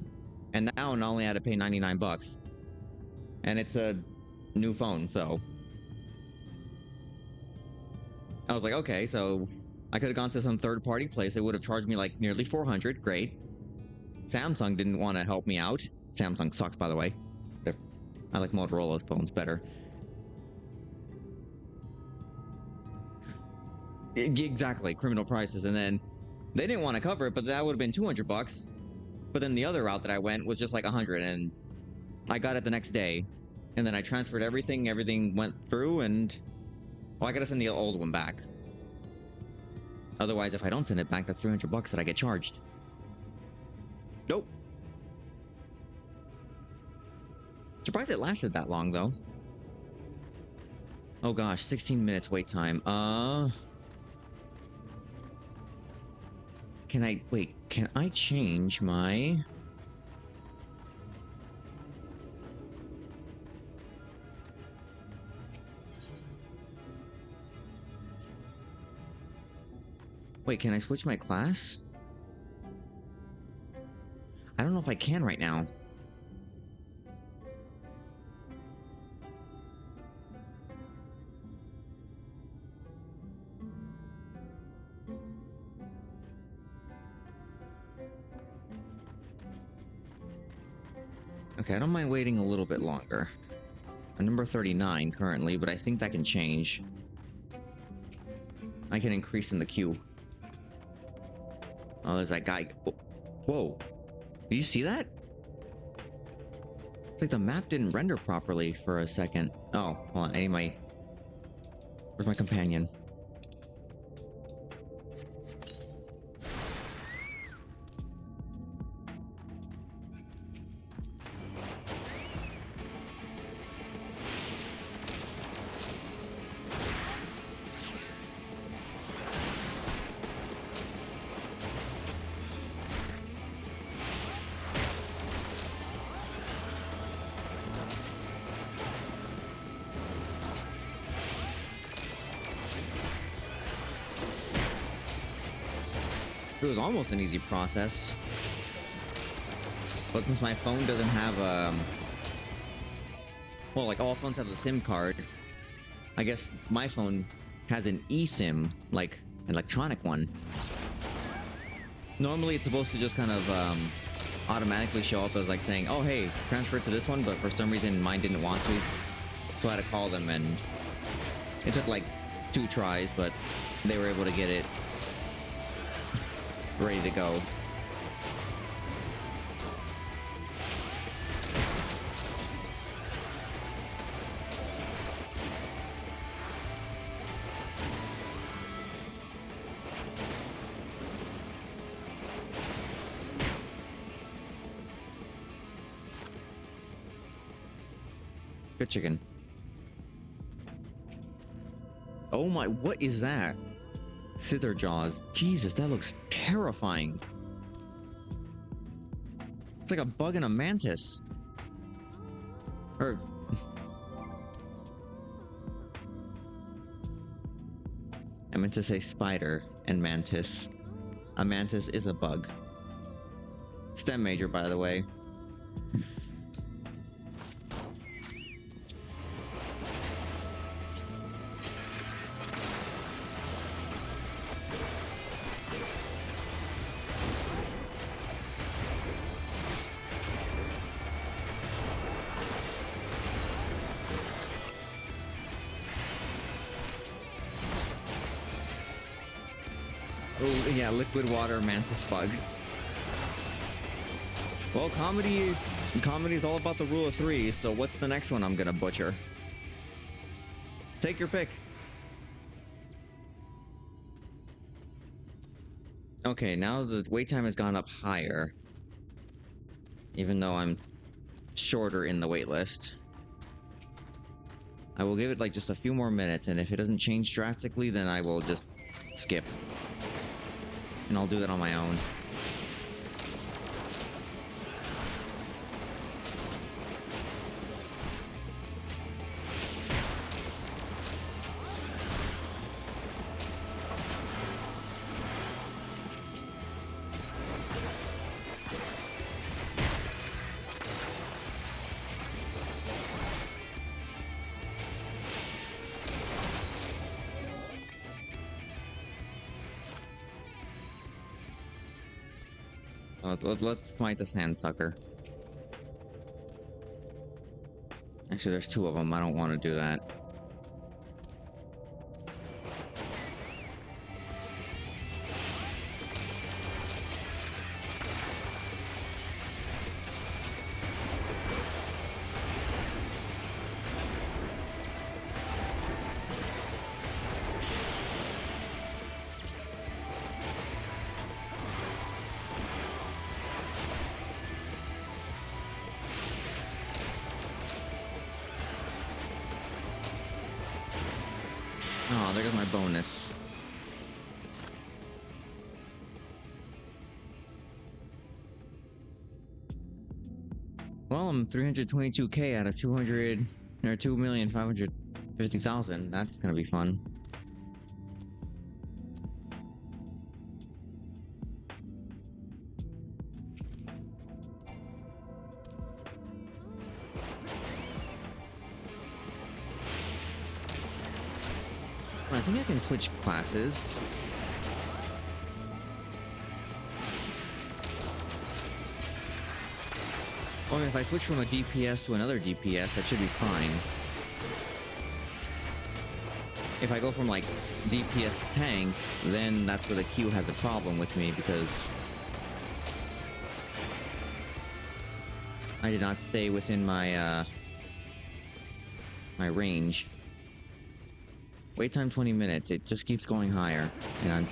and now not only had to pay 99 bucks. And it's a new phone, so I was like, okay, so I could have gone to some third-party place. They would have charged me like nearly 400. Great. Samsung didn't want to help me out. Samsung sucks, by the way. I like Motorola's phones better. Exactly, criminal prices. And then they didn't want to cover it, but that would have been 200 bucks. But then the other route that I went was just like 100, and I got it the next day. And then I transferred everything. Everything went through, and well, I gotta send the old one back. Otherwise, if I don't send it back, that's 300 bucks that I get charged. Nope. Surprised it lasted that long, though. Oh gosh, 16 minutes wait time. Can I change my... Wait, can I switch my class? I don't know if I can right now. Okay, I don't mind waiting a little bit longer. I'm number 39 currently, but I think that can change. I can increase in the queue. Oh, there's that guy. Oh, whoa. Did you see that? It's like the map didn't render properly for a second. Oh, hold on. I need my... Where's my companion? It was almost an easy process. But since my phone doesn't have, well, like all phones have a SIM card, I guess my phone has an eSIM, like an electronic one. Normally it's supposed to just kind of, automatically show up as like saying, oh hey, transfer it to this one, but for some reason mine didn't want to. So I had to call them, and it took like 2 tries, but they were able to get it ready to go. Good chicken. Oh my, what is that? Sither jaws. Jesus, that looks terrifying. It's like a bug and a mantis. Or... I meant to say spider and mantis. A mantis is a bug. STEM major, by the way. Oh, yeah, liquid water mantis bug. Well, comedy is all about the rule of three, so what's the next one I'm gonna butcher? Take your pick. Okay, now the wait time has gone up higher. Even though I'm shorter in the wait list. I will give it like just a few more minutes, and if it doesn't change drastically, then I will just skip. And I'll do that on my own. Let's fight the sandsucker. Actually, there's two of them. I don't want to do that. Oh, there goes my bonus. Well, I'm 322k out of 200 or 2,550,000. That's gonna be fun. I think I can switch classes. Or if I switch from a DPS to another DPS, that should be fine. If I go from like DPS to tank, then that's where the Q has a problem with me because I did not stay within my my range. Wait time 20 minutes. It just keeps going higher, and I'm...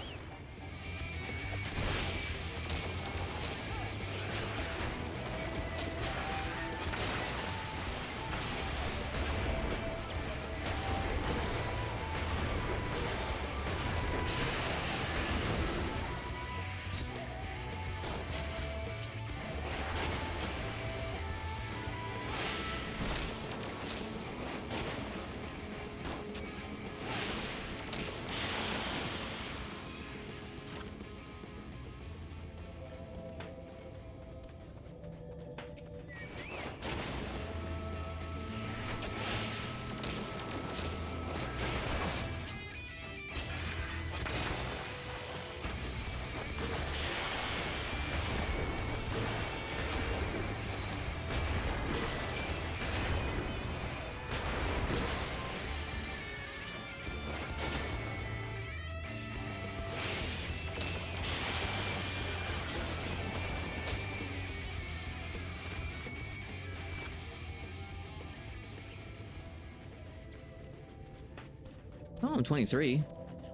Oh, I'm 23.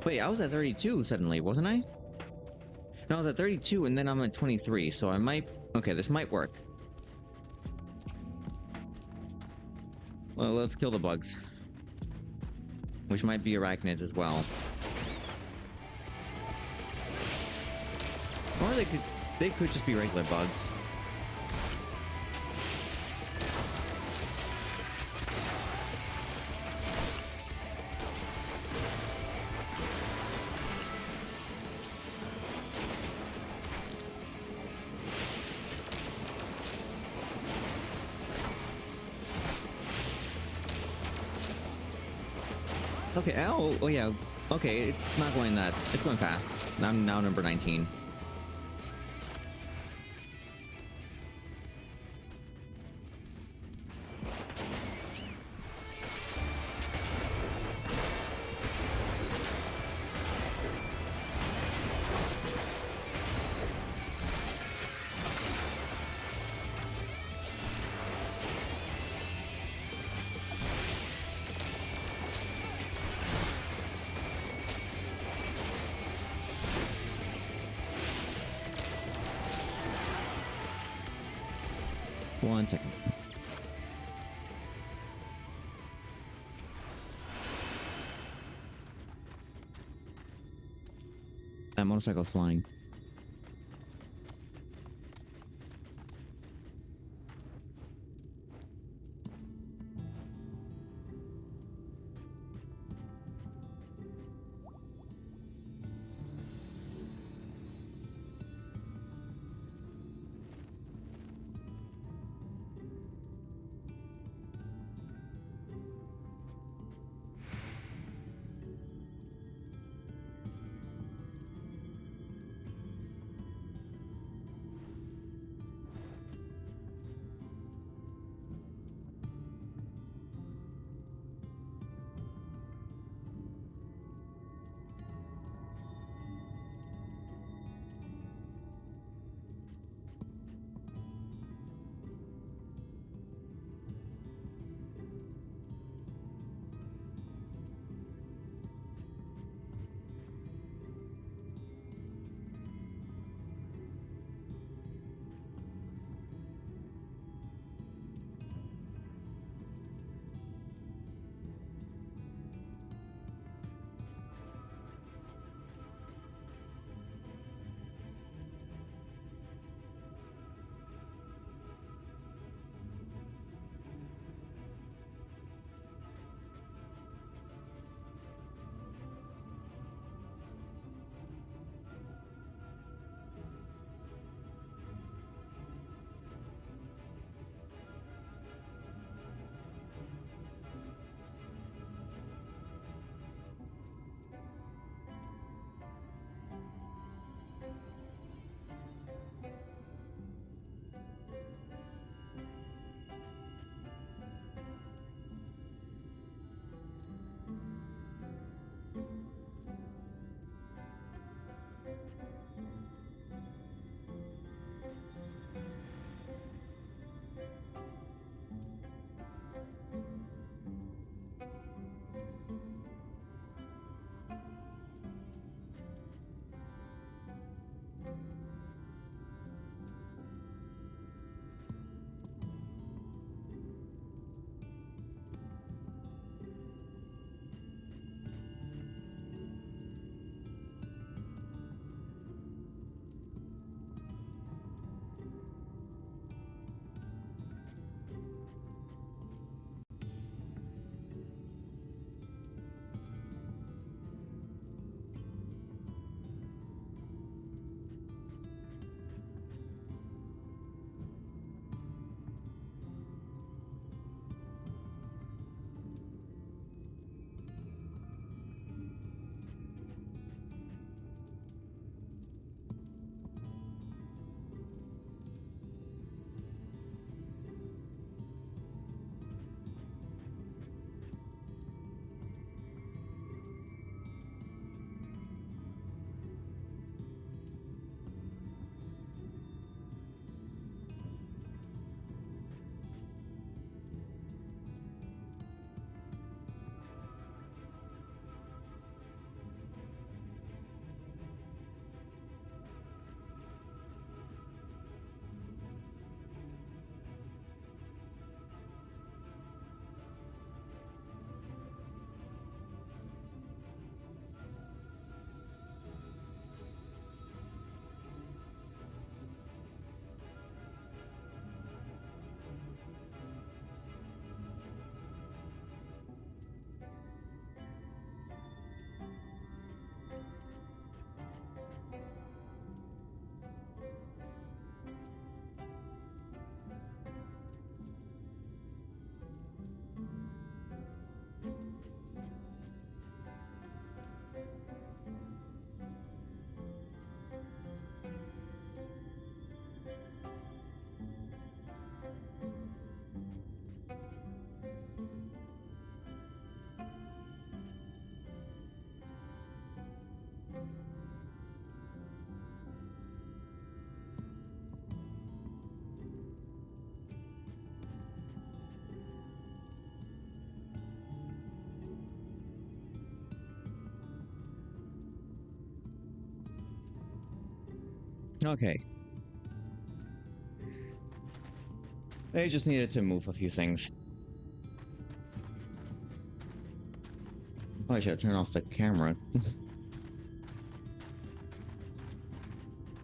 Wait, I was at 32 suddenly, wasn't I? No, I was at 32 and then I'm at 23, so I might... Okay, this might work. Well, let's kill the bugs. which might be arachnids as well. Or they could just be regular bugs. Okay, oh yeah, okay, it's not going that, it's going fast. I'm now number 19. One second. That motorcycle's flying. Okay. They just needed to move a few things. Probably should turn off the camera.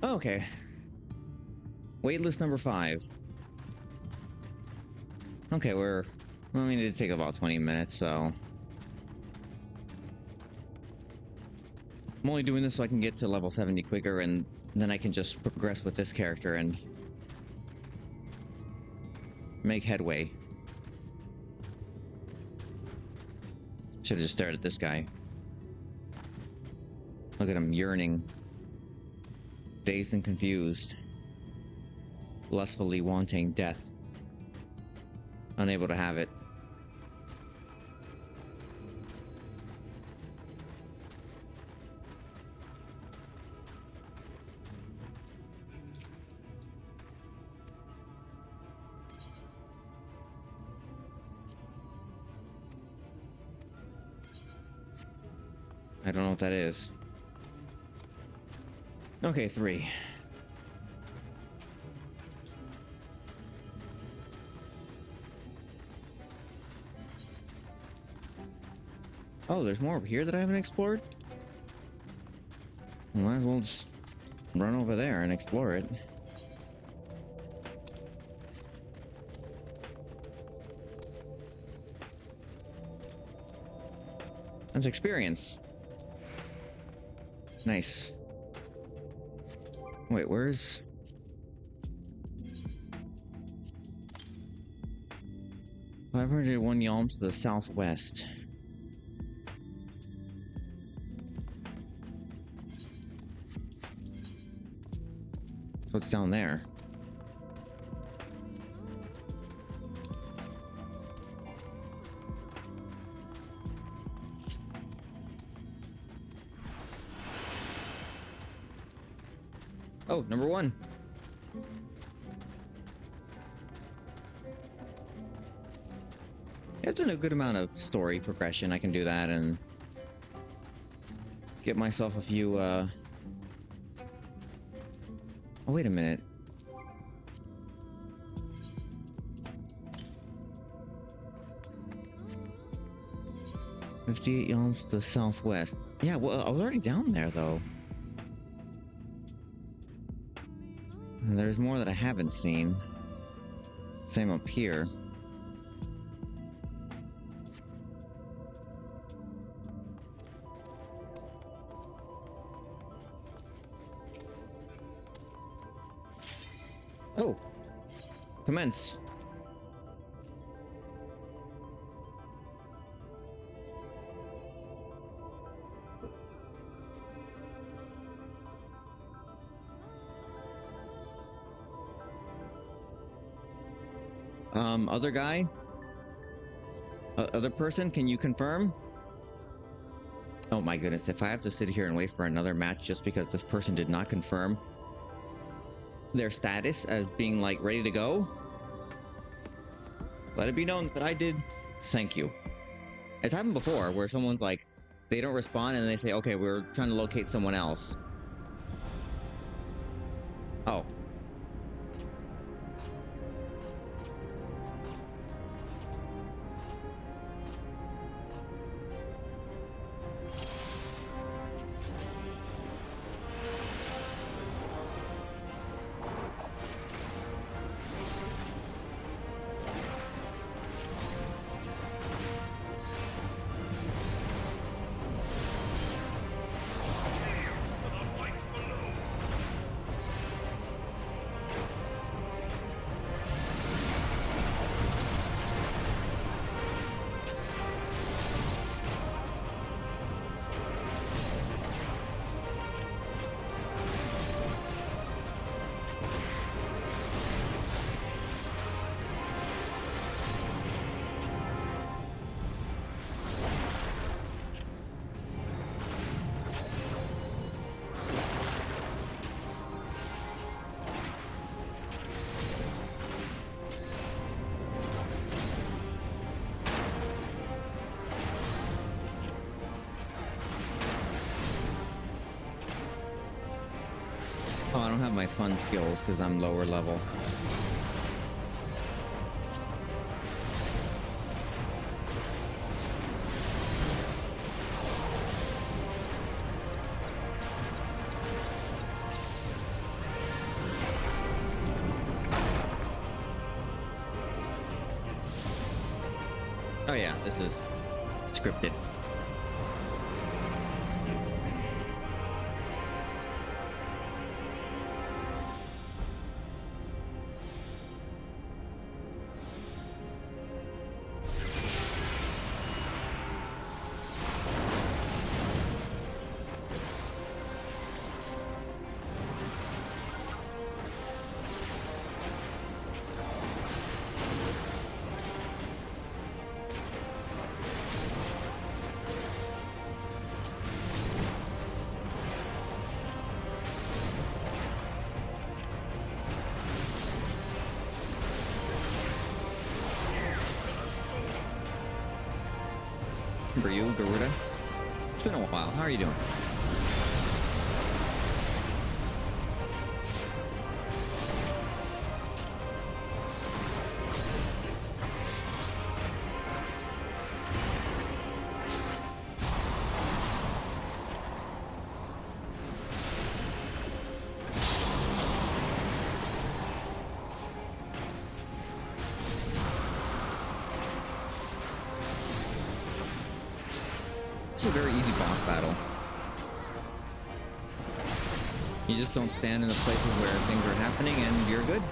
Okay. Waitlist number 5. Okay, well, I mean, it'd take about 20 minutes, so... I'm only doing this so I can get to level 70 quicker, and then I can just progress with this character and make headway. Should have just stared at this guy. Look at him yearning. Dazed and confused. Lustfully wanting death. Unable to have it. I don't know what that is. Okay, 3. Oh, there's more over here that I haven't explored? Might as well just run over there and explore it. That's experience. Nice. Wait, where's... $501 yalms to the southwest. So it's down there. Oh, number 1. I've done a good amount of story progression. I can do that and get myself a few, Oh, wait a minute. $58 yalms to the southwest. Yeah, well, I was already down there, though. And there's more that I haven't seen. Same up here. Oh! Commence. Other guy? Other person, can you confirm? Oh my goodness, if I have to sit here and wait for another match just because this person did not confirm their status as being, like, ready to go, let it be known that I did. Thank you. It's happened before, where someone's like, they don't respond and they say, okay, we're trying to locate someone else. Oh. Oh, I don't have my fun skills because I'm lower level. Oh yeah, this is scripted. For you, Garuda? It's been a while. How are you doing? It's a very easy boss battle. You just don't stand in the places where things are happening and you're good.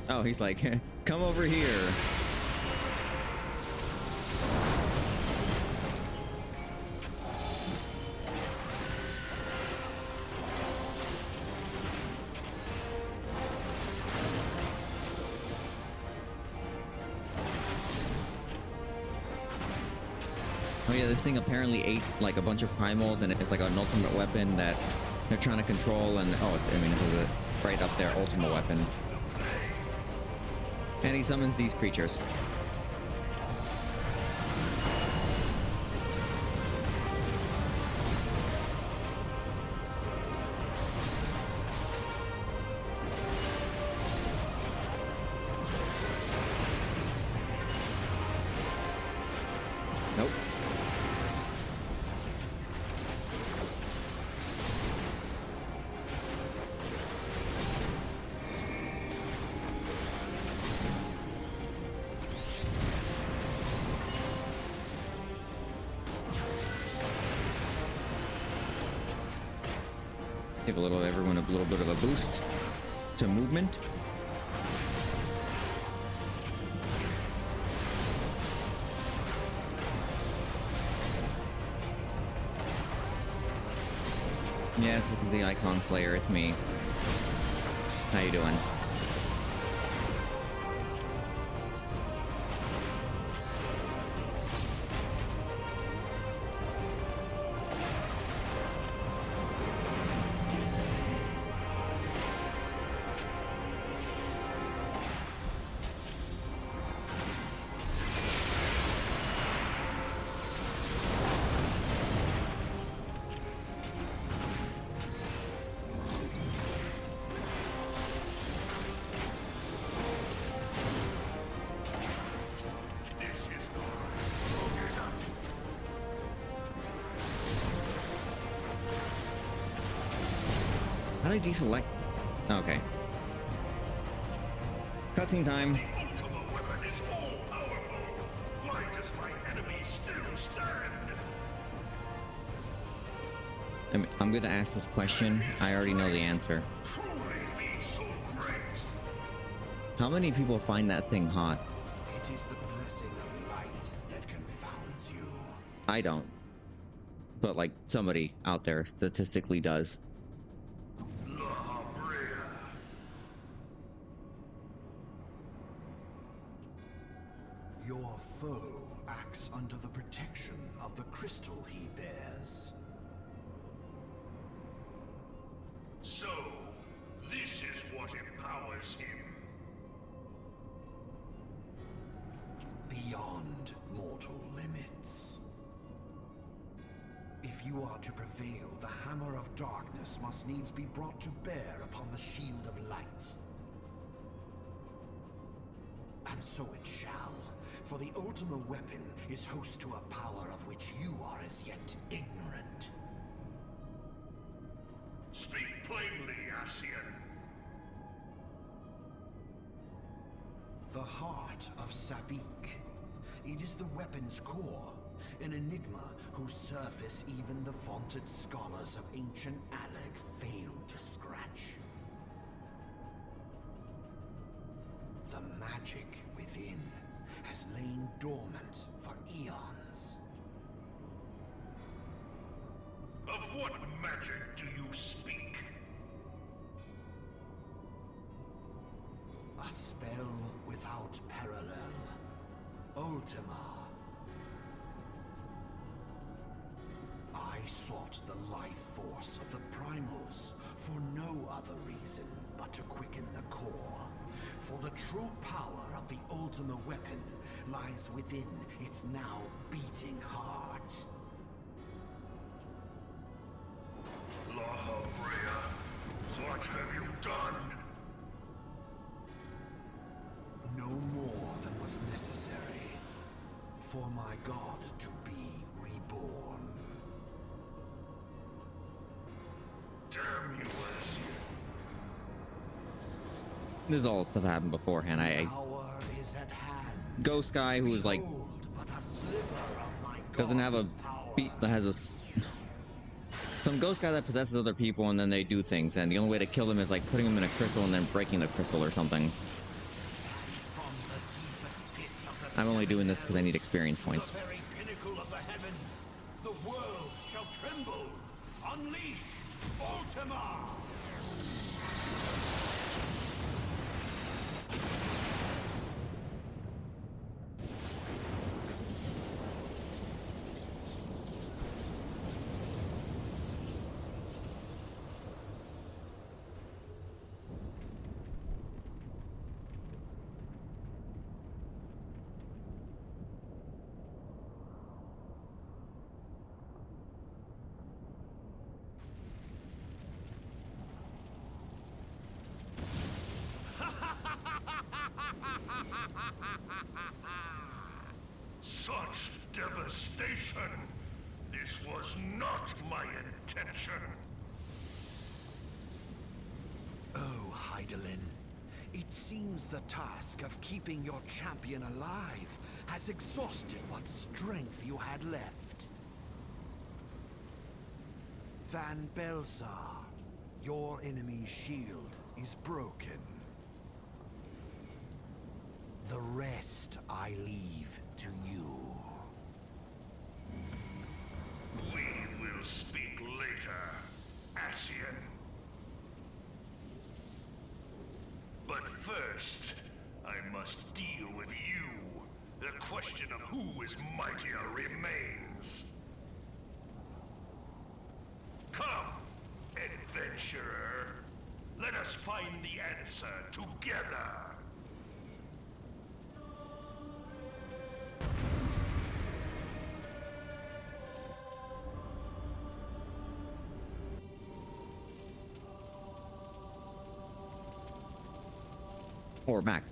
Oh, he's like, come over here. Oh yeah, this thing apparently ate like a bunch of primals, and it's like an ultimate weapon that they're trying to control. And oh, I mean, this is a right up there ultimate weapon. And he summons these creatures. Nope. Give everyone a little bit of a boost to movement. Yes, this is the Icon Slayer. It's me. How you doing? How do I deselect? Okay. Cutscene time. I'm going to ask this question. I already know the answer. How many people find that thing hot? It is the blessing of light that confounds you. I don't. but like somebody out there statistically does. Your foe acts under the protection of the crystal he bears. So, this is what empowers him. Beyond mortal limits. If you are to prevail, the hammer of darkness must needs be brought to bear upon the shield of light. And so it shall, for the Ultima weapon is host to a power of which you are as yet ignorant. Speak plainly, Ascian. The heart of Sabik. It is the weapon's core, an enigma whose surface even the vaunted scholars of ancient Aleg failed to scratch. The magic within has lain dormant for eons. Of what magic do you speak? A spell without parallel. Ultima. I sought the life force of the primals for no other reason but to quicken the core. For the true power of the Ultima weapon lies within its now beating heart. Laha Brea, what have you done? No more than was necessary for my god to be reborn. Damn you, Ascian. This is all stuff that happened beforehand. Power is at hand. Ghost guy who was like But a sliver of my doesn't have a beat that has a some ghost guy that possesses other people and then they do things, and the only way to kill them is like putting them in a crystal and then breaking the crystal or something. I'm only doing this because I need experience points. The very pinnacle of the heavens, the world shall tremble. Unleash Ultima! Such devastation! This was not my intention! Oh, Heidelin. It seems the task of keeping your champion alive has exhausted what strength you had left. Van Belsar, your enemy's shield is broken. The rest I leave to you. We will speak later, Ascian. But first, I must deal with you. The question of who is mightier remains. Come, adventurer. Let us find the answer together. Or back.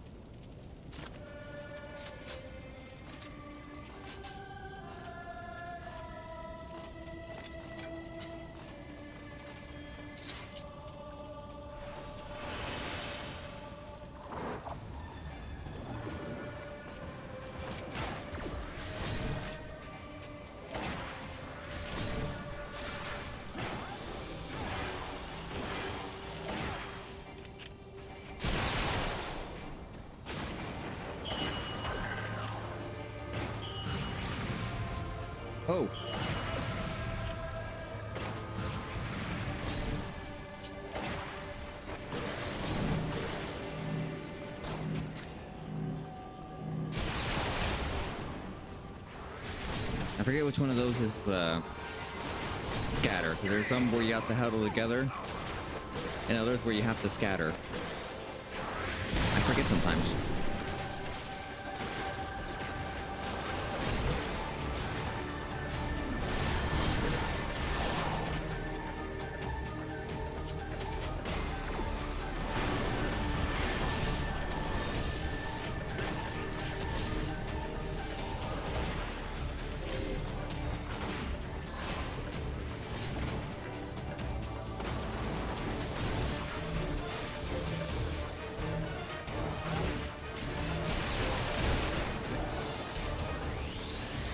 Oh. I forget which one of those is scatter. 'Cause there's some where you have to huddle together, and others where you have to scatter. I forget sometimes.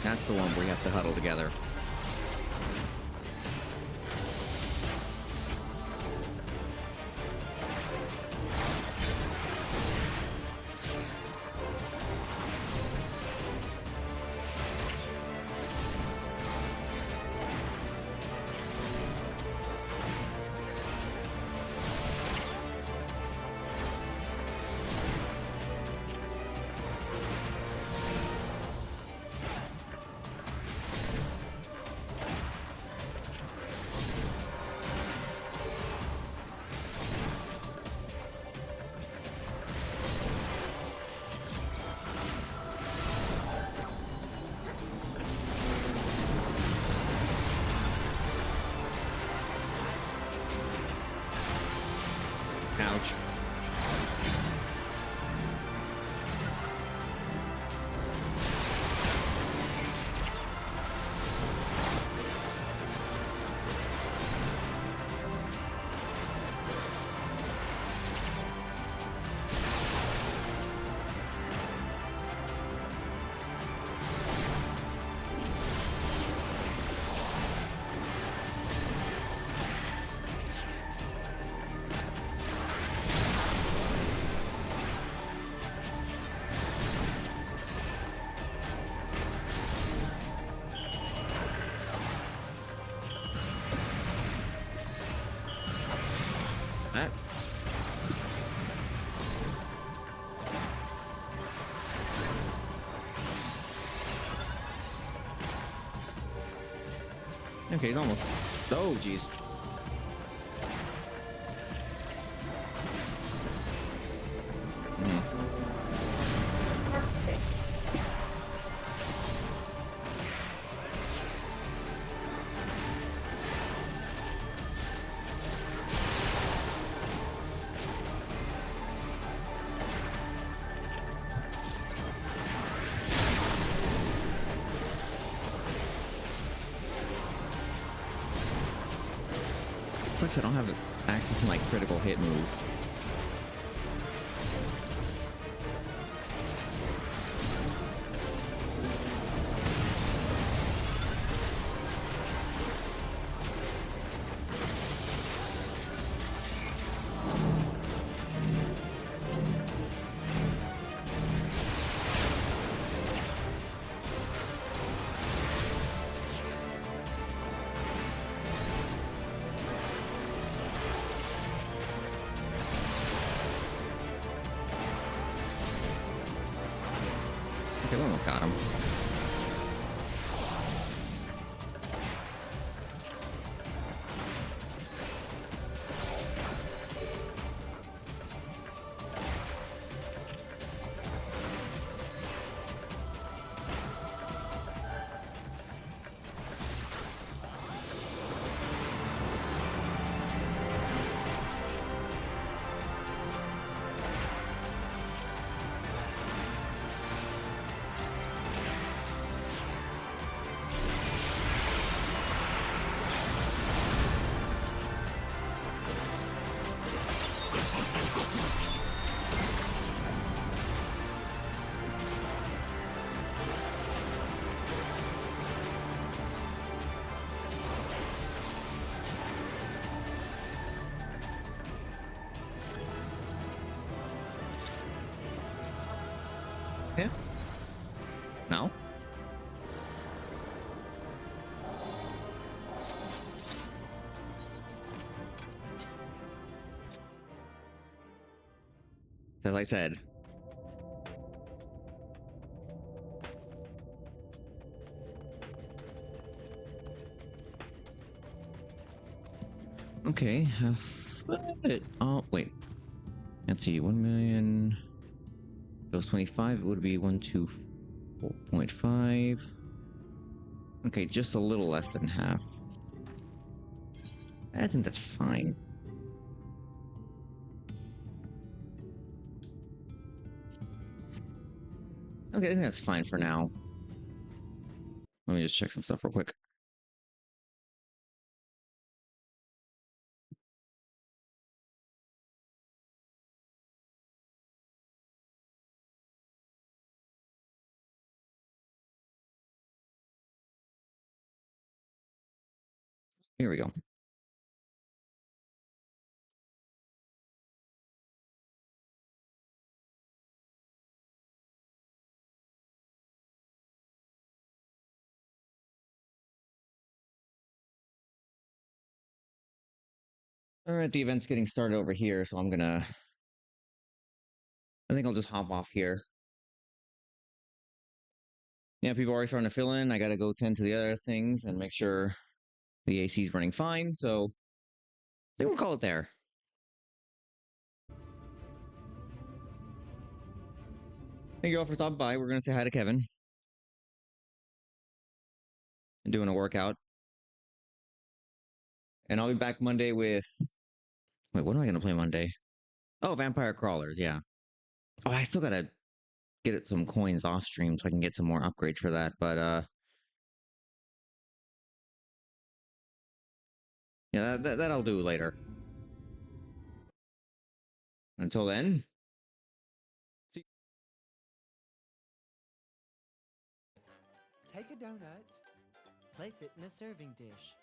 That's the one where you have to huddle together. Ouch. That. Okay, he's almost. Oh, jeez. Sucks I don't have access to my critical hit move. Okay, we almost got him. Yeah. No? As I said. Okay, half it. Oh, wait. Let's see, 1 million. If it was 25, it would be 124.5. Okay, just a little less than half. I think that's fine. Okay, I think that's fine for now. Let me just check some stuff real quick. Here we go. All right, the event's getting started over here, so I think I'll just hop off here. Yeah, people are already starting to fill in. I gotta go tend to the other things and make sure the AC is running fine, so I think we'll call it there. Thank you all for stopping by. We're gonna say hi to Kevin. And doing a workout. And I'll be back Monday with... Wait, what am I gonna play Monday? Oh, Vampire Crawlers, yeah. Oh, I still gotta get some coins off stream so I can get some more upgrades for that, but yeah, that I'll do later. Until then, Take a donut, place it in a serving dish.